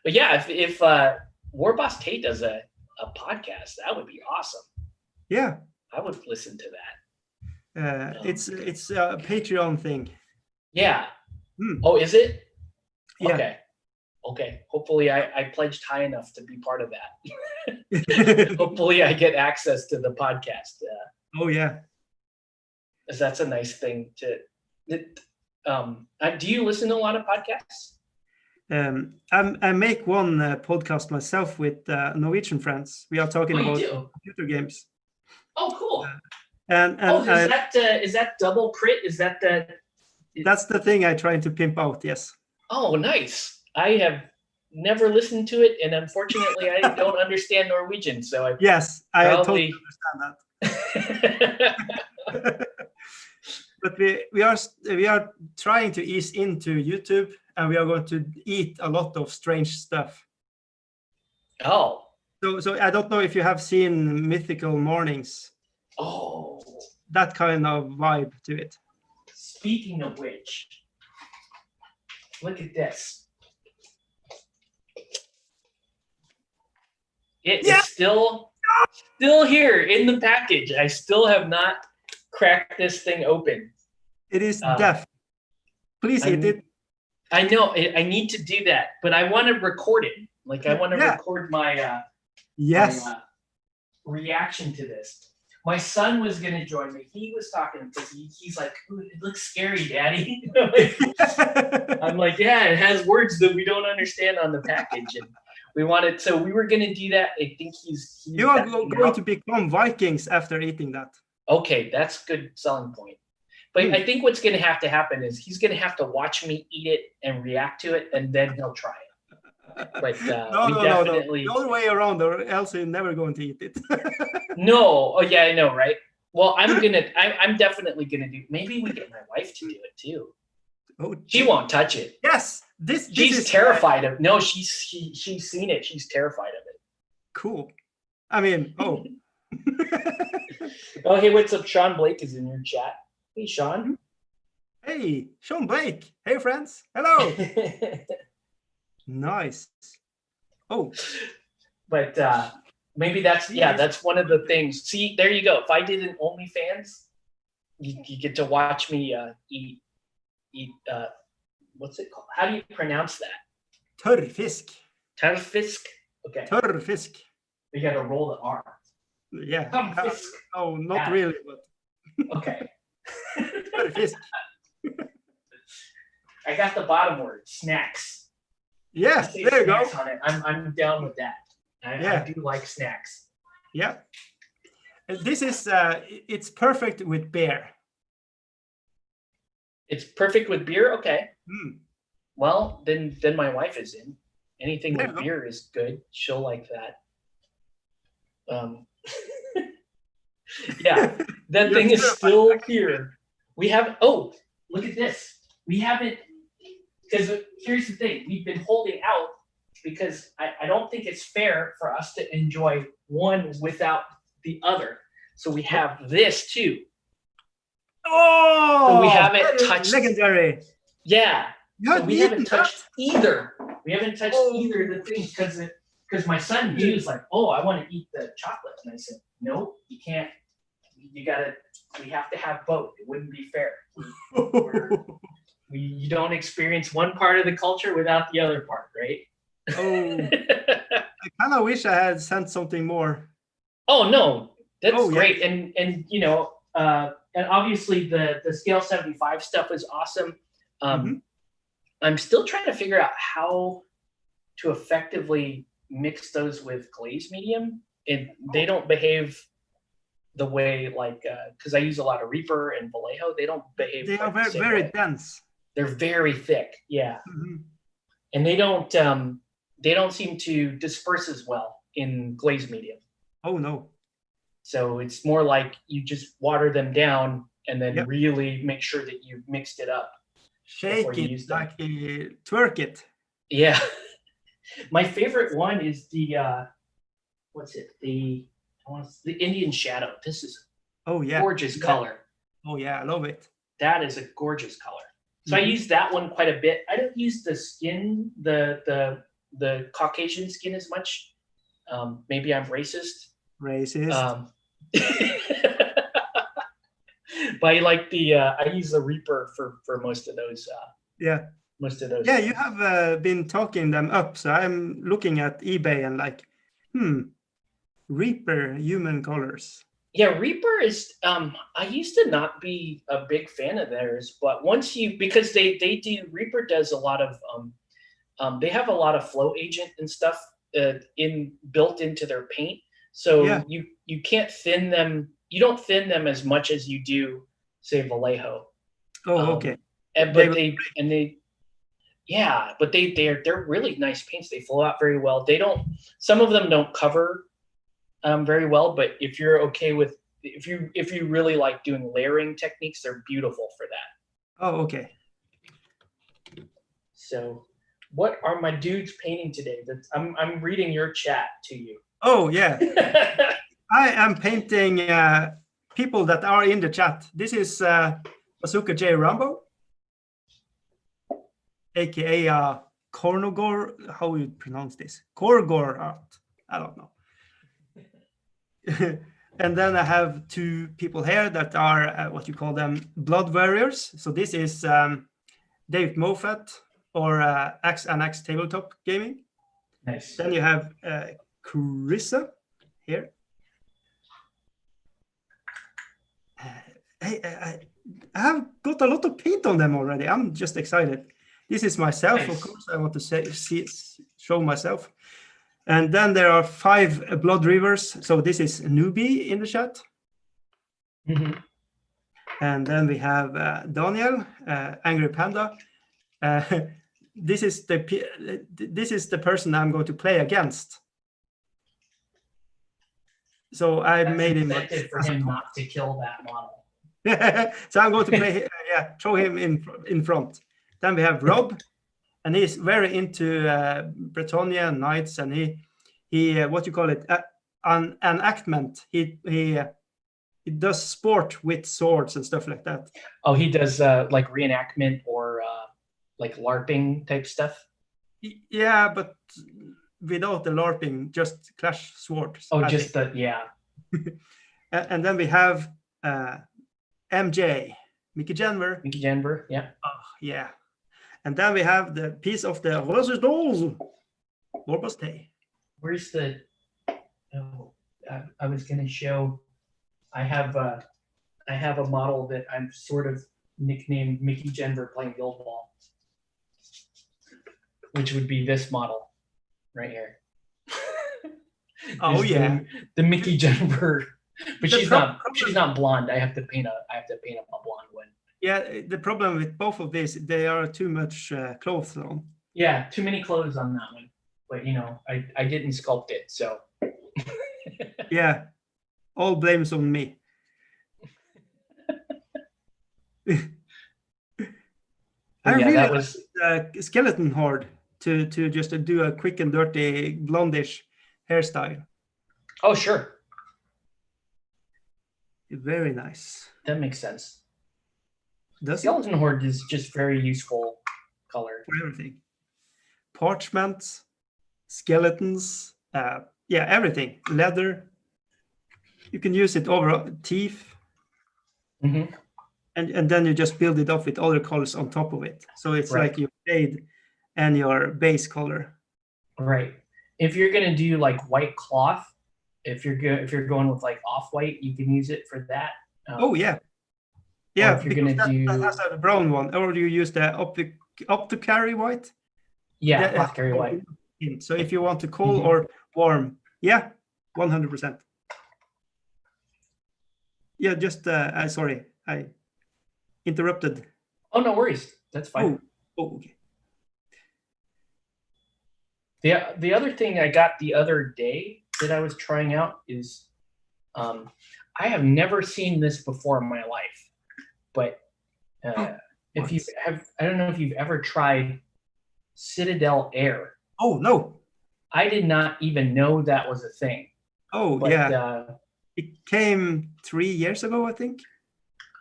But yeah, if Warboss Tate does a podcast, that would be awesome. Yeah, I would listen to that. It's a Patreon thing. Yeah. Oh, is it? Yeah. Okay. Hopefully I pledged high enough to be part of that. Hopefully I get access to the podcast. Oh yeah. Because that's a nice thing to. Do you listen to a lot of podcasts? I make one podcast myself with Norwegian friends. We are talking about computer games. Oh, cool. Is that double crit? Is that the? That's the thing I try to pimp out. Yes. Oh, nice. I have never listened to it, and unfortunately, I don't understand Norwegian, so I totally understand that. But we are trying to ease into YouTube, and we are going to eat a lot of strange stuff. Oh. So I don't know if you have seen Mythical Mornings. Oh. That kind of vibe to it. Speaking of which, look at this. It is still Still here in the package. I still have not cracked this thing open. It is deaf. Please eat it. I know. I need to do that, but I want to record it. Like I want to record my reaction to this. My son was going to join me. He was talking because he's like, "Ooh, it looks scary, Daddy." I'm like, yeah, it has words that we don't understand on the package, and we wanted. So we were going to do that. I think he's you are going to become Vikings after eating that. Okay, that's a good selling point. But I think what's going to happen is he's going to have to watch me eat it and react to it, and then he'll try it. But no. The other way around, or else you're never going to eat it. No. Oh yeah, I know, right? Well, I'm definitely gonna do. Maybe we get my wife to do it too. Oh, she won't touch it. Yes, she's terrified of. No, she's seen it. She's terrified of it. Cool. I mean, oh. Oh, hey, what's up? Sean Blake is in your chat. Hey, Sean. Hey, Sean Blake. Hey, friends. Hello. Nice. Oh, but maybe that's one of the things. See, there you go. If I did an OnlyFans, you get to watch me eat. What's it called? How do you pronounce that? Törrfisk. Törrfisk. Okay. Törrfisk. We got to roll the R. Yeah. Oh, not really, but. Okay. Törrfisk. I got the bottom word. Snacks. Yes, there you go. On it. I'm down with that. I do like snacks. Yeah. This is it's perfect with beer. It's perfect with beer? Okay. Well, then my wife is in. Anything with beer is good. She'll like that. Yeah. That thing is still here. We haven't look at this. We haven't. Because here's the thing, we've been holding out because I don't think it's fair for us to enjoy one without the other. So we have this too. Oh, so we haven't touched. Legendary. Yeah. So we haven't touched either. We haven't touched either of the things because my son, he was like, "Oh, I want to eat the chocolate," and I said, "No, you can't. We have to have both. It wouldn't be fair." You don't experience one part of the culture without the other part, right? Oh, I kind of wish I had sent something more. Oh no, that's great, and you know, and obviously the Scale 75 stuff is awesome. I'm still trying to figure out how to effectively mix those with glaze medium, and they don't behave the way like because I use a lot of Reaper and Vallejo. They don't behave. They are very dense. They're very thick, yeah, and they don't seem to disperse as well in glaze medium. Oh no! So it's more like you just water them down and then really make sure that you mixed it up. Shake it like twerk it. Yeah, my favorite one is the the Indian Shadow. This is gorgeous color. Oh yeah, I love it. That is a gorgeous color. So I use that one quite a bit. I don't use the skin, the Caucasian skin as much. Maybe I'm racist. But I like I use the Reaper for most of those. Most of those. Yeah, you have been talking them up. So I'm looking at eBay and like, Reaper human colors. Yeah, Reaper is. I used to not be a big fan of theirs, but because they do Reaper does a lot of they have a lot of flow agent and stuff built into their paint, so you can't thin them. You don't thin them as much as you do, say, Vallejo. Oh, okay. But they're really nice paints. They flow out very well. Some of them don't cover very well, but if you're okay with if you really like doing layering techniques, they're beautiful for that. Oh, okay. So what are my dudes painting today? I'm reading your chat to you. Oh yeah. I am painting people that are in the chat. This is Bazooka J Rambo, aka Kornogor. How you pronounce this? Korgor art. I don't know. And then I have two people here that are what you call them, blood warriors. So this is David Moffat or X Tabletop Gaming. Nice. Then you have Carissa here. Hey, I have got a lot of paint on them already. I'm just excited. This is myself, Nice. of course. I want to show myself. And then there are 5 blood rivers. So this is Newbie in the chat. Mm-hmm. And then we have Daniel, Angry Panda. This is the person I'm going to play against. So I made him for him not to kill that model. So I'm going to play, throw him in front. Then we have Rob, and he's very into Bretonnia knights, and he what you call it, an enactment. He does sport with swords and stuff like that. Oh, he does like reenactment or like LARPing type stuff. Yeah, but without the LARPing, just clash swords. Oh, just the And then we have MJ, Mickey Janver. Mickey Janver, yeah. Oh, yeah. And then we have the piece of the Resistance, Warbaste. Where's the? Oh, I was gonna show. I have a model that I'm sort of nicknamed Mickey Janver playing Guild Ball, which would be this model right here. Oh yeah, the Mickey Janver, but she's not blonde. I have to paint a blonde one. Yeah, the problem with both of these, they are too much clothes on. Yeah, too many clothes on that one. But you know, I didn't sculpt it, so. Yeah, all blames on me. I really that was skeleton horde to just do a quick and dirty blondish hairstyle. Oh sure. Very nice. That makes sense. Does Skeleton horde is just very useful color for everything. Parchments, skeletons, everything. Leather. You can use it over teeth. Mm-hmm. And then you just build it up with other colors on top of it. So it's like your shade and your base color. Right. If you're gonna do like white cloth, if you're going with like off-white, you can use it for that. Oh yeah. Yeah, if you're gonna that has a brown one, or do you use the up to carry white? Yeah, apothecary white. So if you want to cool or warm, 100%. Yeah, just sorry, I interrupted. Oh, no worries. That's fine. Oh, okay. The other thing I got the other day that I was trying out is, I have never seen this before in my life, but if you have, I don't know if you've ever tried Citadel Air. Oh no, I did not even know that was a thing. Oh but, yeah, it came 3 years ago, I think.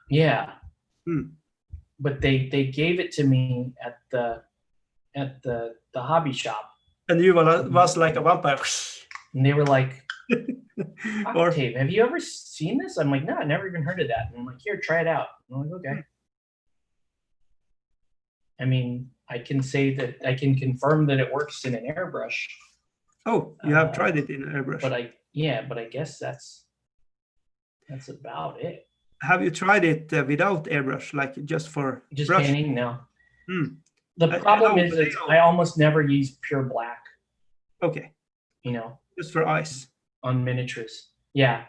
Yeah. But they gave it to me at the hobby shop. And you was like a vampire. And they were like, Octave, have you ever seen this? I'm like, no, I never even heard of that. And I'm like, here, try it out. And I'm like, okay. I mean, I can say that I can confirm that it works in an airbrush. Oh, you have tried it in an airbrush. But I guess that's about it. Have you tried it without airbrush, like just for just brush? Painting? No. The problem is that I almost never use pure black. Okay. You know, just for ice on miniatures. Yeah.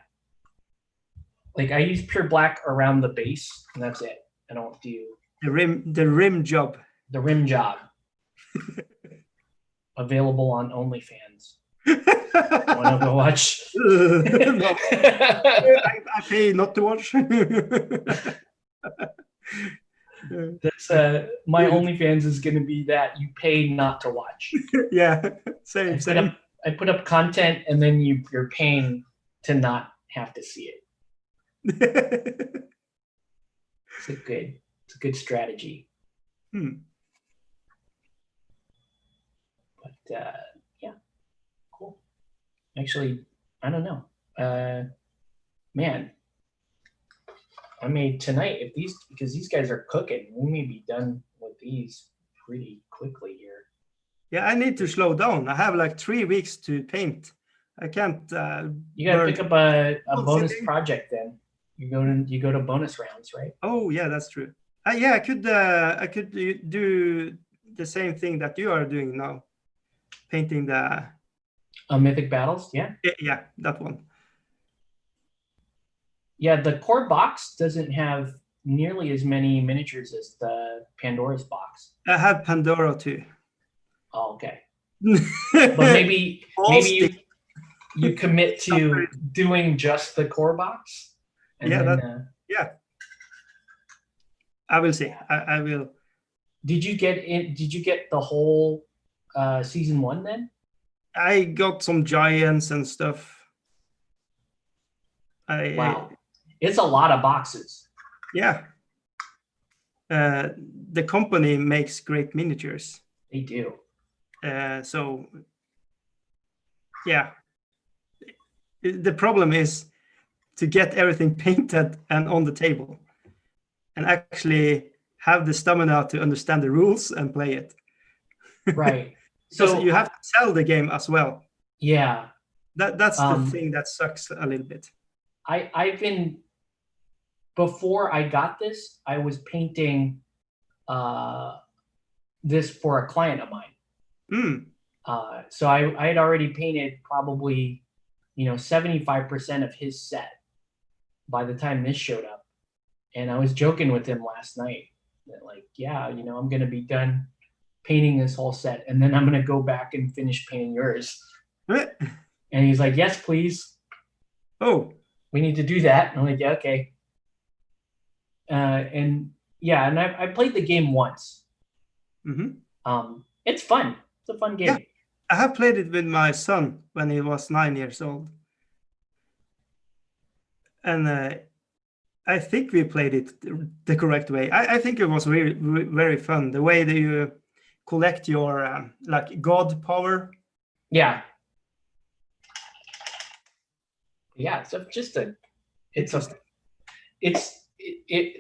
Like I use pure black around the base, and that's it. I don't do the rim job. The rim job. Available on OnlyFans. Want to go watch? No. I pay not to watch. That's my OnlyFans is going to be that you pay not to watch. Yeah, same. I put up content, and then you're paying to not have to see it. It's a good strategy. But yeah, cool. Actually, I don't know. Man, I mean tonight because these guys are cooking, we may be done with these pretty quickly here. Yeah, I need to slow down. I have like 3 weeks to paint. I can't. You gotta pick up a bonus project then. You go to bonus rounds, right? Oh yeah, that's true. Yeah, I could do the same thing that you are doing now, painting the Mythic Battles. yeah, that one. Yeah, the core box doesn't have nearly as many miniatures as the Pandora's box. I have Pandora too. Oh, okay. But maybe you commit to doing just the core box. And yeah, then, yeah. I will see. I will. Did you get the whole season 1 then? I got some giants and stuff. Wow, it's a lot of boxes. Yeah. The company makes great miniatures. They do. So yeah, the problem is to get everything painted and on the table, and actually have the stamina to understand the rules and play it. Right. So you have to sell the game as well. Yeah. That's the thing that sucks a little bit. I've been, before I got this, I was painting this for a client of mine. So I had already painted probably 75% of his set by the time this showed up. And I was joking with him last night that like, yeah, I'm going to be done painting this whole set, and then I'm going to go back and finish painting yours. And he's like, yes, please. Oh, we need to do that. And I'm like, yeah, okay. And yeah, and I played the game once. It's fun. It's a fun game. Yeah, I have played it with my son when he was 9 years old. And I think we played it the correct way. I think it was very, very fun. The way that you collect your like god power. Yeah. Yeah. So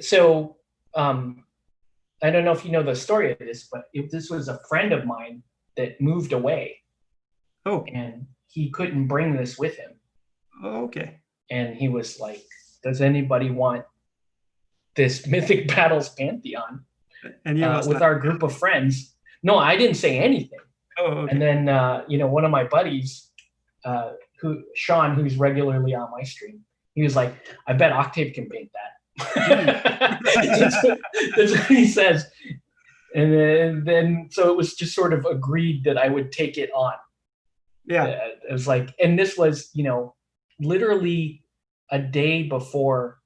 so I don't know if you know the story of this, but this was a friend of mine that moved away. Oh. And he couldn't bring this with him. Oh, okay. And he was like, does anybody want this Mythic Battles Pantheon? And with our group of friends? No, I didn't say anything. Oh, okay. And then, one of my buddies, Sean, who's regularly on my stream, he was like, I bet Octave can paint that. That's what he says. And then, so it was just sort of agreed that I would take it on. Yeah. It was like, and this was, literally a day before,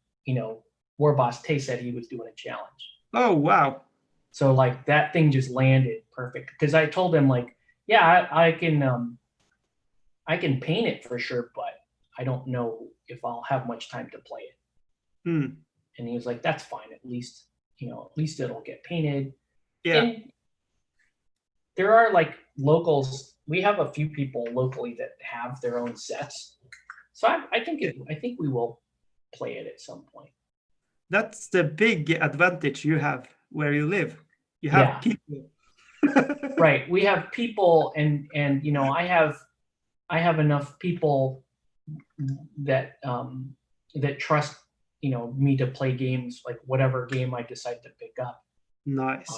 Warboss Tay said he was doing a challenge. Oh, wow. So like that thing just landed perfect, because I told him like, yeah, I can paint it for sure, but I don't know if I'll have much time to play it. And he was like, that's fine. At least it'll get painted. Yeah. And there are like locals. We have a few people locally that have their own sets. So I think we will play it at some point. That's the big advantage you have where you live. You have people. Right. We have people, and I have enough people that that trust me to play games, like whatever game I decide to pick up. Nice.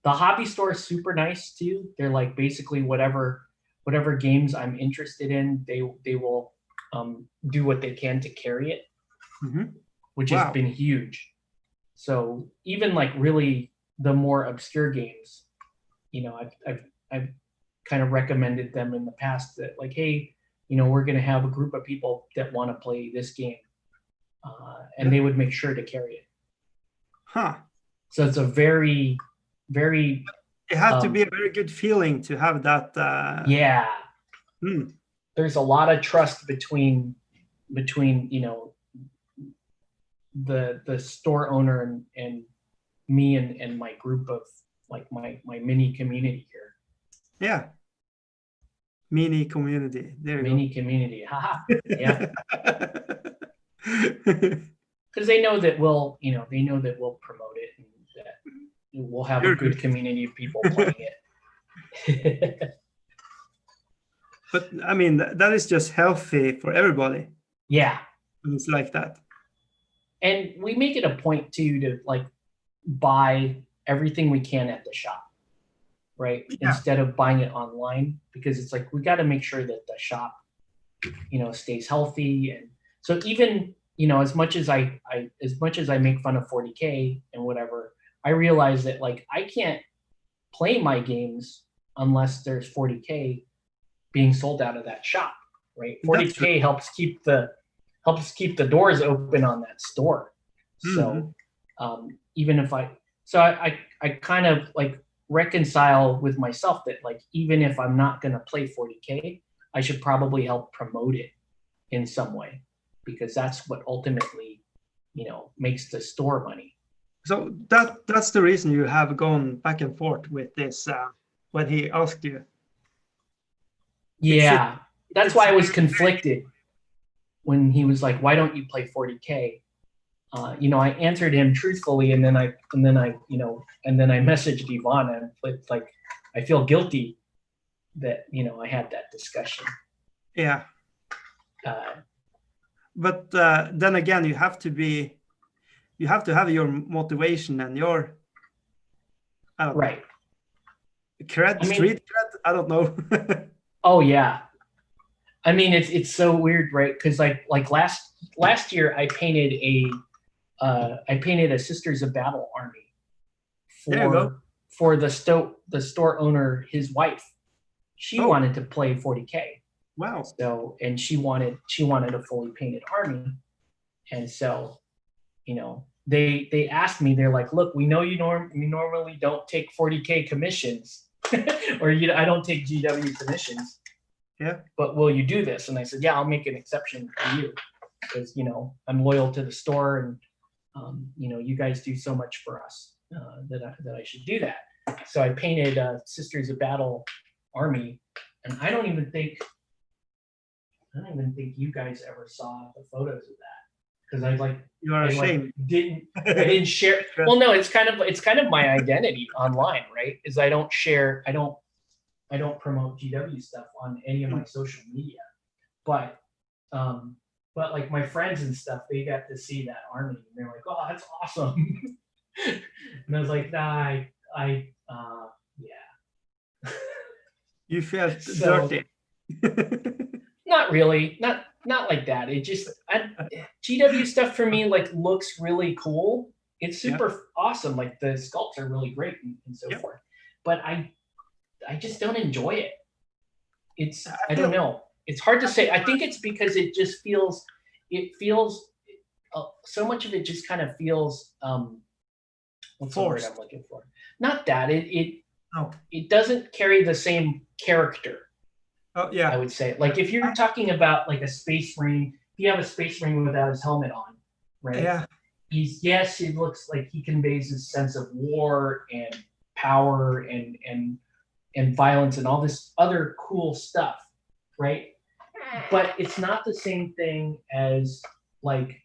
The hobby store is super nice too. They're like basically whatever games I'm interested in, they will do what they can to carry it, which has been huge. So even like really the more obscure games, I've kind of recommended them in the past that like, hey, we're going to have a group of people that want to play this game, and they would make sure to carry it. So it's a very, very. It has to be a very good feeling to have that. Yeah. There's a lot of trust between the store owner and me and my group of like my mini community here. Yeah. Mini community. There you Mini community. Haha. Yeah. Because they know that we'll promote it and that we'll have a good community of people playing it. But I mean, that is just healthy for everybody. Yeah. It's like that. And we make it a point too to like buy everything we can at the shop, right? Yeah. Instead of buying it online, because it's like we got to make sure that the shop, stays healthy. And so even as much as I make fun of 40K and whatever, I realize that like I can't play my games unless there's 40K being sold out of that shop, right? 40K helps keep the doors open on that store. So even if I kind of like reconcile with myself that like even if I'm not going to play 40K, I should probably help promote it in some way, because that's what ultimately makes the store money. So that's the reason you have gone back and forth with this when he asked you. Yeah, that's why I was conflicted when he was like, "Why don't you play 40K?" I answered him truthfully, and then I messaged Yvonne, and it's like I feel guilty that I had that discussion. Yeah. But then again, you have to have your motivation and your right street cred. I don't know. Oh yeah, I mean it's so weird, right? Because like last year I painted a Sisters of Battle army for the store owner, his wife. She wanted to play 40K. Wow. So, and she wanted a fully painted army, and so, they asked me. They're like, "Look, we know you normally don't take 40K commissions, or I don't take GW commissions. Yeah. But will you do this?" And I said, "Yeah, I'll make an exception for you, because I'm loyal to the store, and you guys do so much for us that I should do that." So I painted Sisters of Battle army, and I don't even think you guys ever saw the photos of that, because I didn't share. Well, no, it's kind of my identity online, right? Is I don't promote GW stuff on any of my social media, but like my friends and stuff, they got to see that army and they're like, "Oh, that's awesome." And I was like, "Nah, yeah." You felt dirty. Not really, not like that. It just GW stuff for me like looks really cool. It's super awesome. Like the sculpts are really great and so forth. But I just don't enjoy it. I don't know. It's hard to say. I think it's because it just feels so much of it just kind of feels what's the word I'm looking for? Not that it doesn't carry the same character. Oh yeah, I would say, like if you're talking about like a space marine, if you have a space marine without his helmet on, right? Yeah. He looks like he conveys his sense of war and power and violence and all this other cool stuff, right? But it's not the same thing as like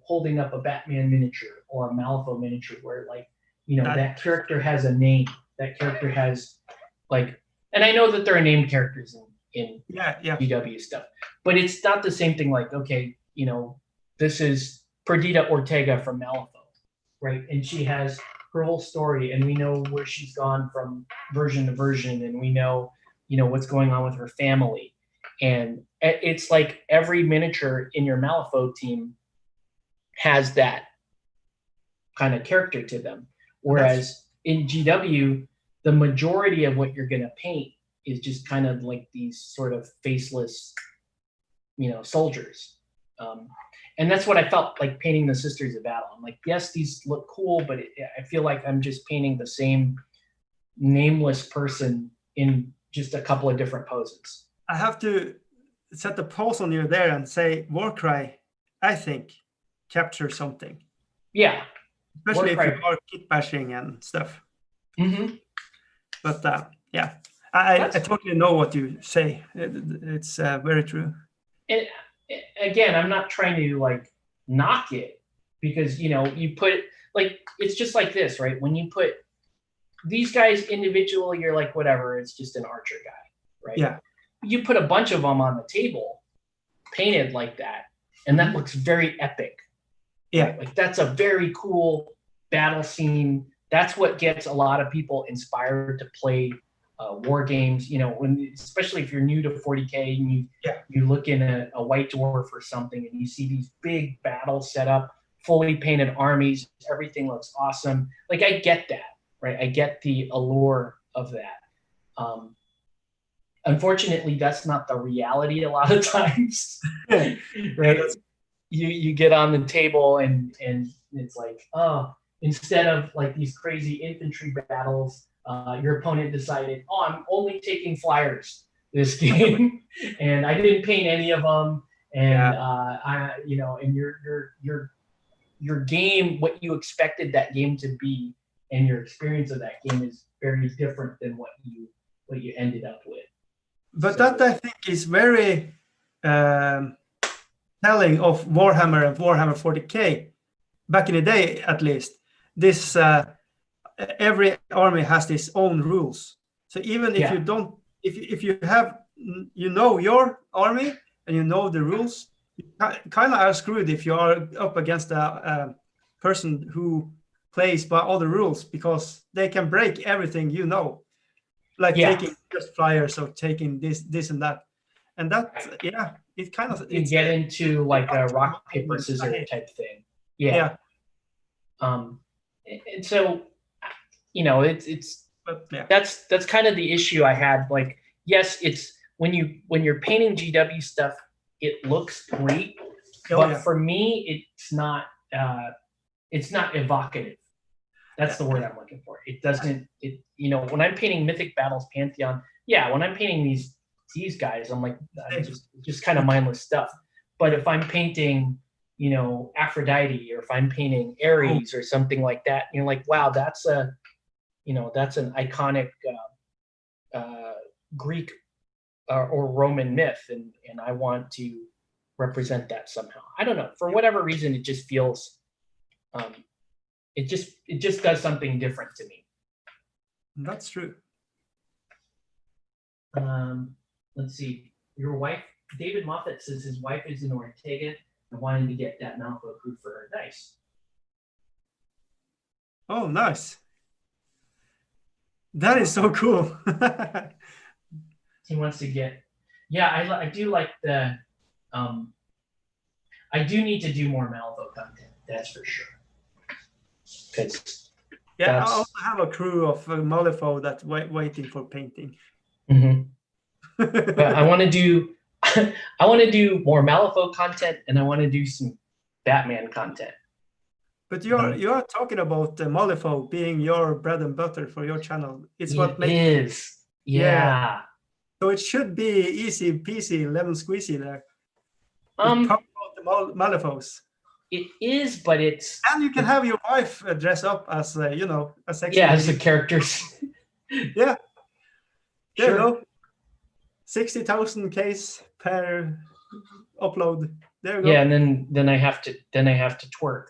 holding up a Batman miniature or a Malifaux miniature, where like that character has a name. That character has like. And I know that there are named characters in GW stuff, but it's not the same thing. Like, okay, this is Perdita Ortega from Malifaux, right? And she has her whole story, and we know where she's gone from version to version, and we know, what's going on with her family. And it's like every miniature in your Malifaux team has that kind of character to them. Whereas in GW, the majority of what you're going to paint is just kind of like these sort of faceless, soldiers. And that's what I felt like painting the Sisters of Battle. I'm like, yes, these look cool, but I feel like I'm just painting the same nameless person in just a couple of different poses. I have to set the pulse on you there and say Warcry, I think, captures something. Yeah. Especially if you are kit bashing and stuff. Mm-hmm. But yeah, I totally know what you say. It's very true. And again, I'm not trying to like knock it, because you put like, it's just like this, right? When you put these guys individually, you're like, whatever, it's just an archer guy, right? Yeah. You put a bunch of them on the table, painted like that, and that looks very epic. Yeah. Right? Like that's a very cool battle scene. That's what gets a lot of people inspired to play war games. Especially if you're new to 40K and you look in a white dwarf or something, and you see these big battles set up, fully painted armies, everything looks awesome. Like I get that, right? I get the allure of that. Unfortunately, that's not the reality a lot of times, right? You get on the table and it's like, oh, instead of like these crazy infantry battles, your opponent decided, oh, I'm only taking flyers this game, and I didn't paint any of them, and and your game, what you expected that game to be, and your experience of that game is very different than what you ended up with. But that I think is very telling of Warhammer and Warhammer 40K. Back in the day, at least, this every army has its own rules. So even if you don't, if you have, your army and you know the rules, you kind of are screwed if you are up against a person who plays by all the rules, because they can break everything like taking just flyers or taking this and that. And that, it kind of you get into like a rock paper scissors type thing. Yeah. And so, that's kind of the issue I had. Like, yes, it's when you're painting GW stuff, it looks great, but for me, it's not evocative. That's the word I'm looking for. It doesn't. When I'm painting Mythic Battles Pantheon, when I'm painting these guys, I'm like, just kind of mindless stuff. But if I'm painting, Aphrodite, or if I'm painting Ares or something like that, you're like, wow, that's an iconic Greek or Roman myth, and I want to represent that somehow. I don't know, for whatever reason, it just feels, it just does something different to me. That's true. Let's see. Your wife, David Moffat, says his wife is in Ortega and wanting to get that Malifaux approved for her dice. Oh, nice. That is so cool. He wants to get. Yeah, I do like the. I do need to do more Malifaux content. That's for sure. I also have a crew of Malifaux that's waiting for painting. Mm-hmm. But I want to do more Malifaux content, and I want to do some Batman content. But you are talking about Malifaux being your bread and butter for your channel. It's what makes it is. Yeah. So it should be easy peasy, lemon squeezy there. Talk about the Malifaux. It is, but it's. And you can have your wife dress up as a sexy. Yeah, as the characters. Yeah. There you go. 60,000 Ks per upload. There you go. Yeah, and then I have to twerk.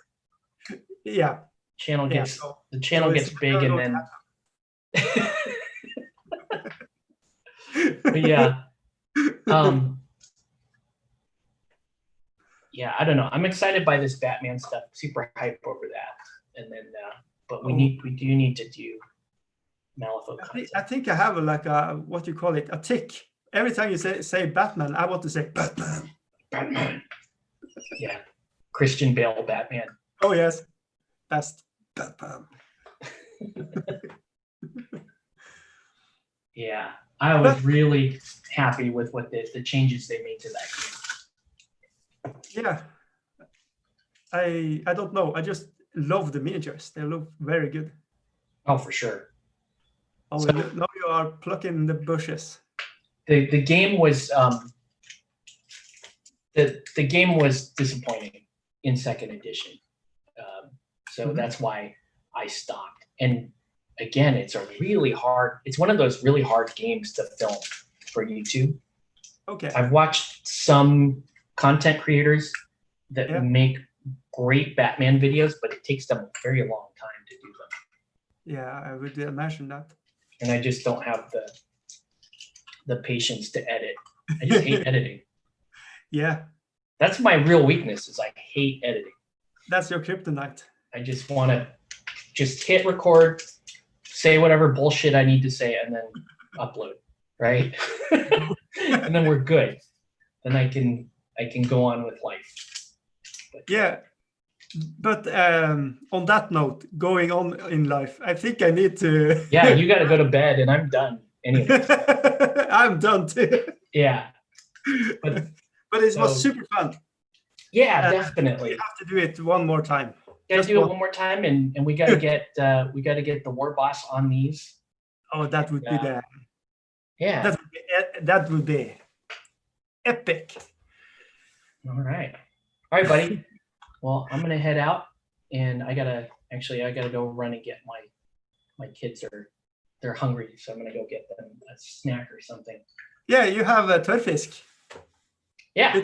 Yeah. The channel gets big, and then. But yeah. Yeah, I don't know. I'm excited by this Batman stuff. Super hype over that, and then, but we do need to do Malifaux content. I think I have what you call it, a tick. Every time you say Batman, I want to say Batman. Batman. Yeah, Christian Bale Batman. Oh yes, best Batman. Yeah, I was really happy with what the changes they made to that game. Yeah, I don't know. I just love the miniatures. They look very good. Oh, for sure. Oh, so, now you are plucking the bushes. The game was the game was disappointing in second edition, so that's why I stopped. And again, it's one of those really hard games to film for YouTube. Okay. I've watched some content creators that make great Batman videos, but it takes them a very long time to do them. Yeah, I would imagine that. And I just don't have the patience to edit. I just hate editing. Yeah. That's my real weakness, is I hate editing. That's your kryptonite. I just want to just hit record, say whatever bullshit I need to say, and then upload, right? And then we're good. Then I can go on with life. But, yeah. But on that note, going on in life, I think I need to... Yeah, you got to go to bed, and I'm done anyway. I'm done too. Yeah. But it was super fun. Yeah, definitely. We have to do it one more time. Gotta do it one more time, and we gotta get the War Boss on these. Oh, that would be the... Yeah. That would be epic. All right, buddy. Well, I'm gonna head out, and I gotta go run and get my kids they're hungry, so I'm gonna go get them a snack or something. Yeah, you have a turfisk. Yeah,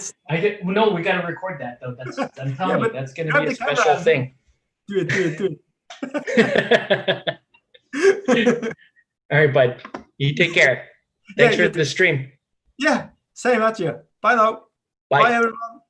no, we gotta record that though. I'm telling you, that's gonna be a special thing. Do it. All right, bud. You take care. Thanks for the stream. Yeah, same at you. Bye now. Bye Bye everyone.